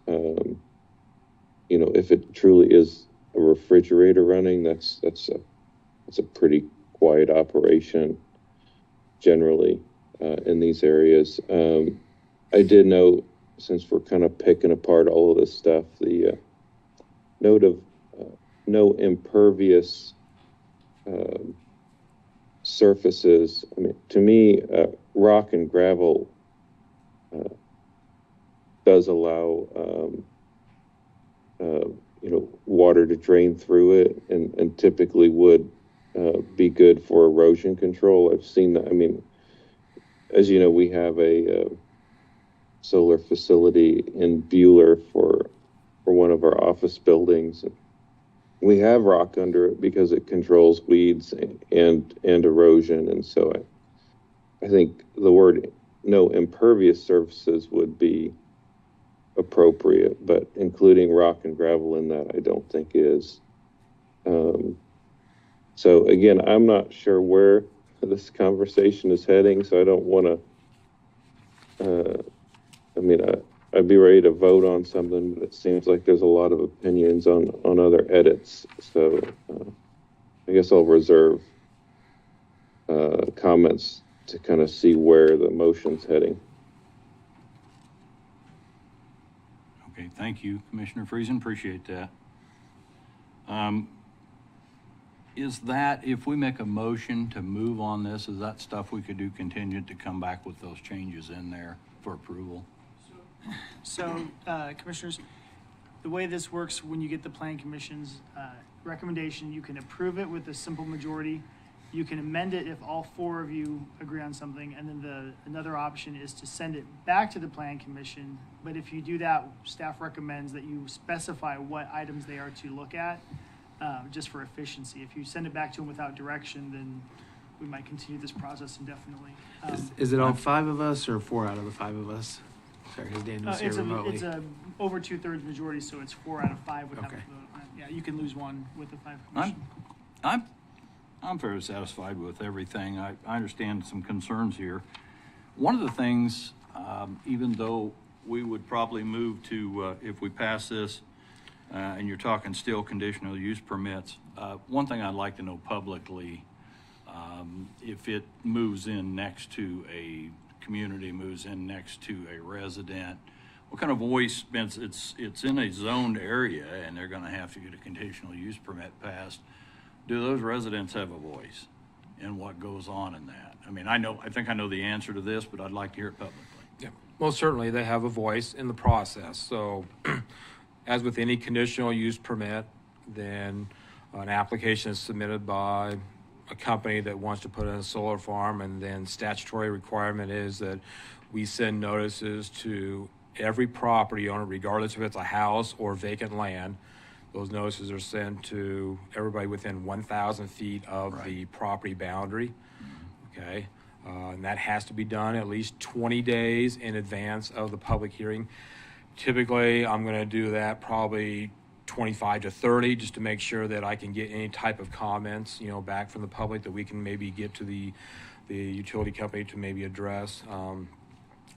[SPEAKER 6] If it truly is a refrigerator running, that's a pretty quiet operation generally in these areas. I did note, since we're kind of picking apart all of this stuff, the note of no impervious surfaces. I mean, to me, rock and gravel does allow, water to drain through it, and typically would be good for erosion control. I've seen that. I mean, as you know, we have a solar facility in Bueller for one of our office buildings. We have rock under it because it controls weeds and erosion, and so I think the word no impervious surfaces would be appropriate, but including rock and gravel in that, I don't think is. So again, I'm not sure where this conversation is heading, so I don't want to. I'd be ready to vote on something, but it seems like there's a lot of opinions on other edits. So I guess I'll reserve comments to kind of see where the motion's heading.
[SPEAKER 1] Okay, thank you, Commissioner Friesen. Appreciate that. Is that, if we make a motion to move on this, is that stuff we could do contingent to come back with those changes in there for approval?
[SPEAKER 9] So, Commissioners, the way this works, when you get the Plan Commission's recommendation, you can approve it with a simple majority. You can amend it if all four of you agree on something, and then another option is to send it back to the Plan Commission. But if you do that, staff recommends that you specify what items they are to look at, just for efficiency. If you send it back to them without direction, then we might continue this process indefinitely.
[SPEAKER 8] Is it all five of us or 4 out of the 5 of us? Sorry, because Daniel's here remotely.
[SPEAKER 9] It's a over 2/3 majority, so it's 4 out of 5 would have to
[SPEAKER 8] Okay.
[SPEAKER 9] vote on it. Yeah, you can lose one with the 5 commission.
[SPEAKER 1] I'm fairly satisfied with everything. I understand some concerns here. One of the things, even though we would probably move to, if we pass this, and you're talking still conditional use permits, one thing I'd like to know publicly, if it moves in next to a community, moves in next to a resident, what kind of voice, it's in a zoned area and they're gonna have to get a conditional use permit passed. Do those residents have a voice in what goes on in that? I mean, I think I know the answer to this, but I'd like to hear it publicly.
[SPEAKER 14] Yeah, well, certainly they have a voice in the process. So as with any conditional use permit, then an application is submitted by a company that wants to put in a solar farm, and then statutory requirement is that we send notices to every property owner, regardless if it's a house or vacant land. Those notices are sent to everybody within 1,000 feet of the property boundary, okay? And that has to be done at least 20 days in advance of the public hearing. Typically, I'm gonna do that probably 25 to 30, just to make sure that I can get any type of comments, back from the public that we can maybe get to the utility company to maybe address.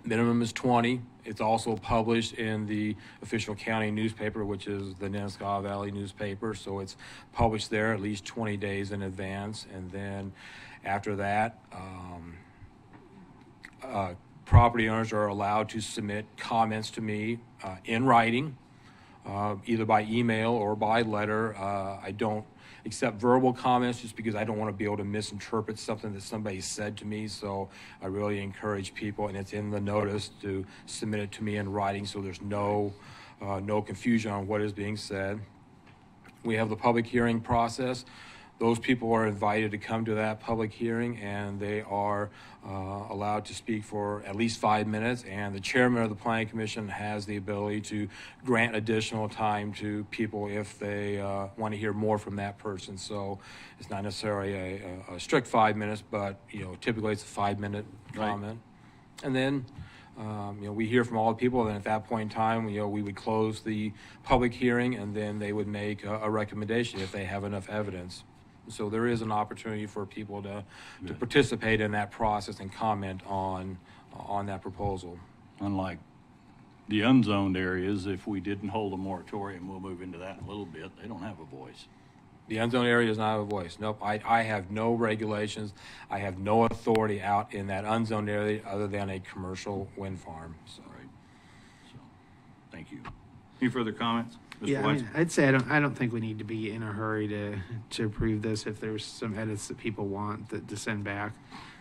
[SPEAKER 14] Minimum is 20. It's also published in the official county newspaper, which is the Nenaskaw Valley newspaper. So it's published there at least 20 days in advance. And then after that, property owners are allowed to submit comments to me in writing, either by email or by letter. I don't accept verbal comments just because I don't want to be able to misinterpret something that somebody said to me. So I really encourage people, and it's in the notice, to submit it to me in writing so there's no confusion on what is being said. We have the public hearing process. Those people are invited to come to that public hearing, and they are allowed to speak for at least 5 minutes, and the chairman of the Planning Commission has the ability to grant additional time to people if they want to hear more from that person. So it's not necessarily a strict 5 minutes, but typically it's a 5-minute comment. And then we hear from all the people, and then at that point in time, we would close the public hearing, and then they would make a recommendation if they have enough evidence. So there is an opportunity for people to participate in that process and comment on that proposal.
[SPEAKER 1] Unlike the unzoned areas, if we didn't hold a moratorium, we'll move into that in a little bit, they don't have a voice.
[SPEAKER 14] The unzoned area does not have a voice. Nope, I have no regulations. I have no authority out in that unzoned area other than a commercial wind farm. So.
[SPEAKER 1] Right. So, thank you. Any further comments? Mr.
[SPEAKER 8] Yeah,
[SPEAKER 1] White?
[SPEAKER 8] I'd say I don't think we need to be in a hurry to approve this if there's some edits that people want to send back.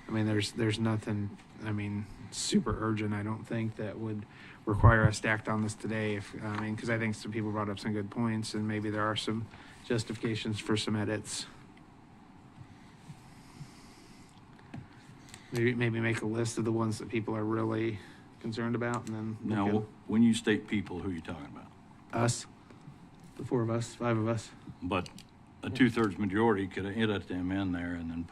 [SPEAKER 8] I mean, there's nothing. I mean, super urgent. I don't think that would require us to act on this today. Because I think some people brought up some good points, and maybe there are some justifications for some edits. Maybe make a list of the ones that people are really concerned about, and then look
[SPEAKER 1] Now, when you state people, who are you talking about?
[SPEAKER 8] at us, the 4 of us, 5 of us.
[SPEAKER 1] But a 2/3 majority could edit them in there and then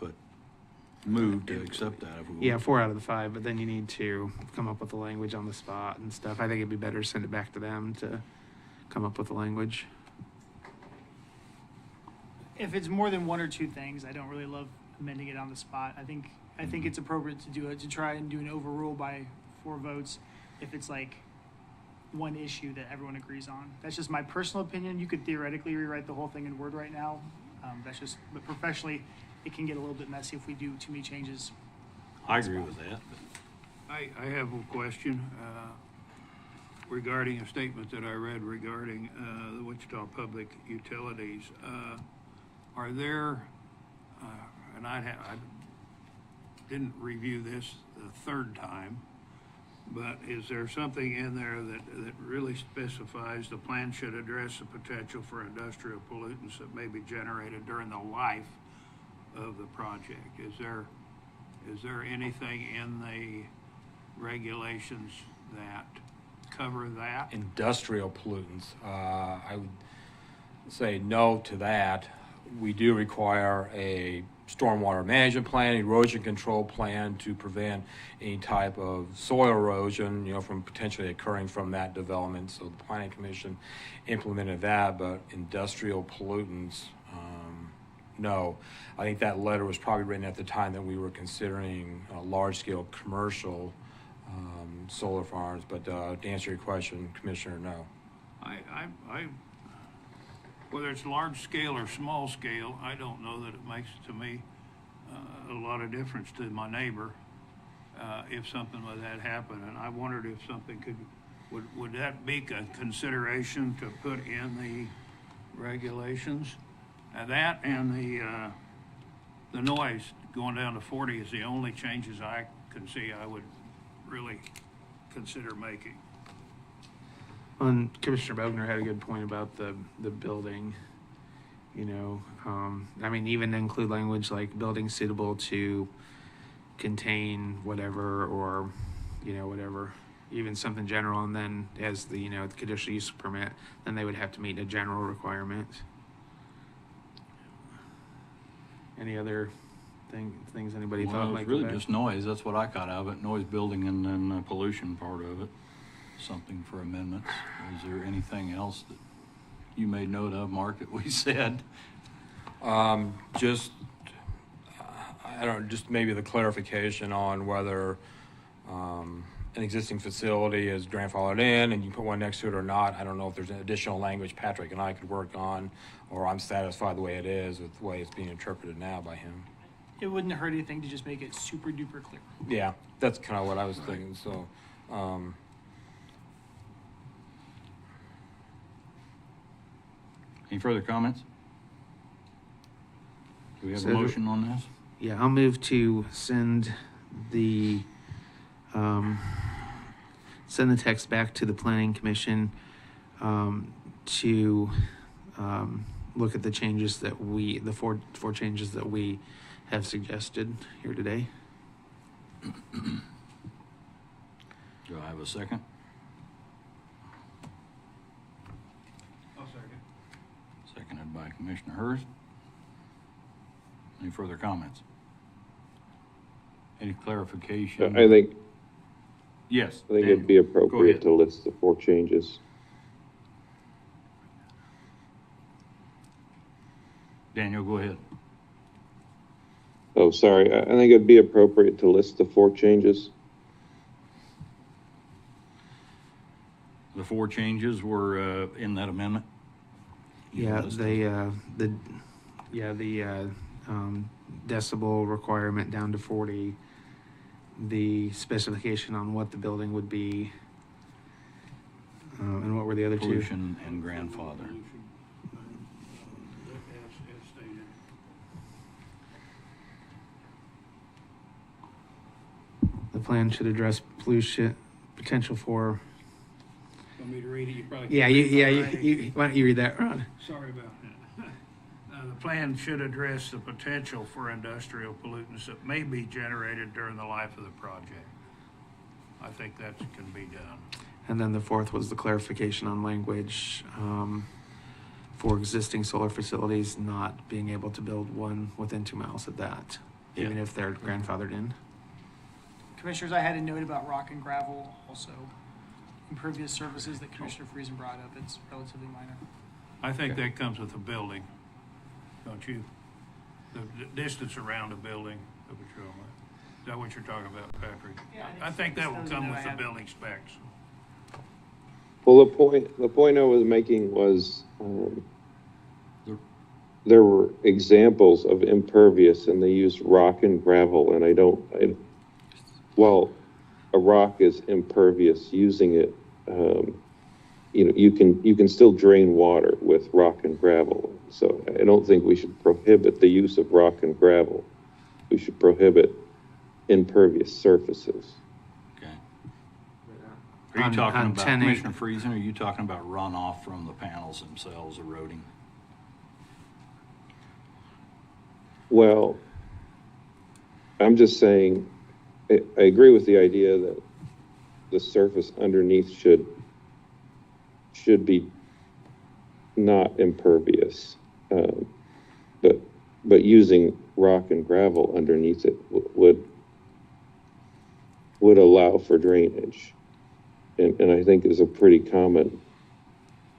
[SPEAKER 1] move to accept that if we
[SPEAKER 8] Yeah,
[SPEAKER 1] want.
[SPEAKER 8] 4 out of the 5, but then you need to come up with the language on the spot and stuff. I think it'd be better to send it back to them to come up with the language.
[SPEAKER 9] If it's more than 1 or 2 things, I don't really love amending it on the spot. I think it's appropriate to do it, to try and do an overrule by 4 votes if it's like one issue that everyone agrees on. That's just my personal opinion. You could theoretically rewrite the whole thing in Word right now. But professionally, it can get a little bit messy if we do too many changes.
[SPEAKER 1] I agree with that.
[SPEAKER 4] I have a question regarding a statement that I read regarding the Wichita Public Utilities. Are there, and I didn't review this the 3rd time, but is there something in there that really specifies the plan should address the potential for industrial pollutants that may be generated during the life of the project? Is there anything in the regulations that cover that?
[SPEAKER 14] Industrial pollutants, I would say no to that. We do require a stormwater management plan, erosion control plan to prevent any type of soil erosion, from potentially occurring from that development. So the Planning Commission implemented that, but industrial pollutants, no. I think that letter was probably written at the time that we were considering large-scale commercial solar farms. But to answer your question, Commissioner, no.
[SPEAKER 4] Whether it's large scale or small scale, I don't know that it makes, to me, a lot of difference to my neighbor if something like that happened. And I wondered if something would that be a consideration to put in the regulations? That and the noise going down to 40 is the only changes I can see I would really consider making.
[SPEAKER 8] And Commissioner Bogner had a good point about the building. Even include language like building suitable to contain whatever, or whatever, even something general, and then as the the conditional use permit, then they would have to meet a general requirement. Any other things anybody thought
[SPEAKER 1] Well,
[SPEAKER 8] might
[SPEAKER 1] it's
[SPEAKER 8] go
[SPEAKER 1] really
[SPEAKER 8] back?
[SPEAKER 1] just noise. That's what I caught out of it. Noise building and then the pollution part of it. Something for amendments. Is there anything else that you made note of, Mark, that we said?
[SPEAKER 14] Just maybe the clarification on whether an existing facility is grandfathered in and you put one next to it or not. I don't know if there's an additional language Patrick and I could work on, or I'm satisfied the way it is with the way it's being interpreted now by him.
[SPEAKER 9] It wouldn't hurt anything to just make it super duper clear.
[SPEAKER 14] Yeah, that's kind of what I was thinking. So,
[SPEAKER 1] Any further comments? Do we have a motion on this?
[SPEAKER 8] Yeah, I'll move to send the text back to the Planning Commission to look at the changes that the four changes that we have suggested here today.
[SPEAKER 1] Do I have a second?
[SPEAKER 4] I'll second.
[SPEAKER 1] Seconded by Commissioner Hurst. Any further comments? Any clarification?
[SPEAKER 6] I think
[SPEAKER 1] Yes.
[SPEAKER 6] it'd be appropriate to list the 4 changes.
[SPEAKER 1] Daniel, go ahead.
[SPEAKER 6] Oh, sorry. I think it'd be appropriate to list the 4 changes.
[SPEAKER 1] The 4 changes were in that amendment?
[SPEAKER 8] Yeah, the decibel requirement down to 40, the specification on what the building would be, and what were the other two?
[SPEAKER 1] Pollution and grandfather.
[SPEAKER 4] As stated.
[SPEAKER 8] The plan should address pollution, potential for,
[SPEAKER 4] Want me to read it? You probably.
[SPEAKER 8] yeah,
[SPEAKER 4] can't
[SPEAKER 8] you,
[SPEAKER 4] read it
[SPEAKER 8] yeah,
[SPEAKER 4] already.
[SPEAKER 8] why don't you read that, Ron?
[SPEAKER 4] Sorry about that. The plan should address the potential for industrial pollutants that may be generated during the life of the project. I think that can be done.
[SPEAKER 8] And then the fourth was the clarification on language, for existing solar facilities not being able to build one within 2 miles of that, even if they're grandfathered in.
[SPEAKER 9] Commissioners, I had a note about rock and gravel, also impervious surfaces that Commissioner Friesen brought up. It's relatively minor.
[SPEAKER 4] I think that comes with a building, don't you? The distance around a building of a trail. Is that what you're talking about, Patrick?
[SPEAKER 9] Yeah,
[SPEAKER 4] I think that will
[SPEAKER 9] it's
[SPEAKER 4] come
[SPEAKER 9] something
[SPEAKER 4] with
[SPEAKER 9] that I
[SPEAKER 4] the
[SPEAKER 9] had.
[SPEAKER 4] building specs.
[SPEAKER 6] Well, the point I was making was there were examples of impervious, and they used rock and gravel, and while a rock is impervious, using it, you can still drain water with rock and gravel. So I don't think we should prohibit the use of rock and gravel. We should prohibit impervious surfaces.
[SPEAKER 1] Okay. Are you
[SPEAKER 8] On
[SPEAKER 1] talking about,
[SPEAKER 8] 10
[SPEAKER 1] Commissioner Friesen, or are you talking about runoff from the panels themselves eroding?
[SPEAKER 6] Well, I'm just saying, I agree with the idea that the surface underneath should be not impervious, but using rock and gravel underneath it would allow for drainage, and I think is a pretty common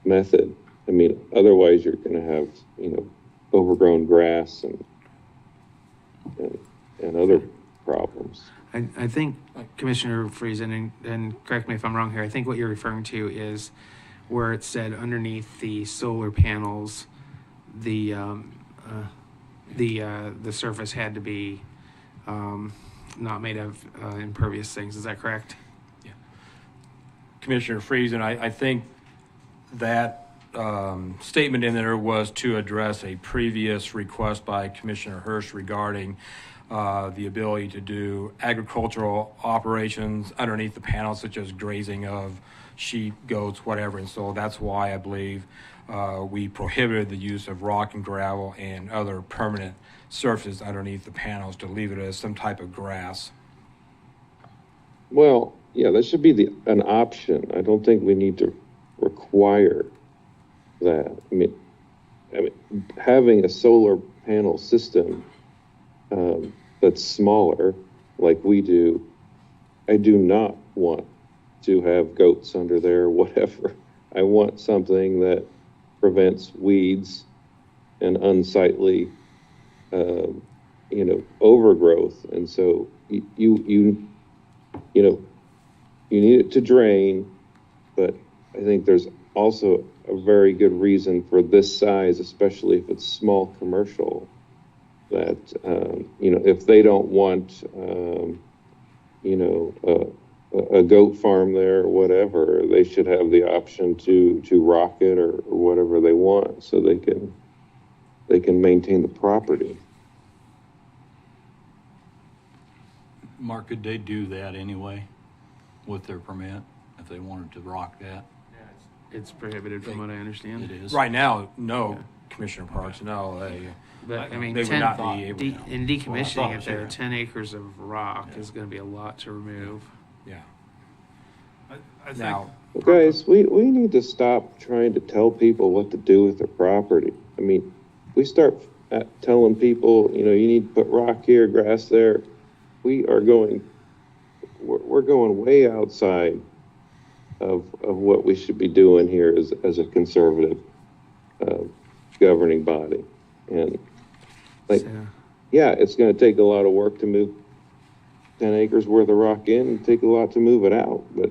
[SPEAKER 6] method. I mean, otherwise you're going to have overgrown grass and other problems.
[SPEAKER 8] I think Commissioner Friesen, and correct me if I'm wrong here, I think what you're referring to is where it said underneath the solar panels, the surface had to be not made of impervious things. Is that correct?
[SPEAKER 14] Yeah. Commissioner Friesen, I think that statement in there was to address a previous request by Commissioner Hurst regarding the ability to do agricultural operations underneath the panels, such as grazing of sheep, goats, whatever. And so that's why I believe we prohibited the use of rock and gravel and other permanent surfaces underneath the panels, to leave it as some type of grass.
[SPEAKER 6] Well, yeah, that should be an option. I don't think we need to require that. I mean, having a solar panel system that's smaller, like we do, I do not want to have goats under there or whatever. I want something that prevents weeds and unsightly, overgrowth. And so you need it to drain, but I think there's also a very good reason for this size, especially if it's small commercial, that, if they don't want, a goat farm there or whatever, they should have the option to rock it or whatever they want, so they can maintain the property.
[SPEAKER 1] Mark, could they do that anyway with their permit if they wanted to rock that?
[SPEAKER 8] It's prohibited from what I understand.
[SPEAKER 1] It is.
[SPEAKER 14] Right now, no, Commissioner Parks, no.
[SPEAKER 8] But I mean,
[SPEAKER 14] They would
[SPEAKER 8] 10
[SPEAKER 14] not be able to.
[SPEAKER 8] in
[SPEAKER 1] Well, I
[SPEAKER 8] decommissioning
[SPEAKER 1] thought
[SPEAKER 8] it there,
[SPEAKER 1] so.
[SPEAKER 8] 10 acres of rock is going to be a lot to remove.
[SPEAKER 14] Yeah.
[SPEAKER 4] I think.
[SPEAKER 14] Now,
[SPEAKER 6] Well, guys, we need to stop trying to tell people what to do with their property. I mean, we start telling people, you need to put rock here, grass there. We're going way outside of what we should be doing here as a conservative governing body. And it's going to take a lot of work to move 10 acres worth of rock in, and take a lot to move it out, but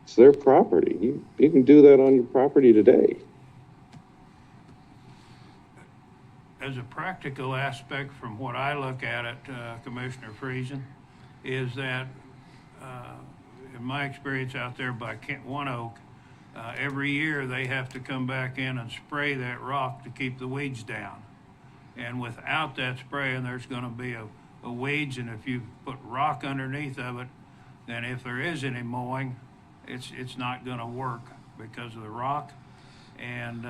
[SPEAKER 6] it's their property. You can do that on your property today.
[SPEAKER 4] As a practical aspect, from what I look at it, Commissioner Friesen, is that, in my experience out there by One Oak, every year they have to come back in and spray that rock to keep the weeds down. And without that spraying, there's going to be a weeds, and if you put rock underneath of it, then if there is any mowing, it's not gonna work because of the rock. And,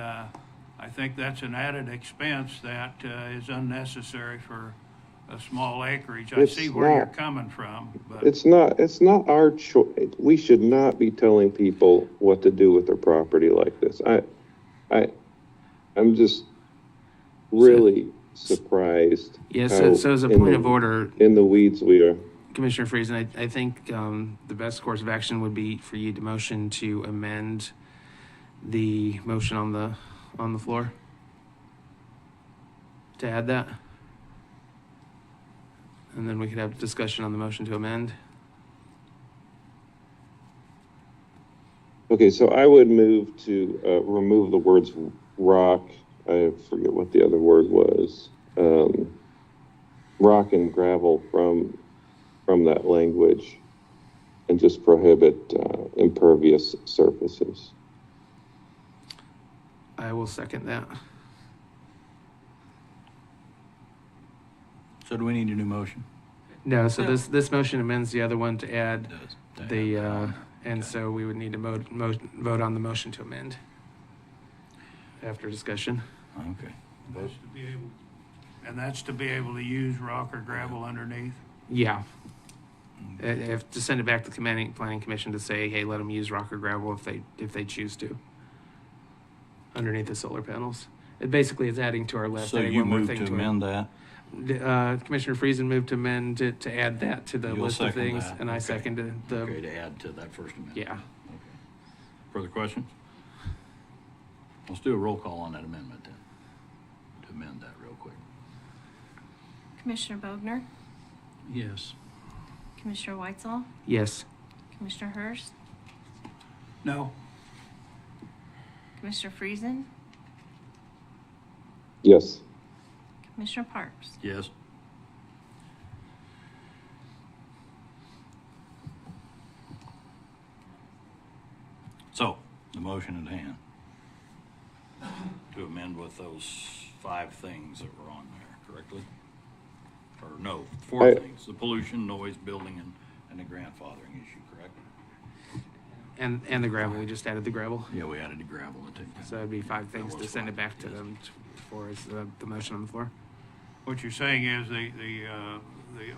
[SPEAKER 4] I think that's an added expense that, is unnecessary for a small acreage. I
[SPEAKER 6] It's
[SPEAKER 4] see where you're
[SPEAKER 6] not.
[SPEAKER 4] coming from, but.
[SPEAKER 6] It's not our choice. We should not be telling people what to do with their property like this. I'm just really surprised.
[SPEAKER 8] Yeah,
[SPEAKER 6] how
[SPEAKER 8] so as a
[SPEAKER 6] in
[SPEAKER 8] point
[SPEAKER 6] the-
[SPEAKER 8] of order,
[SPEAKER 6] in the weeds we are.
[SPEAKER 8] Commissioner Friesen, I think the best course of action would be for you to motion to amend the motion on the floor. To add that. And then we could have discussion on the motion to amend.
[SPEAKER 6] Okay, so I would move to remove the words rock. I forget what the other word was. Rock and gravel from that language, and just prohibit impervious surfaces.
[SPEAKER 8] I will second that.
[SPEAKER 1] So do we need a new motion?
[SPEAKER 8] No, so this motion amends the other one to add
[SPEAKER 1] To
[SPEAKER 8] the,
[SPEAKER 1] add that on.
[SPEAKER 8] and so we would need to vote on the motion to amend after discussion.
[SPEAKER 1] Okay.
[SPEAKER 4] That's to be able, and that's to be able to use rock or gravel underneath?
[SPEAKER 8] Yeah. If to send it back to the planning commission to say, hey, let them use rock or gravel if they choose to, underneath the solar panels. It basically is adding to our list.
[SPEAKER 1] So
[SPEAKER 8] adding
[SPEAKER 1] you
[SPEAKER 8] one more
[SPEAKER 1] move
[SPEAKER 8] thing
[SPEAKER 1] to
[SPEAKER 8] it.
[SPEAKER 1] amend that?
[SPEAKER 8] Commissioner Friesen moved to amend it to add that to the
[SPEAKER 1] You'll
[SPEAKER 8] list of
[SPEAKER 1] second
[SPEAKER 8] things,
[SPEAKER 1] that.
[SPEAKER 8] and I
[SPEAKER 1] Okay.
[SPEAKER 8] seconded the.
[SPEAKER 1] Okay, to add to that first amendment.
[SPEAKER 8] Yeah.
[SPEAKER 1] Okay. Further questions? Let's do a roll call on that amendment then, to amend that real quick.
[SPEAKER 5] Commissioner Bogner,
[SPEAKER 10] Yes.
[SPEAKER 5] Commissioner Weitzel,
[SPEAKER 8] Yes.
[SPEAKER 5] Commissioner Hurst,
[SPEAKER 4] No?
[SPEAKER 5] Commissioner Friesen,
[SPEAKER 6] Yes.
[SPEAKER 5] Commissioner Parks.
[SPEAKER 1] Yes. So, the motion at hand. To amend with those 5 things that were on there, correctly? Or no, 4
[SPEAKER 6] I-
[SPEAKER 1] things, the pollution, noise, building, and the grandfathering issue, correct?
[SPEAKER 8] And the gravel, we just added the gravel.
[SPEAKER 1] Yeah, we added the gravel, I think.
[SPEAKER 8] So that'd be 5 things to
[SPEAKER 1] was
[SPEAKER 8] send it
[SPEAKER 1] 5,
[SPEAKER 8] back to
[SPEAKER 1] yes.
[SPEAKER 8] them for as the motion on the floor.
[SPEAKER 4] What you're saying is the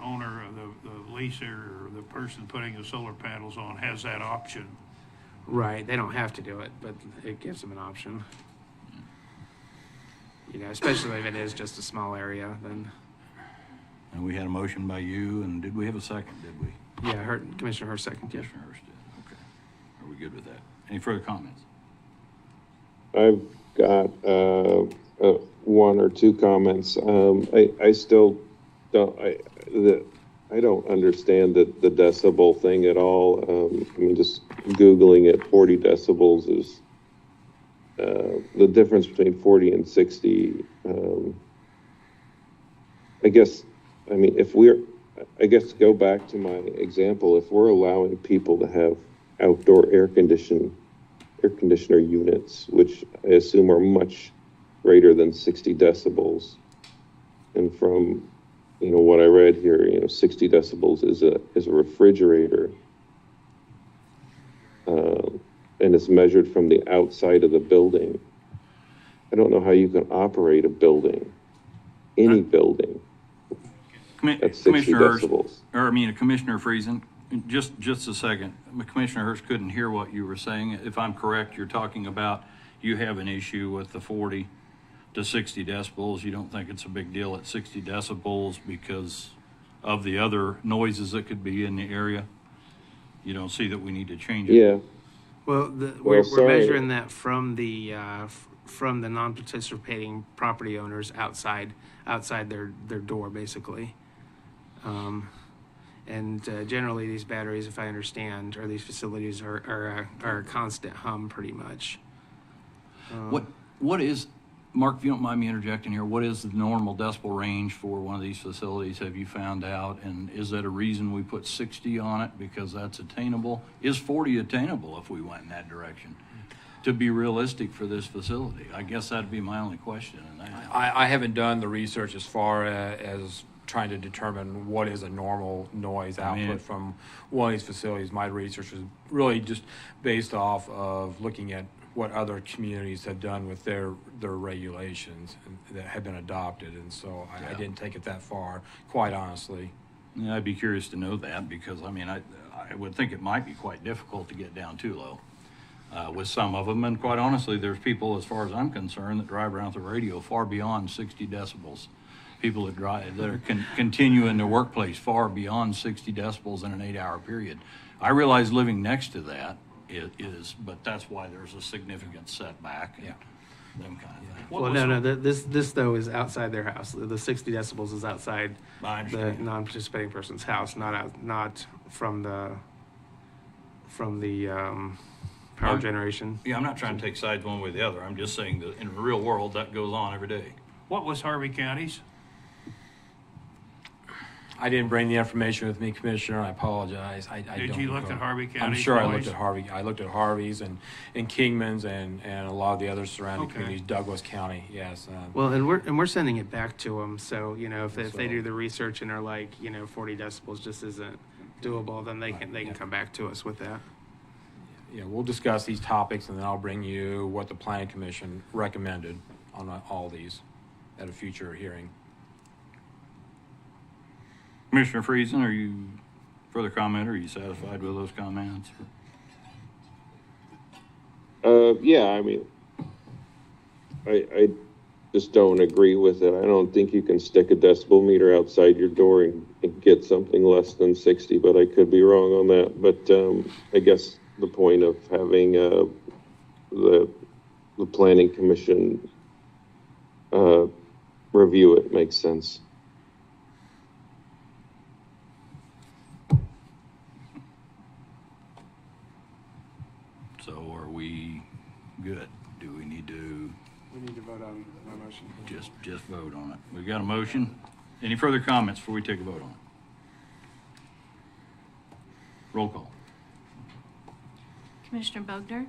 [SPEAKER 4] owner, or the leaser, or the person putting the solar panels on has that option.
[SPEAKER 8] Right, they don't have to do it, but it gives them an option. You know, especially if it is just a small area, then,
[SPEAKER 1] And we had a motion by you, and did we have a second, did we?
[SPEAKER 8] yeah, Commissioner Hurst second, yes.
[SPEAKER 1] Commissioner Hurst did, okay. Are we good with that? Any further comments?
[SPEAKER 6] I've got 1 or 2 comments. I still don't. I don't understand the decibel thing at all. I mean, just Googling it, 40 decibels is the difference between 40 and 60. I guess go back to my example. If we're allowing people to have outdoor air conditioner units, which I assume are much greater than 60 decibels, and from what I read here, 60 decibels is a refrigerator, and it's measured from the outside of the building. I don't know how you can operate a building, any building, at 60
[SPEAKER 1] Commissioner Hurst,
[SPEAKER 6] decibels.
[SPEAKER 1] Commissioner Friesen, just a second. Commissioner Hurst couldn't hear what you were saying. If I'm correct, you're talking about you have an issue with the 40 to 60 decibels. You don't think it's a big deal at 60 decibels because of the other noises that could be in the area? You don't see that we need to change it?
[SPEAKER 6] Yeah.
[SPEAKER 8] Well, we're
[SPEAKER 6] sorry.
[SPEAKER 8] measuring that from the non-participating property owners outside their door, basically. And generally, these batteries, if I understand, or these facilities are a constant hum, pretty much.
[SPEAKER 1] What is, Mark, if you don't mind me interjecting here, what is the normal decibel range for one of these facilities? Have you found out? And is that a reason we put 60 on it because that's attainable? Is 40 attainable if we went in that direction? To be realistic for this facility? I guess that'd be my only question in that.
[SPEAKER 14] I haven't done the research as far as trying to determine what is a normal noise output from one of these facilities. My research was really just based off of looking at what other communities have done with their regulations that have been adopted, and so I didn't take it that far, quite honestly.
[SPEAKER 1] Yeah, I'd be curious to know that, because I mean, I would think it might be quite difficult to get down too low with some of them. And quite honestly, there's people, as far as I'm concerned, that drive around with the radio far beyond 60 decibels. People that drive, that are continue in their workplace far beyond 60 decibels in an 8-hour period. I realize living next to that is, but that's why there's a significant setback. And them kind of things.
[SPEAKER 8] Well, no, this though is outside their house. The 60 decibels is outside the non-participating person's house, not from the power generation.
[SPEAKER 1] Yeah, I'm not trying to take sides one way or the other. I'm just saying that in the real world, that goes on every day.
[SPEAKER 4] What was Harvey County's?
[SPEAKER 14] I didn't bring the information with me, Commissioner. I apologize.
[SPEAKER 4] Did you look at Harvey County?
[SPEAKER 14] I'm sure I looked at Harvey. I looked at Harvey's and Kingman's and a lot of the other surrounding communities. Douglas County, yes.
[SPEAKER 8] Well, and we're sending it back to them. So if they do the research and are like 40 decibels just isn't doable, then they can come back to us with that.
[SPEAKER 14] Yeah, we'll discuss these topics, and then I'll bring you what the Planning Commission recommended on all these at a future hearing.
[SPEAKER 1] Commissioner Friesen, are you further comment? Are you satisfied with those comments?
[SPEAKER 6] Yeah, I mean, I just don't agree with it. I don't think you can stick a decibel meter outside your door and get something less than 60, but I could be wrong on that. But I guess the point of having the Planning Commission review it makes sense.
[SPEAKER 1] So are we good? Do we need to?
[SPEAKER 2] We need to vote on my motion.
[SPEAKER 1] Just vote on it. We've got a motion. Any further comments before we take a vote on it? Roll call.
[SPEAKER 5] Commissioner Bogner,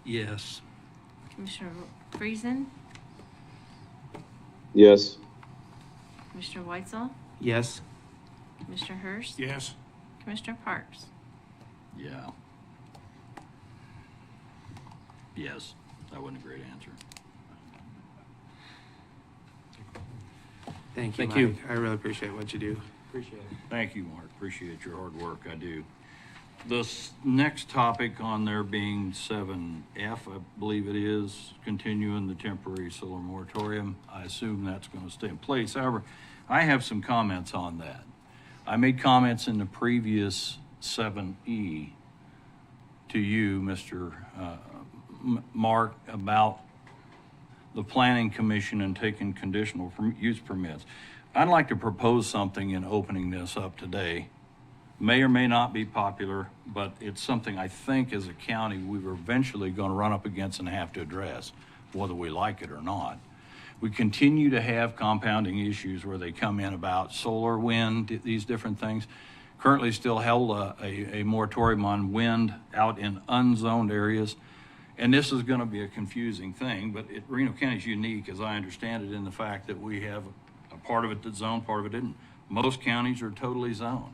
[SPEAKER 10] Yes.
[SPEAKER 5] Commissioner Friesen,
[SPEAKER 6] Yes.
[SPEAKER 5] Commissioner Weitzel,
[SPEAKER 8] Yes.
[SPEAKER 5] Commissioner Hurst,
[SPEAKER 4] Yes.
[SPEAKER 5] Commissioner Parks.
[SPEAKER 1] Yeah. Yes, that wasn't a great answer.
[SPEAKER 8] Thank you,
[SPEAKER 14] Thank
[SPEAKER 8] Mike.
[SPEAKER 14] you.
[SPEAKER 8] I really appreciate what you do.
[SPEAKER 14] Appreciate it.
[SPEAKER 1] Thank you, Mark. Appreciate your hard work. I do. This next topic on there being 7F, I believe it is, continuing the temporary solar moratorium. I assume that's going to stay in place. However, I have some comments on that. I made comments in the previous 7E to you, Mr. Mark, about the Planning Commission and taking conditional use permits. I'd like to propose something in opening this up today. May or may not be popular, but it's something I think as a county we were eventually going to run up against and have to address, whether we like it or not. We continue to have compounding issues where they come in about solar, wind, these different things. Currently still held a moratorium on wind out in unzoned areas. And this is going to be a confusing thing, but Reno County is unique, as I understand it, in the fact that we have a part of it that's zoned, part of it isn't. Most counties are totally zoned.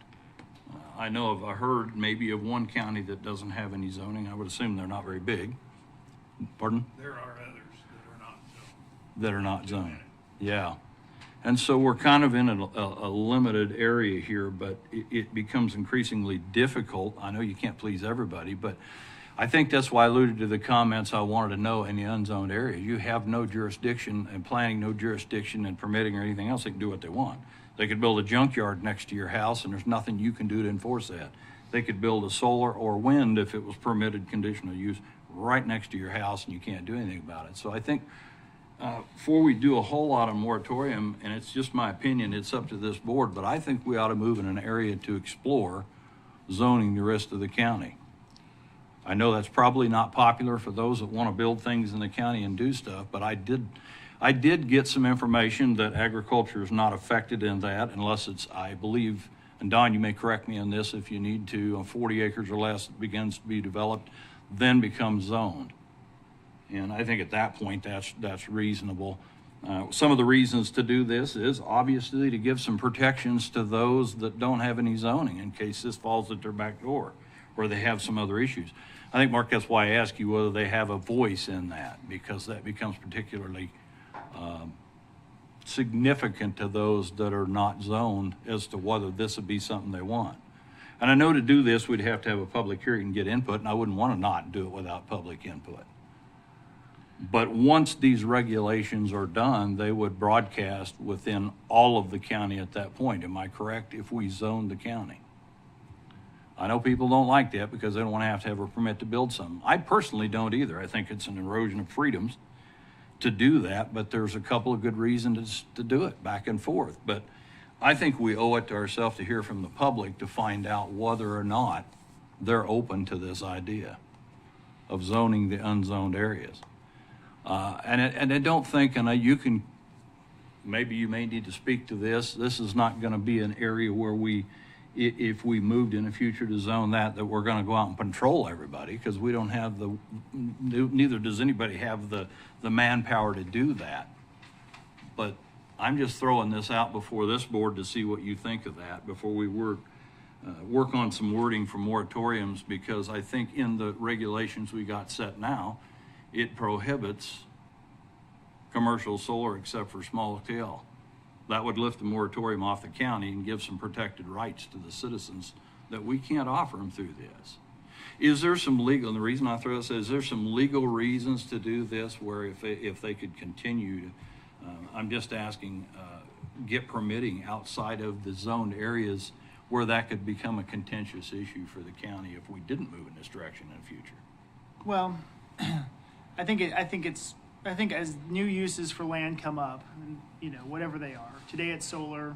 [SPEAKER 1] I heard maybe of one county that doesn't have any zoning. I would assume they're not very big. Pardon?
[SPEAKER 4] There are others that are not zoned.
[SPEAKER 1] That are not zoned. Yeah. And so we're kind of in a limited area here, but it becomes increasingly difficult. I know you can't please everybody, but I think that's why I alluded to the comments I wanted to know in the unzoned area. You have no jurisdiction and planning, no jurisdiction and permitting or anything else. They can do what they want. They could build a junkyard next to your house and there's nothing you can do to enforce that. They could build a solar or wind if it was permitted conditional use right next to your house and you can't do anything about it. So I think before we do a whole lot of moratorium, and it's just my opinion, it's up to this board, but I think we ought to move in an area to explore zoning the rest of the county. I know that's probably not popular for those that want to build things in the county and do stuff, but I did get some information that agriculture is not affected in that unless it's, I believe, and Don, you may correct me on this if you need to, 40 acres or less begins to be developed, then becomes zoned. And I think at that point that's reasonable. Some of the reasons to do this is obviously to give some protections to those that don't have any zoning in case this falls at their back door or they have some other issues. I think, Mark, that's why I ask you whether they have a voice in that, because that becomes particularly significant to those that are not zoned as to whether this would be something they want. And I know to do this, we'd have to have a public hearing and get input, and I wouldn't want to not do it without public input. But once these regulations are done, they would broadcast within all of the county at that point. Am I correct? If we zoned the county. I know people don't like that because they don't want to have a permit to build something. I personally don't either. I think it's an erosion of freedoms to do that, but there's a couple of good reasons to do it back and forth. But I think we owe it to ourselves to hear from the public to find out whether or not they're open to this idea of zoning the unzoned areas. And I don't think, you can, maybe you may need to speak to this. This is not going to be an area where if we moved in the future to zone that we're going to go out and control everybody, because we don't have neither does anybody have the manpower to do that. But I'm just throwing this out before this board to see what you think of that before we work on some wording for moratoriums, because I think in the regulations we got set now, it prohibits commercial solar except for small scale. That would lift the moratorium off the county and give some protected rights to the citizens that we can't offer them through this. Is there some legal, and the reason I throw this, is there some legal reasons to do this where if they could continue to, I'm just asking, get permitting outside of the zoned areas where that could become a contentious issue for the county if we didn't move in this direction in the future?
[SPEAKER 9] Well, I think as new uses for land come up, and, whatever they are. Today it's solar,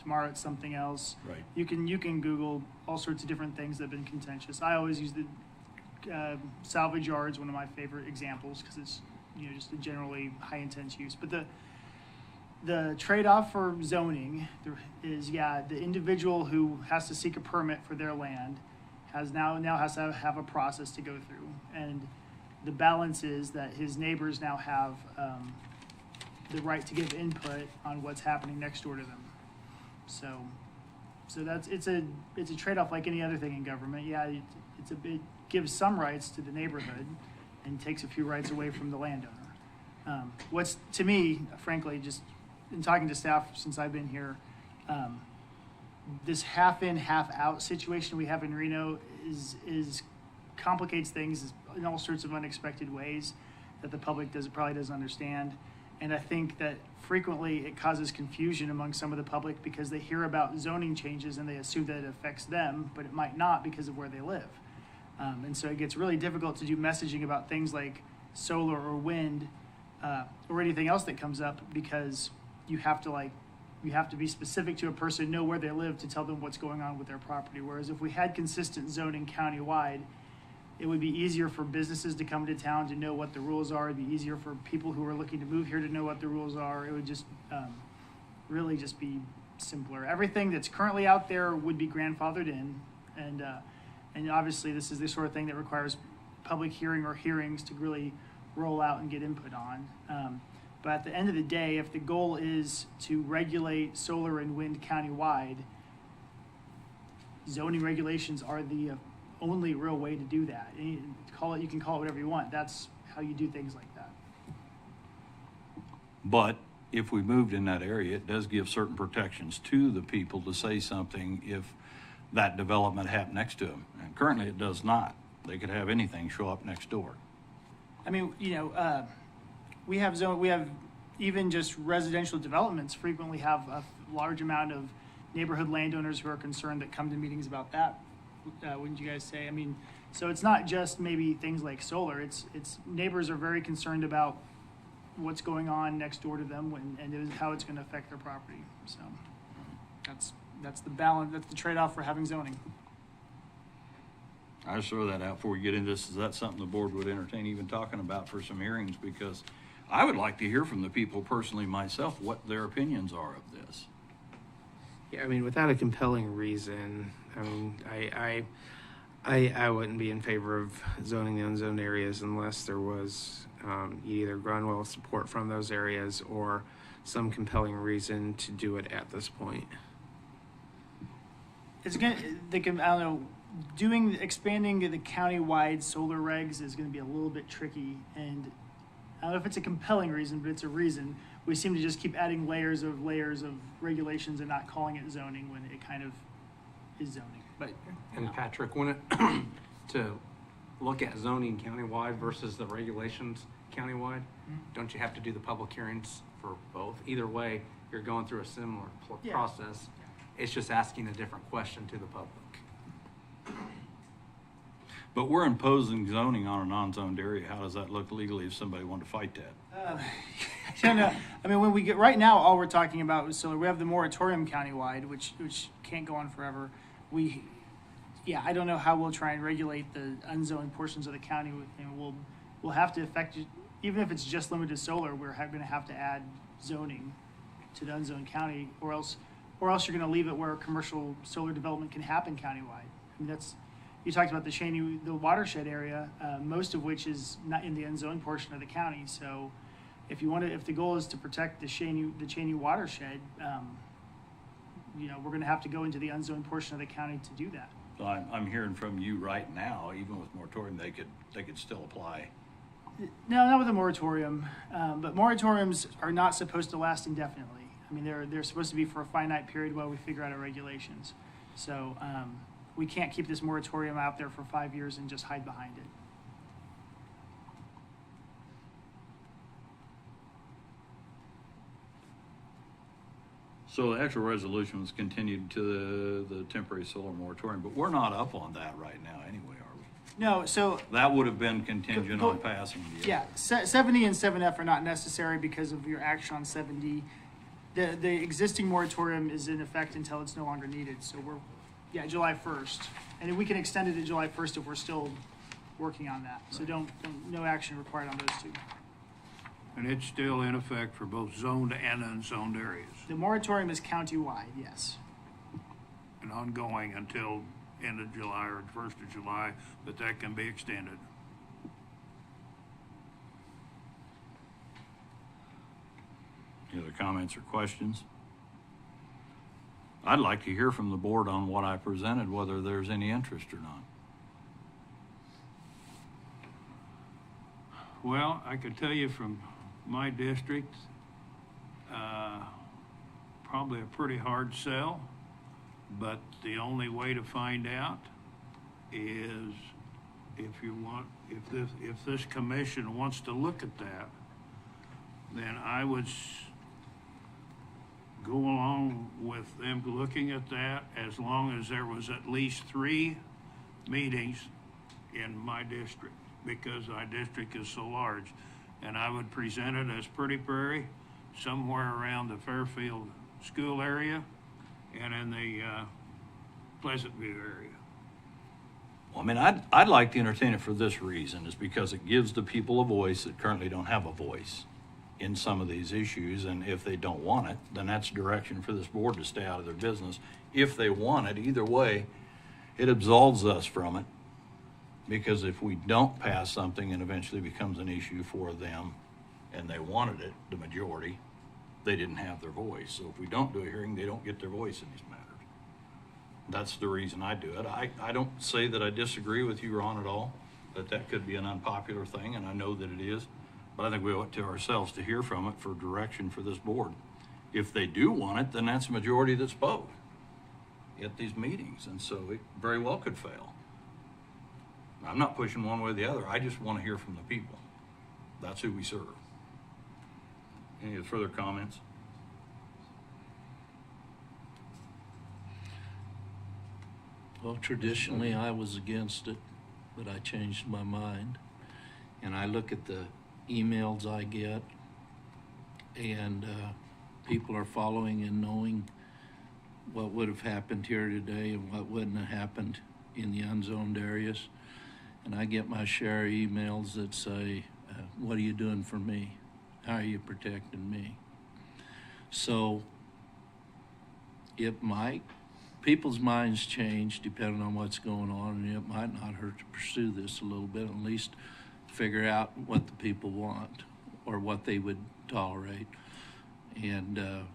[SPEAKER 9] tomorrow it's something else.
[SPEAKER 1] Right.
[SPEAKER 9] You can Google all sorts of different things that have been contentious. I always use the salvage yards, one of my favorite examples, because it's just a generally high intense use. But the trade-off for zoning is the individual who has to seek a permit for their land now has to have a process to go through, and the balance is that his neighbors now have the right to give input on what's happening next door to them. So it's a trade-off like any other thing in government. It gives some rights to the neighborhood and takes a few rights away from the landowner. What's to me, frankly, just in talking to staff since I've been here, this half in, half out situation we have in Reno is complicates things in all sorts of unexpected ways that the public probably doesn't understand. And I think that frequently it causes confusion among some of the public because they hear about zoning changes and they assume that it affects them, but it might not because of where they live. And so it gets really difficult to do messaging about things like solar or wind or anything else that comes up, because you have to be specific to a person, know where they live to tell them what's going on with their property. Whereas if we had consistent zoning countywide, it would be easier for businesses to come to town to know what the rules are. It'd be easier for people who are looking to move here to know what the rules are. It would just really just be simpler. Everything that's currently out there would be grandfathered in, and obviously this is the sort of thing that requires public hearing or hearings to really roll out and get input on. But at the end of the day, if the goal is to regulate solar and wind countywide, zoning regulations are the only real way to do that. You can call it whatever you want. That's how you do things like that.
[SPEAKER 1] But if we moved in that area, it does give certain protections to the people to say something if that development happened next to them. And currently it does not. They could have anything show up next door.
[SPEAKER 9] I mean, we have even just residential developments frequently have a large amount of neighborhood landowners who are concerned that come to meetings about that. Wouldn't you guys say? I mean, so it's not just maybe things like solar. It's neighbors are very concerned about what's going on next door to them and how it's going to affect their property. So that's the balance. That's the trade-off for having zoning.
[SPEAKER 1] I just throw that out before we get into this. Is that something the board would entertain even talking about for some hearings? Because I would like to hear from the people personally myself what their opinions are of this.
[SPEAKER 8] Yeah, I mean, without a compelling reason, I mean, I wouldn't be in favor of zoning the unzoned areas unless there was either ground well support from those areas or some compelling reason to do it at this point.
[SPEAKER 9] It's gonna, I don't know, expanding the county-wide solar regs is gonna be a little bit tricky, and I don't know if it's a compelling reason, but it's a reason. We seem to just keep adding layers of regulations and not calling it zoning when it kind of is zoning, but.
[SPEAKER 11] And Patrick, when it, to look at zoning countywide versus the regulations countywide, don't you have to do the public hearings for both? Either way, you're going through a similar
[SPEAKER 9] Yeah.
[SPEAKER 11] process. It's just asking a different question to the public.
[SPEAKER 1] But we're imposing zoning on a non-zoned area. How does that look legally if somebody wanted to fight that?
[SPEAKER 9] I don't know. I mean, when we get, right now, all we're talking about is solar. We have the moratorium countywide, which can't go on forever. I don't know how we'll try and regulate the unzoned portions of the county, and we'll have to affect it, even if it's just limited to solar. We're going to have to add zoning to the unzoned county, or else you're going to leave it where commercial solar development can happen countywide. I mean, you talked about the watershed area, most of which is not in the unzoned portion of the county. So, if the goal is to protect the Cheney watershed, we're going to have to go into the unzoned portion of the county to do that.
[SPEAKER 1] So I'm hearing from you right now, even with moratorium, they could still apply.
[SPEAKER 9] No, not with a moratorium, but moratoriums are not supposed to last indefinitely. I mean, they're supposed to be for a finite period while we figure out our regulations. So we can't keep this moratorium out there for 5 years and just hide behind it.
[SPEAKER 1] So the actual resolution was continued to the temporary solar moratorium, but we're not up on that right now anyway, are we?
[SPEAKER 9] No, so
[SPEAKER 1] That would have been contingent on passing the.
[SPEAKER 9] yeah, 7D and 7F are not necessary because of your action on 7D. The existing moratorium is in effect until it's no longer needed. So July 1st, and we can extend it to July 1st if we're still working on that. So no action required on those two.
[SPEAKER 4] And it's still in effect for both zoned and unzoned areas,
[SPEAKER 9] The moratorium is county-wide, yes.
[SPEAKER 4] and ongoing until end of July or 1st of July, but that can be extended.
[SPEAKER 1] Any other comments or questions? I'd like to hear from the board on what I presented, whether there's any interest or not.
[SPEAKER 4] Well, I could tell you from my district, probably a pretty hard sell, but the only way to find out is if this commission wants to look at that, then I would go along with them looking at that as long as there was at least 3 meetings in my district, because my district is so large. And I would present it as Pretty Prairie, somewhere around the Fairfield school area and in the Pleasant View area.
[SPEAKER 1] Well, I mean, I'd like to entertain it for this reason, is because it gives the people a voice that currently don't have a voice in some of these issues, and if they don't want it, then that's direction for this board to stay out of their business. If they want it, either way, it absolves us from it, because if we don't pass something and eventually becomes an issue for them, and they wanted it, the majority, they didn't have their voice. So if we don't do a hearing, they don't get their voice in these matters. That's the reason I do it. I don't say that I disagree with you, Ron, at all, that could be an unpopular thing, and I know that it is. But I think we owe it to ourselves to hear from it for direction for this board. If they do want it, then that's a majority that spoke at these meetings, and so it very well could fail. I'm not pushing one way or the other. I just want to hear from the people. That's who we serve. Any further comments?
[SPEAKER 10] Well, traditionally, I was against it, but I changed my mind. And I look at the emails I get, and people are following and knowing what would have happened here today and what wouldn't have happened in the unzoned areas. And I get my share of emails that say, what are you doing for me? How are you protecting me? So it might people's minds change depending on what's going on, and it might not hurt to pursue this a little bit, at least figure out what the people want or what they would tolerate. And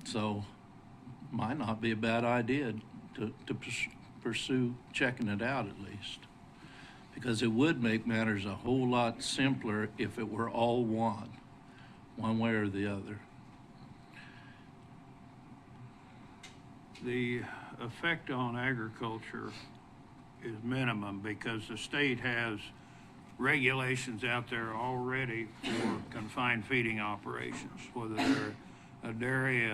[SPEAKER 10] so might not be a bad idea to pursue checking it out at least, because it would make matters a whole lot simpler if it were all one way or the other.
[SPEAKER 4] The effect on agriculture is minimum because the state has regulations out there already for confined feeding operations, whether they're a dairy,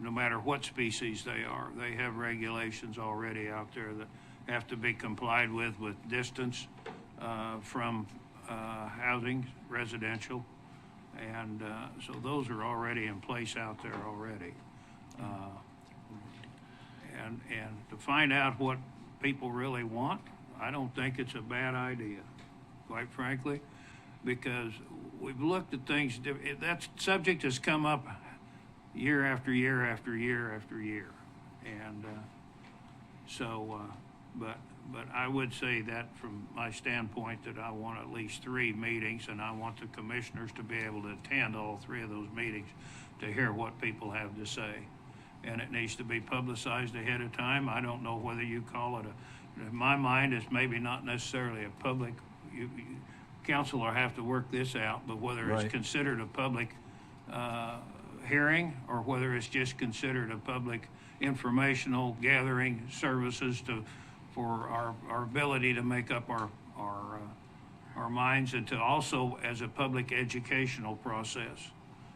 [SPEAKER 4] no matter what species they are. They have regulations already out there that have to be complied with distance from housing, residential. And so those are already in place out there already. And to find out what people really want, I don't think it's a bad idea, quite frankly, because we've looked at things. That subject has come up year after year after year after year, and but I would say that from my standpoint that I want at least 3 meetings, and I want the commissioners to be able to attend all 3 of those meetings to hear what people have to say. And it needs to be publicized ahead of time. I don't know whether you call it in my mind, it's maybe not necessarily a public, council will have to work this out, but whether it's considered a public hearing or whether it's just considered a public informational gathering services for our ability to make up our minds, and to also as a public educational process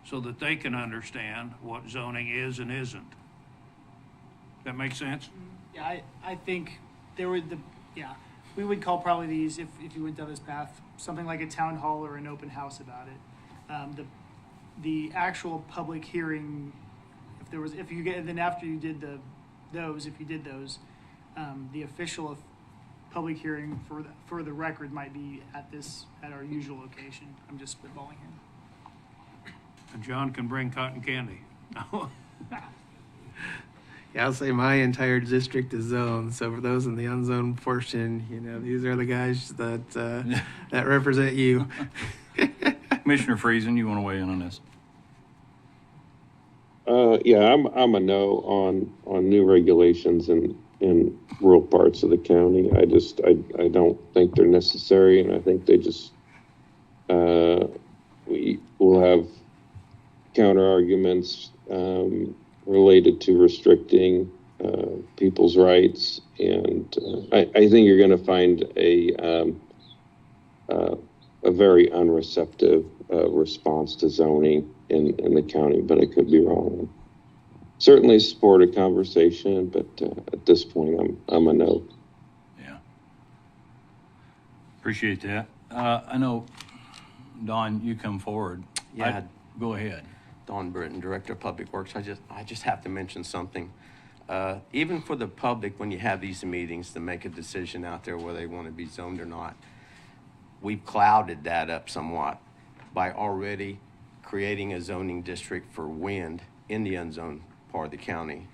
[SPEAKER 4] so that they can understand what zoning is and isn't. That make sense?
[SPEAKER 9] Yeah, I think there would we would call probably these, if you went down this path, something like a town hall or an open house about it. The actual public hearing, if you get, then after you did those, the official public hearing for the record might be at our usual location. I'm just spitballing here.
[SPEAKER 4] And John can bring cotton candy.
[SPEAKER 8] Yeah, I'll say my entire district is zoned. So for those in the unzoned portion, these are the guys that that represent you.
[SPEAKER 1] Commissioner Friesen, you want to weigh in on this?
[SPEAKER 6] Yeah, I'm a no on new regulations in rural parts of the county. I don't think they're necessary, and I think they just we will have counter arguments related to restricting people's rights, and I think you're going to find a very unreceptive response to zoning in the county, but I could be wrong. Certainly support a conversation, but at this point, I'm a no.
[SPEAKER 1] Yeah. Appreciate that. I know, Don, you come forward.
[SPEAKER 15] Yeah.
[SPEAKER 1] Go ahead.
[SPEAKER 15] Don Britton, Director of Public Works. I just have to mention something. Even for the public, when you have these meetings to make a decision out there whether they want to be zoned or not, we've clouded that up somewhat by already creating a zoning district for wind in the unzoned part of the county.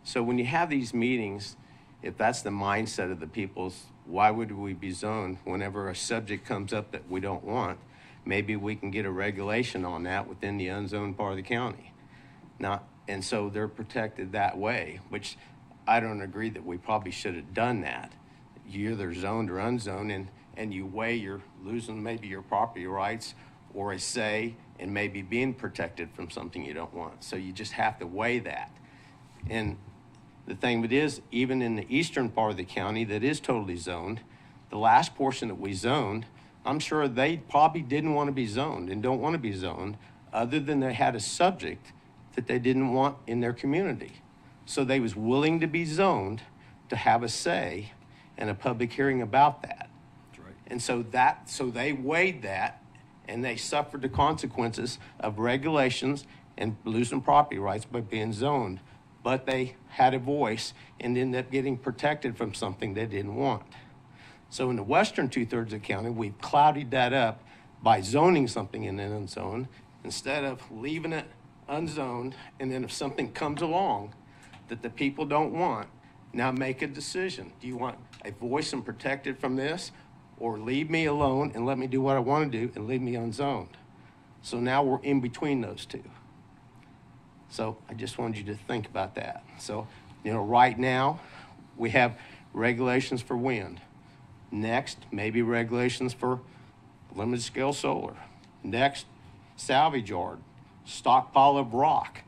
[SPEAKER 15] So when you have these meetings, if that's the mindset of the people's, why would we be zoned whenever a subject comes up that we don't want? Maybe we can get a regulation on that within the unzoned part of the county. And so they're protected that way, which I don't agree that we probably should have done that. You're either zoned or unzoned, and you weigh you're losing maybe your property rights or a say and maybe being protected from something you don't want. So you just have to weigh that. And the thing of it is, even in the eastern part of the county that is totally zoned, the last portion that we zoned, I'm sure they probably didn't want to be zoned and don't want to be zoned, other than they had a subject that they didn't want in their community. So they was willing to be zoned to have a say and a public hearing about that.
[SPEAKER 1] That's right.
[SPEAKER 15] And so they weighed that, and they suffered the consequences of regulations and losing property rights by being zoned. But they had a voice and ended up getting protected from something they didn't want. So in the western 2/3 of the county, we've clouded that up by zoning something in an unzoned instead of leaving it unzoned. And then if something comes along that the people don't want, Now make a decision. Do you want a voice and protected from this, or leave me alone and let me do what I want to do and leave me unzoned? So now we're in between those two. So I just wanted you to think about that. So, right now we have regulations for wind. Next, maybe regulations for limited scale solar. Next, salvage yard, stockpile of rock.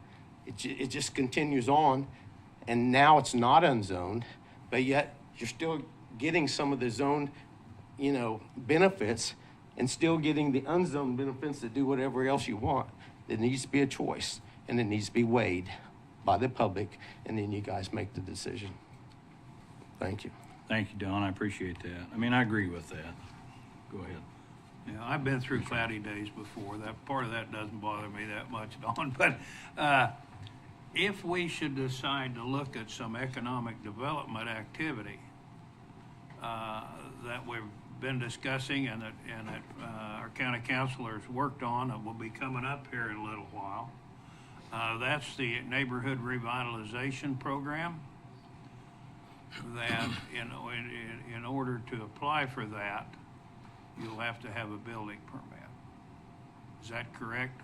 [SPEAKER 15] It just continues on. And now it's not unzoned, but yet you're still getting some of the zoned, benefits and still getting the unzoned benefits to do whatever else you want. There needs to be a choice, and it needs to be weighed by the public, and then you guys make the decision. Thank you.
[SPEAKER 1] Thank you, Don. I appreciate that. I mean, I agree with that. Go ahead.
[SPEAKER 4] Yeah, I've been through cloudy days before. That part of that doesn't bother me that much, Don. But if we should decide to look at some economic development activity that we've been discussing and that our county councilors worked on, that will be coming up here in a little while, that's the neighborhood revitalization program. That in order to apply for that, you'll have to have a building permit. Is that correct?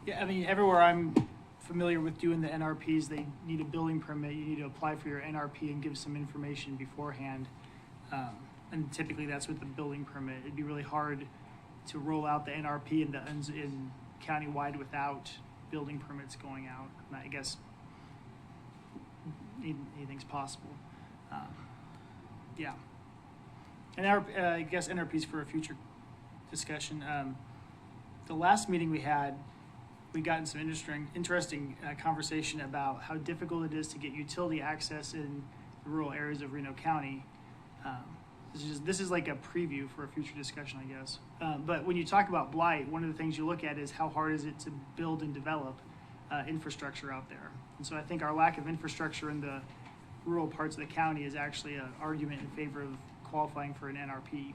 [SPEAKER 9] Yeah, I mean, everywhere I'm familiar with doing the NRPs, they need a building permit. You need to apply for your NRP and give some information beforehand. And typically that's with the building permit. It'd be really hard to roll out the NRP in countywide without building permits going out. I guess anything's possible. Yeah. And I guess NRPs for a future discussion. The last meeting we had, we got in some interesting conversation about how difficult it is to get utility access in the rural areas of Reno County. This is like a preview for a future discussion, I guess. But when you talk about blight, one of the things you look at is how hard is it to build and develop infrastructure out there. And so I think our lack of infrastructure in the rural parts of the county is actually an argument in favor of qualifying for an NRP.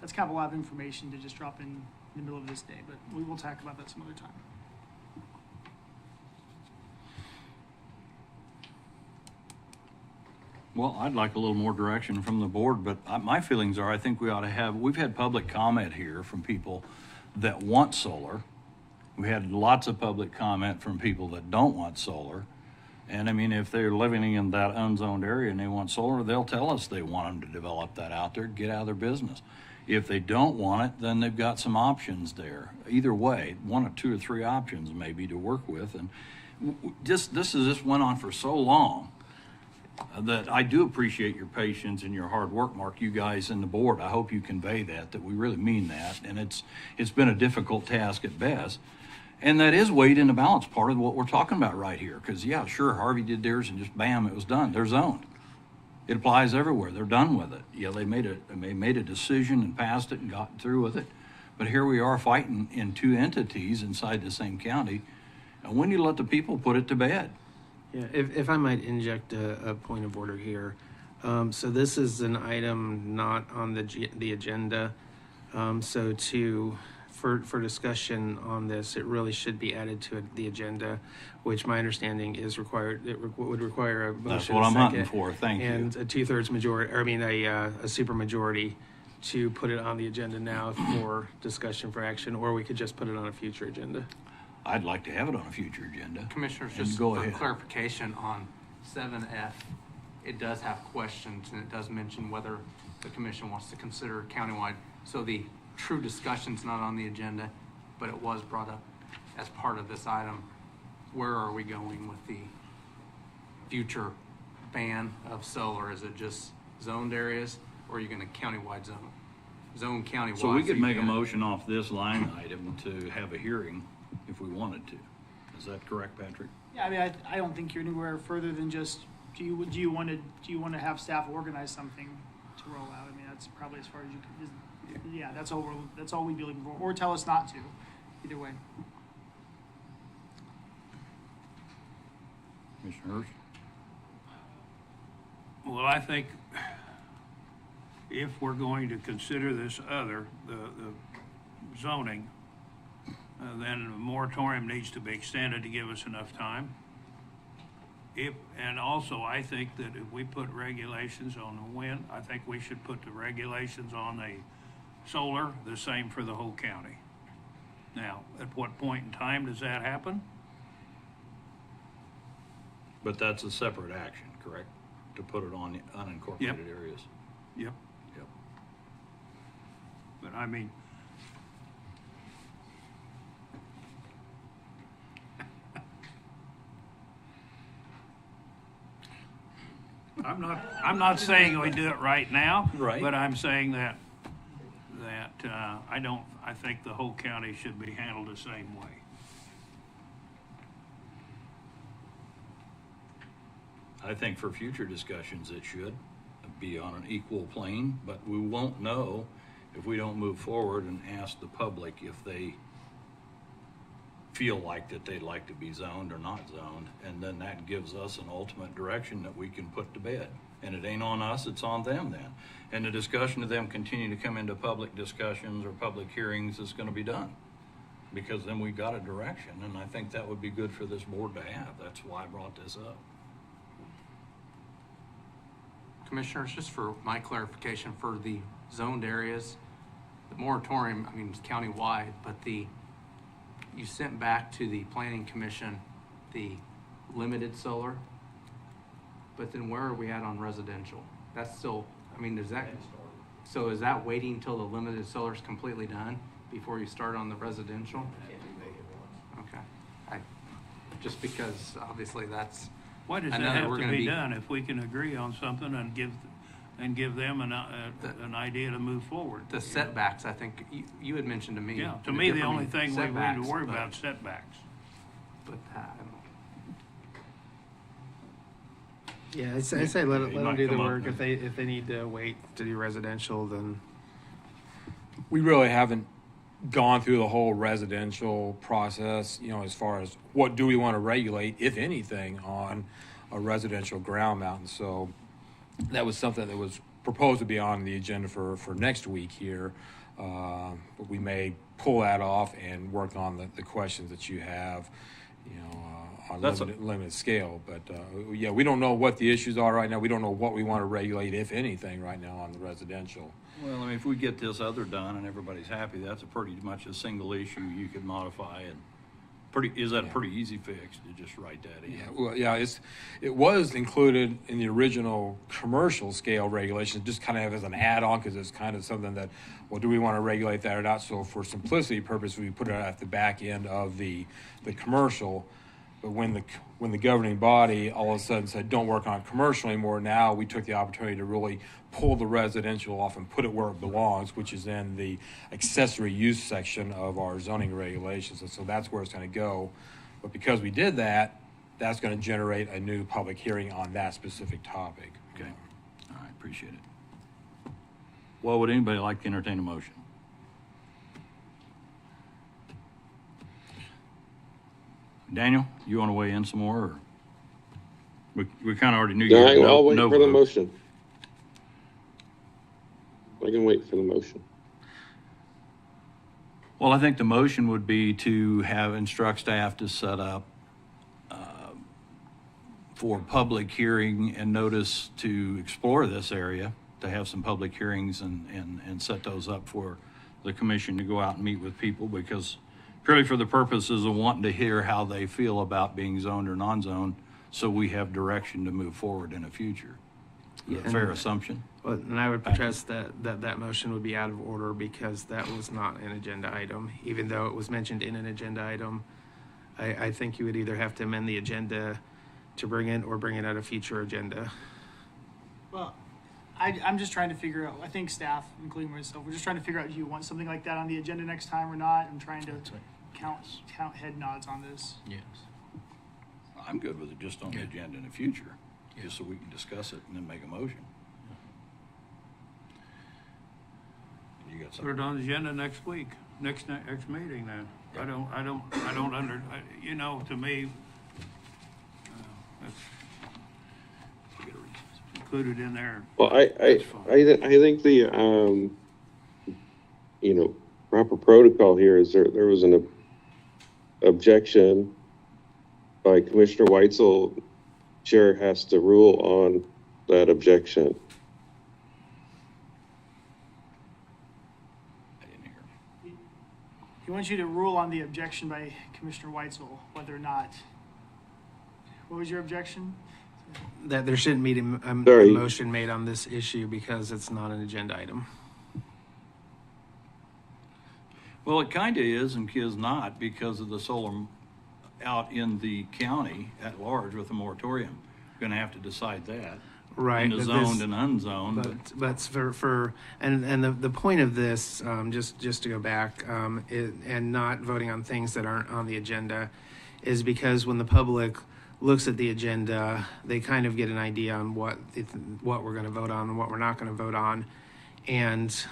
[SPEAKER 9] That's kind of a lot of information to just drop in the middle of this day, but we will talk about that some other time.
[SPEAKER 1] Well, I'd like a little more direction from the board, but my feelings are I think we ought to we've had public comment here from people that want solar. We had lots of public comment from people that don't want solar. And I mean, if they're living in that unzoned area and they want solar, they'll tell us they want them to develop that out there, get out of their business. If they don't want it, then they've got some options there. Either way, one or two or three options maybe to work with. And this went on for so long that I do appreciate your patience and your hard work, Mark, you guys and the board. I hope you convey that we really mean that. And it's been a difficult task at best. And that is weighed in the balance, part of what we're talking about right here. Because, yeah, sure, Harvey did theirs and just bam, it was done. They're zoned. It applies everywhere. They're done with it. Yeah, they made a decision and passed it and got through with it. But here we are fighting in two entities inside the same county. And when do you let the people put it to bed?
[SPEAKER 8] Yeah, if I might inject a point of order here. So this is an item not on the agenda. For discussion on this, it really should be added to the agenda, which my understanding is required. Would require a motion.
[SPEAKER 1] That's what I'm hunting for. Thank you.
[SPEAKER 8] And a 2/3 majority, or I mean a super majority, to put it on the agenda now for discussion for action, or we could just put it on a future agenda.
[SPEAKER 1] I'd like to have it on a future agenda.
[SPEAKER 11] Commissioners,
[SPEAKER 1] And
[SPEAKER 11] just
[SPEAKER 1] go
[SPEAKER 11] for
[SPEAKER 1] ahead.
[SPEAKER 11] clarification on 7F, it does have questions and it does mention whether the commission wants to consider countywide. So the true discussion's not on the agenda, but it was brought up as part of this item. Where are we going with the future ban of solar? Is it just zoned areas, or are you going to countywide zone countywide?
[SPEAKER 1] So we could make a motion off this line item to have a hearing if we wanted to. Is that correct, Patrick?
[SPEAKER 9] Yeah, I mean, I don't think you're anywhere further than just, do you want to have staff organize something to roll out? I mean, that's probably as far as you can. Yeah, that's all we'd be looking for, or tell us not to. Either way.
[SPEAKER 1] Commissioner Hurst?
[SPEAKER 4] Well, I think if we're going to consider this the zoning, then the moratorium needs to be extended to give us enough time. And also, I think that if we put regulations on the wind, I think we should put the regulations on the solar the same for the whole county. Now, at what point in time does that happen?
[SPEAKER 1] But that's a separate action, correct? To put it on the unincorporated areas.
[SPEAKER 4] Yep.
[SPEAKER 1] Yep.
[SPEAKER 4] But I mean, I'm not saying we do it right now.
[SPEAKER 1] Right.
[SPEAKER 4] But I'm saying that I think the whole county should be handled the same way.
[SPEAKER 1] I think for future discussions, it should be on an equal plane, but we won't know if we don't move forward and ask the public if they feel like that they'd like to be zoned or not zoned, and then that gives us an ultimate direction that we can put to bed. And it ain't on us, it's on them then. And the discussion of them continue to come into public discussions or public hearings is gonna be done. Because then we got a direction, and I think that would be good for this board to have. That's why I brought this up.
[SPEAKER 11] Commissioners, just for my clarification, for the zoned areas, the moratorium, I mean, it's countywide, but you sent back to the planning commission the limited solar, but then where are we at on residential? That's still, I mean, is that waiting until the limited solar is completely done before you start on the residential? Okay. Just because obviously that's.
[SPEAKER 4] Why does that have to be done if we can agree on something and give them an idea to move forward?
[SPEAKER 11] The setbacks, I think you had mentioned to me.
[SPEAKER 4] Yeah, to me, the only thing we need to worry about is setbacks.
[SPEAKER 11] But
[SPEAKER 8] Yeah, I say let
[SPEAKER 1] It
[SPEAKER 8] them
[SPEAKER 1] might
[SPEAKER 8] do the
[SPEAKER 1] come up
[SPEAKER 8] work.
[SPEAKER 1] then.
[SPEAKER 8] If they need to wait to do residential, then
[SPEAKER 14] We really haven't gone through the whole residential process, you know, as far as what do we want to regulate, if anything, on a residential ground mount. And so that was something that was proposed to be on the agenda for next week here. But we may pull that off and work on the questions that you have, you know, on limited scale. But yeah, we don't know what the issues are right now. We don't know what we want to regulate, if anything, right now on the residential.
[SPEAKER 1] Well, I mean, if we get this other done and everybody's happy, that's a pretty much a single issue you could modify, and a pretty easy fix to just write that in?
[SPEAKER 14] Yeah, well, yeah, it was included in the original commercial scale regulations, just kind of as an add-on, because it's kind of something that, well, do we want to regulate that or not? So for simplicity purpose, we put it at the back end of the commercial. But when the governing body all of a sudden said, don't work on commercial anymore, now we took the opportunity to really pull the residential off and put it where it belongs, which is in the accessory use section of our zoning regulations. And so that's where it's going to go. But because we did that, that's going to generate a new public hearing on that specific topic.
[SPEAKER 1] Okay. All right, appreciate it. Well, would anybody like to entertain a motion? Daniel, you want to weigh in some more? Or we kind of already knew you
[SPEAKER 6] No,
[SPEAKER 1] had
[SPEAKER 6] I'll wait
[SPEAKER 1] no
[SPEAKER 6] for the
[SPEAKER 1] vote.
[SPEAKER 6] motion. I can wait for the motion.
[SPEAKER 1] Well, I think the motion would be to instruct staff to set up for public hearing and notice to explore this area, to have some public hearings and set those up for the commission to go out and meet with people, because purely for the purposes of wanting to hear how they feel about being zoned or non-zoned, so we have direction to move forward in the future. Is that a fair assumption?
[SPEAKER 8] Well, and I would protest that motion would be out of order because that was not an agenda item, even though it was mentioned in an agenda item. I think you would either have to amend the agenda to bring it or bring it at a future agenda.
[SPEAKER 9] Well, I'm just trying to figure out, I think staff, including myself, we're just trying to figure out, do you want something like that on the agenda next time or not? I'm trying to count head nods on this.
[SPEAKER 10] Yes.
[SPEAKER 1] I'm good with it just on the agenda in the future, just so we can discuss it and then make a motion. You got
[SPEAKER 4] Put
[SPEAKER 1] something?
[SPEAKER 4] it on the agenda next week, next meeting then. I don't you know, to me, that's included in there.
[SPEAKER 6] Well, I think the proper protocol here is there was an objection by Commissioner Weitzel chair has to rule on that objection.
[SPEAKER 1] I didn't hear.
[SPEAKER 9] He wants you to rule on the objection by Commissioner Weitzel, whether or not. What was your objection?
[SPEAKER 8] That there shouldn't be a
[SPEAKER 6] Sorry.
[SPEAKER 8] motion made on this issue because it's not an agenda item.
[SPEAKER 1] Well, it kind of is and is not because of the solar out in the county at large with the moratorium. Going to have to decide that.
[SPEAKER 8] Right.
[SPEAKER 1] In the
[SPEAKER 8] but
[SPEAKER 1] zoned
[SPEAKER 8] this-
[SPEAKER 1] and unzoned.
[SPEAKER 8] But for the point of this, just to go back, and not voting on things that aren't on the agenda, is because when the public looks at the agenda, they kind of get an idea on what we're going to vote on and what we're not going to vote on, and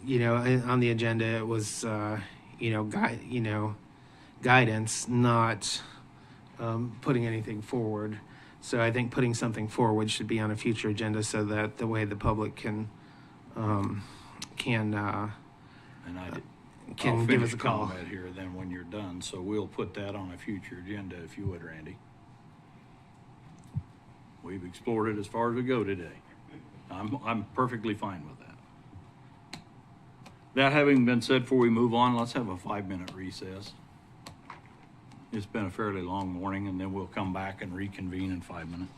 [SPEAKER 8] you know, on the agenda it was guidance, not putting anything forward. So I think putting something forward should be on a future agenda so that the way the public can
[SPEAKER 1] And I'll
[SPEAKER 8] give
[SPEAKER 1] finish
[SPEAKER 8] us a call.
[SPEAKER 1] comment here then when you're done. So we'll put that on a future agenda if you would, Randy. We've explored it as far as we go today. I'm perfectly fine with that. That having been said, before we move on, let's have a 5-minute recess. It's been a fairly long morning, and then we'll come back and reconvene in 5 minutes.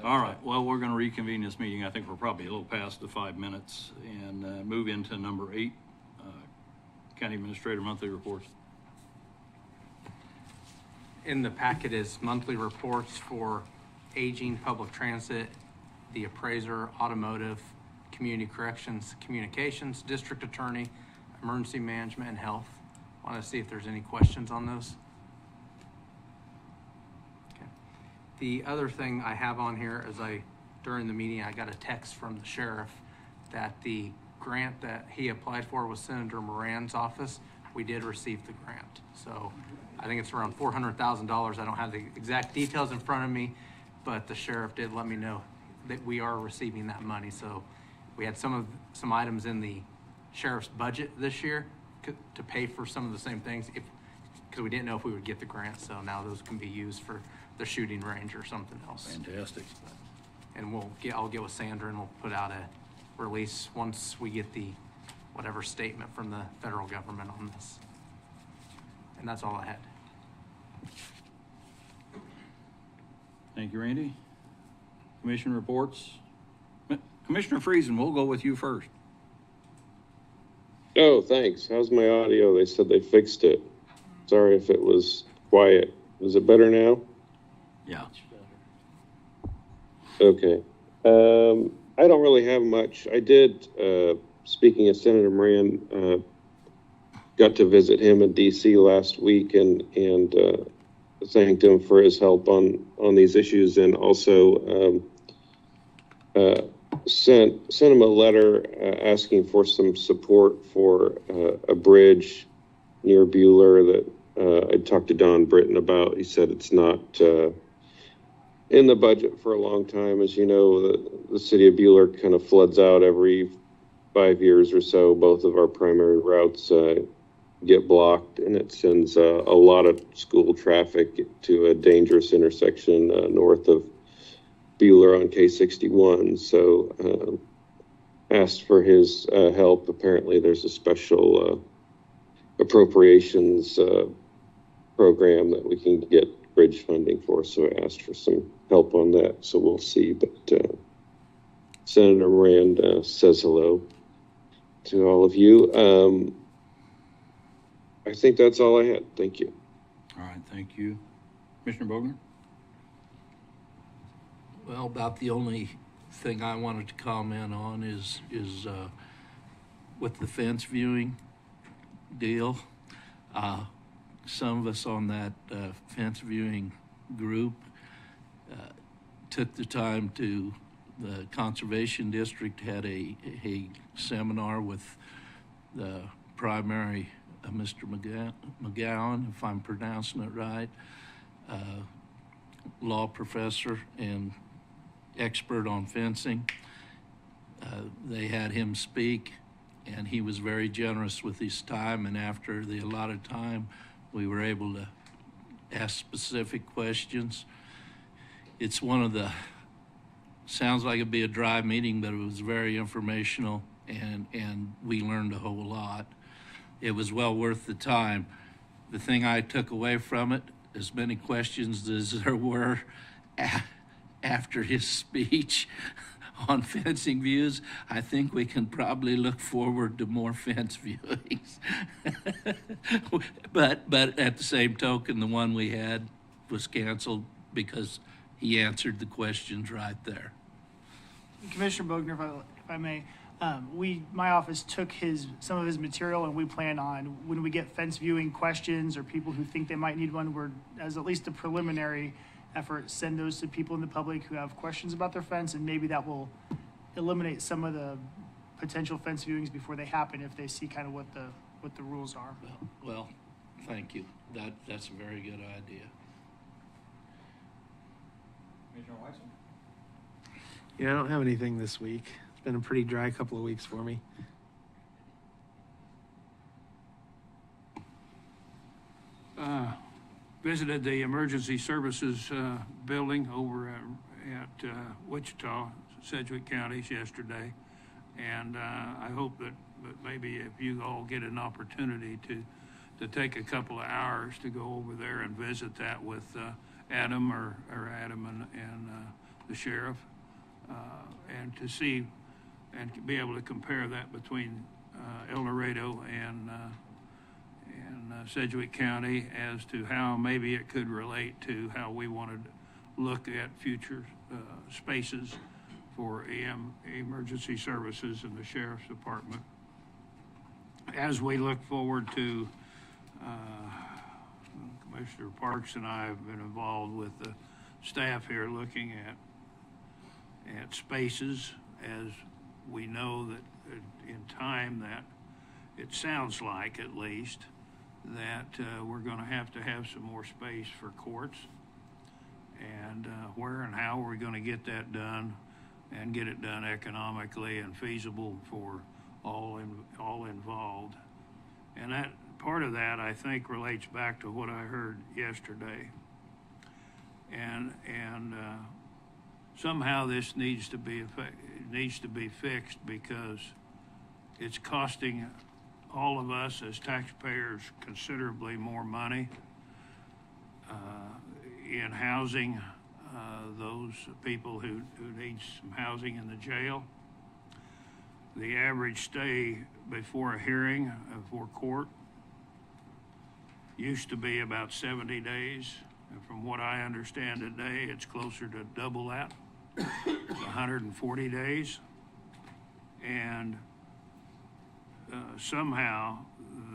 [SPEAKER 1] All right, well, we're going to reconvene this meeting. I think we're probably a little past the 5 minutes and move into number 8, County Administrator Monthly Reports.
[SPEAKER 11] In the packet is monthly reports for aging, public transit, the appraiser, automotive, community corrections, communications, district attorney, emergency management, and health. Want to see if there's any questions on those. Okay. The other thing I have on here is during the meeting, I got a text from the sheriff that the grant that he applied for with Senator Moran's office, we did receive the grant. So I think it's around $400,000. I don't have the exact details in front of me, but the sheriff did let me know that we are receiving that money. So we had some items in the sheriff's budget this year to pay for some of the same things because we didn't know if we would get the grant. So now those can be used for the shooting range or something else.
[SPEAKER 1] Fantastic.
[SPEAKER 11] And I'll get with Sandra and we'll put out a release once we get the whatever statement from the federal government on this. And that's all I had.
[SPEAKER 1] Thank you, Randy. Commission reports. Commissioner Friesen, we'll go with you first.
[SPEAKER 6] Oh, thanks. How's my audio? They said they fixed it. Sorry if it was quiet. Is it better now?
[SPEAKER 1] Yeah.
[SPEAKER 6] Okay. I don't really have much. I did, speaking of Senator Moran, got to visit him in D.C. last week and thanked him for his help on these issues, and also sent him a letter asking for some support for a bridge near Bueller that I talked to Don Britton about. He said it's not in the budget for a long time. As you know, the city of Bueller kind of floods out every 5 years or so. Both of our primary routes get blocked, and it sends a lot of school traffic to a dangerous intersection north of Bueller on K61. So asked for his help. Apparently there's a special appropriations program that we can get bridge funding for, so I asked for some help on that. So we'll see. But Senator Moran says hello to all of you. I think that's all I had. Thank you.
[SPEAKER 1] All right, thank you. Commissioner Bogner?
[SPEAKER 10] Well, about the only thing I wanted to comment on is with the fence viewing deal. Some of us on that fence viewing group took the time to, the Conservation District had a seminar with the primary Mr. McGowan, if I'm pronouncing it right, law professor and expert on fencing. They had him speak, and he was very generous with his time, and after the allotted time, we were able to ask specific questions. It's one of the, sounds like it'd be a dry meeting, but it was very informational, and we learned a whole lot. It was well worth the time. The thing I took away from it, as many questions as there were after his speech on fencing views, I think we can probably look forward to more fence viewings. but at the same token, the one we had was canceled because he answered the questions right there.
[SPEAKER 9] Commissioner Bogner, if I may, my office took some of his material, and we plan on, when we get fence viewing questions or people who think they might need one, we're, as at least a preliminary effort, send those to people in the public who have questions about their fence, and maybe that will eliminate some of the potential fence viewings before they happen if they see kind of what the rules are.
[SPEAKER 10] Well, thank you. That's a very good idea.
[SPEAKER 1] Commissioner Weissman?
[SPEAKER 8] Yeah, I don't have anything this week. It's been a pretty dry couple of weeks for me.
[SPEAKER 4] Visited the emergency services building over at Wichita, Sedgwick counties yesterday. And I hope that maybe if you all get an opportunity to take a couple of hours to go over there and visit that with Adam or Adam and the sheriff, and to see and be able to compare that between El Dorado and Sedgwick County as to how maybe it could relate to how we wanted to look at future spaces for emergency services in the sheriff's department. As we look forward to, Commissioner Parks and I have been involved with the staff here looking at spaces, as we know that in time that it sounds like, at least, that we're going to have some more space for courts, and where and how are we going to get that done and get it done economically and feasible for all involved. And that part of that, I think, relates back to what I heard yesterday. And somehow this needs to be fixed, because it's costing all of us as taxpayers considerably more money in housing those people who need some housing in the jail. The average stay before a hearing, before court, used to be about 70 days. And from what I understand today, it's closer to double that, 140 days. And somehow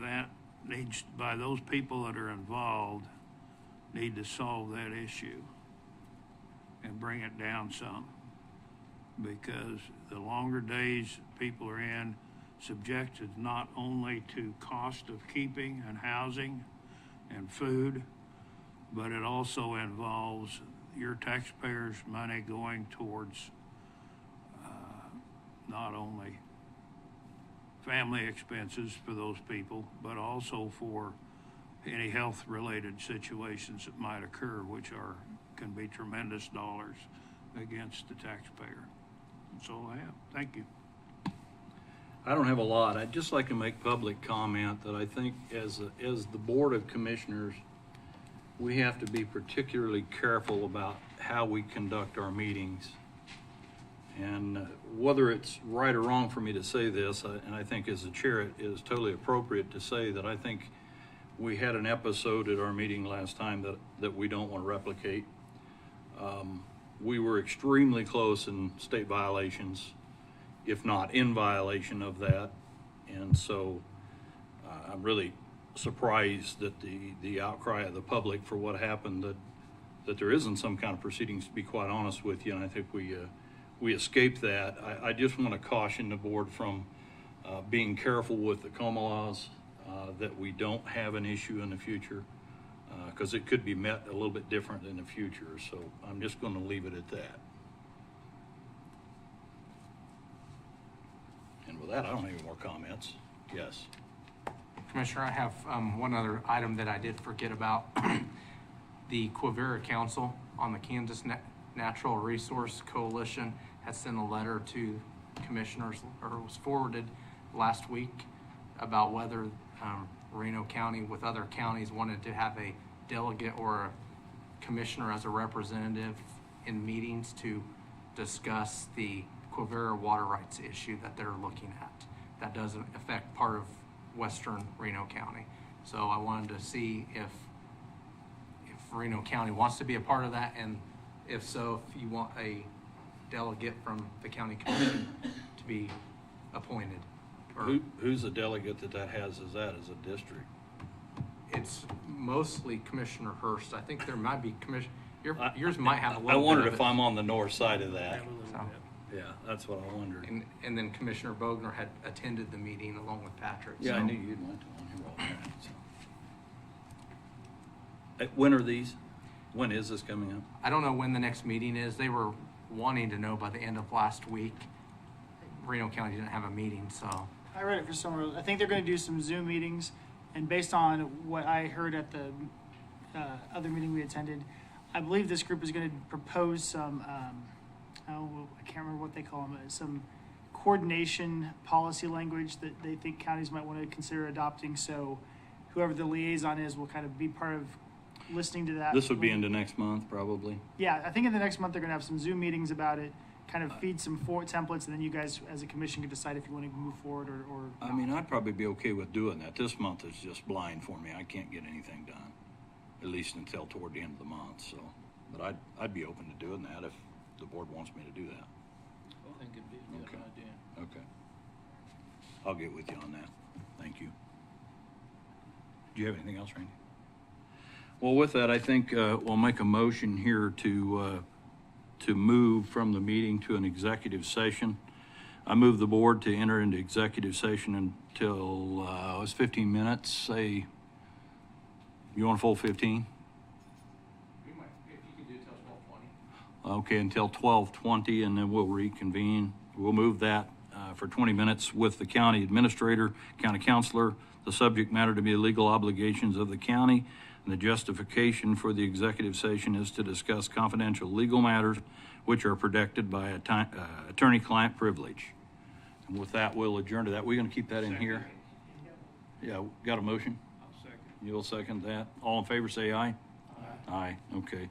[SPEAKER 4] that needs, by those people that are involved, need to solve that issue and bring it down some, because the longer days people are in, subjected not only to cost of keeping and housing and food, but it also involves your taxpayers' money going towards not only family expenses for those people, but also for any health-related situations that might occur, which can be tremendous dollars against the taxpayer. That's all I have. Thank you.
[SPEAKER 1] I don't have a lot. I'd just like to make public comment that I think as the Board of Commissioners, we have to be particularly careful about how we conduct our meetings. And whether it's right or wrong for me to say this, and I think as the chair it is totally appropriate to say that I think we had an episode at our meeting last time that we don't want to replicate. We were extremely close in state violations, if not in violation of that. And so I'm really surprised that the outcry of the public for what happened, that there isn't some kind of proceedings, to be quite honest with you. And I think we escaped that. I just want to caution the board from being careful with the coma laws, that we don't have an issue in the future, because it could be met a little bit different in the future. So I'm just going to leave it at that. And with that, I don't have any more comments. Yes.
[SPEAKER 11] Commissioner, I have one other item that I did forget about. The Quivira Council on the Kansas Natural Resource Coalition has sent a letter to commissioners, or it was forwarded last week, about whether Reno County with other counties wanted to have a delegate or a commissioner as a representative in meetings to discuss the Quivira water rights issue that they're looking at. That doesn't affect part of western Reno County. So I wanted to see if Reno County wants to be a part of that, and if so, if you want a delegate from the county commission to be appointed.
[SPEAKER 1] Who's the delegate that has as a district?
[SPEAKER 11] It's mostly Commissioner Hurst. I think there might be yours might have a little
[SPEAKER 1] I wondered
[SPEAKER 11] bit
[SPEAKER 1] if I'm on the north side of that.
[SPEAKER 11] So,
[SPEAKER 1] Yeah, that's what I wondered.
[SPEAKER 11] and then Commissioner Bogner had attended the meeting along with Patrick.
[SPEAKER 1] Yeah,
[SPEAKER 11] so.
[SPEAKER 1] I knew you'd went to one here all the time. So. When are these? When is this coming up?
[SPEAKER 11] I don't know when the next meeting is. They were wanting to know by the end of last week. Reno County didn't have a meeting, so.
[SPEAKER 9] I read it for somewhere. I think they're going to do some Zoom meetings, and based on what I heard at the other meeting we attended, I believe this group is going to propose some, I can't remember what they call them, some coordination policy language that they think counties might want to consider adopting. So whoever the liaison is will kind of be part of listening to that.
[SPEAKER 1] This would be into next month, probably.
[SPEAKER 9] Yeah, I think in the next month, they're gonna have some Zoom meetings about it, kind of feed some templates, and then you guys, as a commission, can decide if you want to move forward or
[SPEAKER 1] I mean, I'd probably be okay with doing that. This month is just blind for me. I can't get anything done, at least until toward the end of the month, so. But I'd be open to doing that if the board wants me to do that.
[SPEAKER 10] I think it'd be a good
[SPEAKER 1] Okay.
[SPEAKER 10] idea.
[SPEAKER 1] Okay. I'll get with you on that. Thank you. Do you have anything else, Randy? Well, with that, I think we'll make a motion here to move from the meeting to an executive session. I move the board to enter into executive session until, it was 15 minutes, say, you want a full 15?
[SPEAKER 14] If you could do it till 12:20.
[SPEAKER 1] Okay, until 12:20, and then we'll reconvene. We'll move that for 20 minutes with the county administrator, county counselor, the subject matter to be legal obligations of the county, and the justification for the executive session is to discuss confidential legal matters which are protected by attorney-client privilege. And with that, we'll adjourn to that. We're going to keep that in here? Yeah, got a motion?
[SPEAKER 4] I'll second.
[SPEAKER 1] You'll second that. All in favor, say aye. Aye. Aye, okay.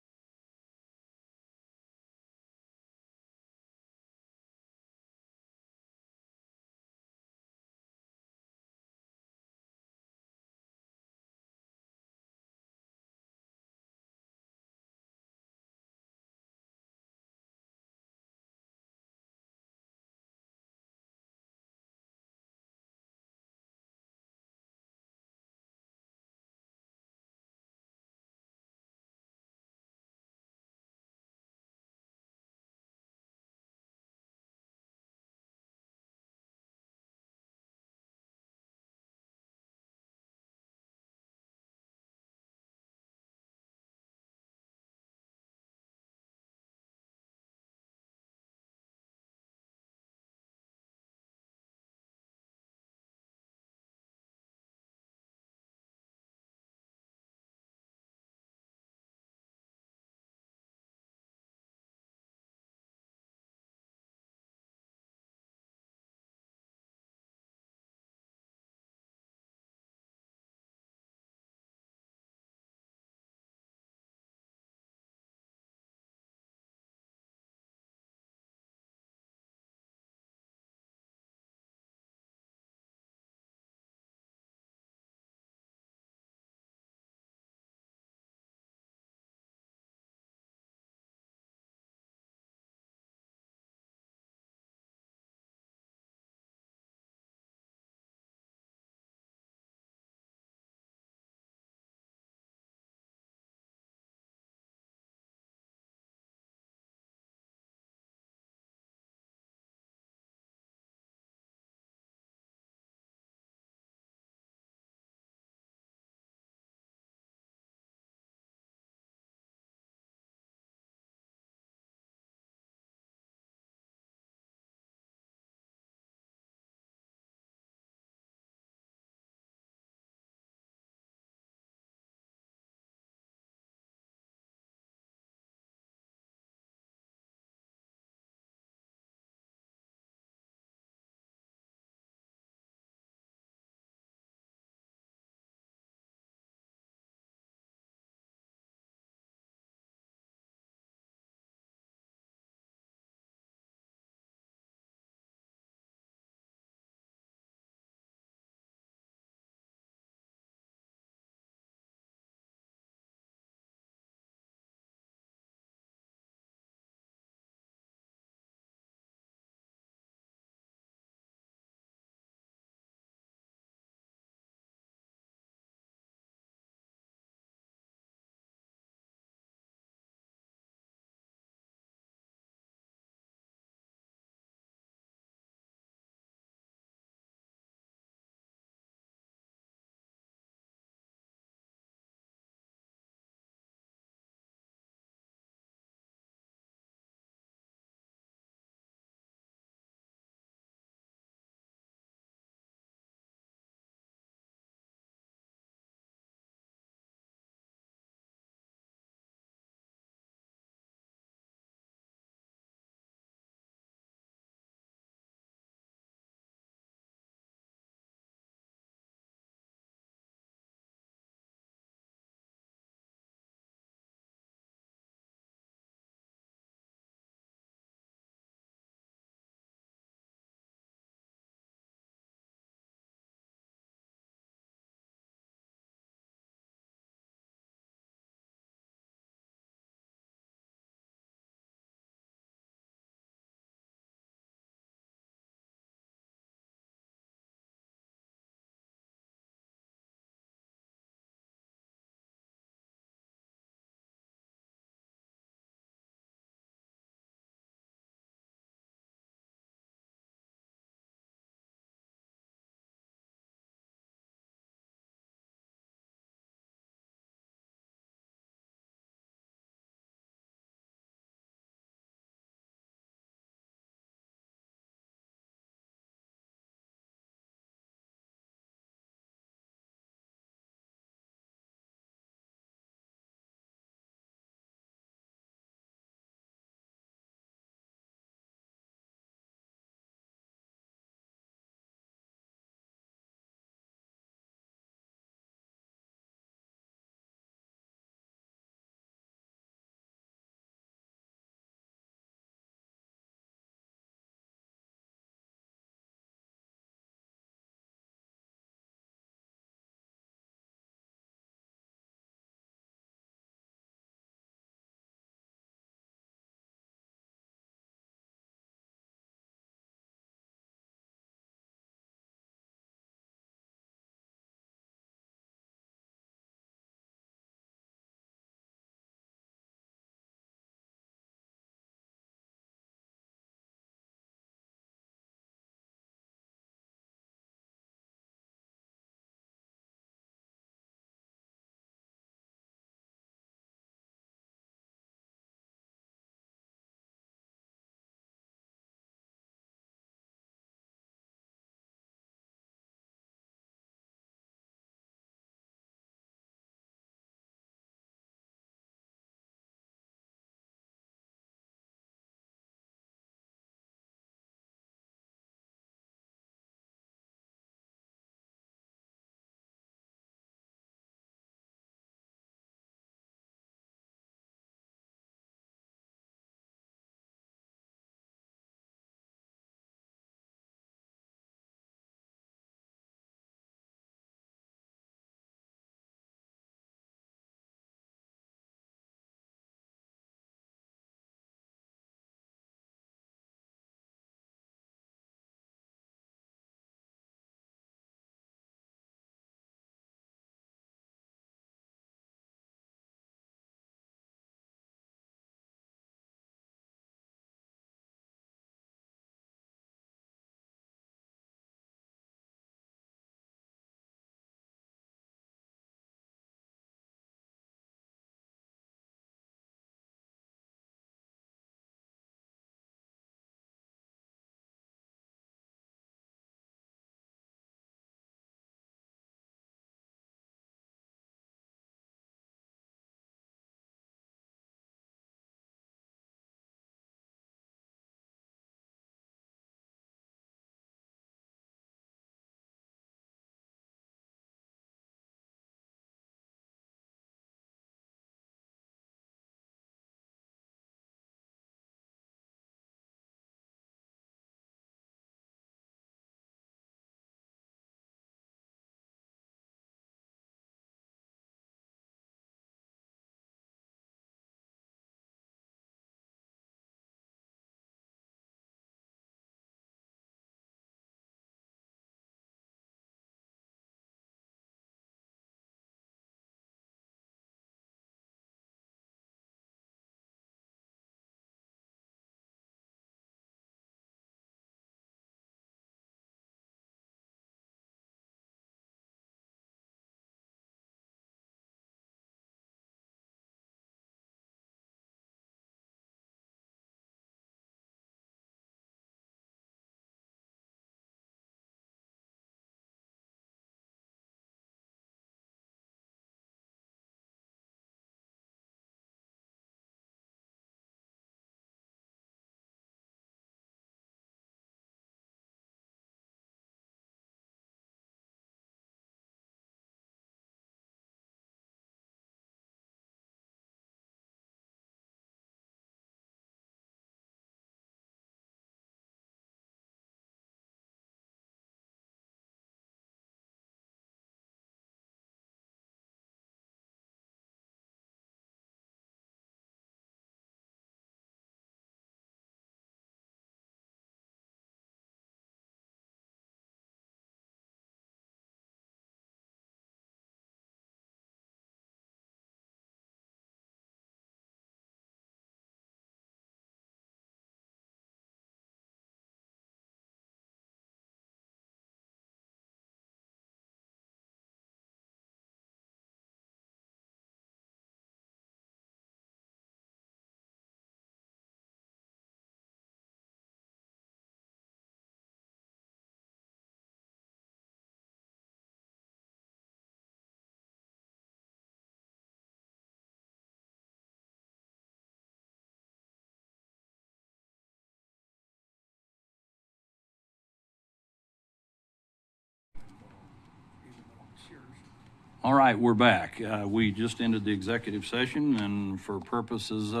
[SPEAKER 1] All right, we're back. We just ended the executive session, and for purposes of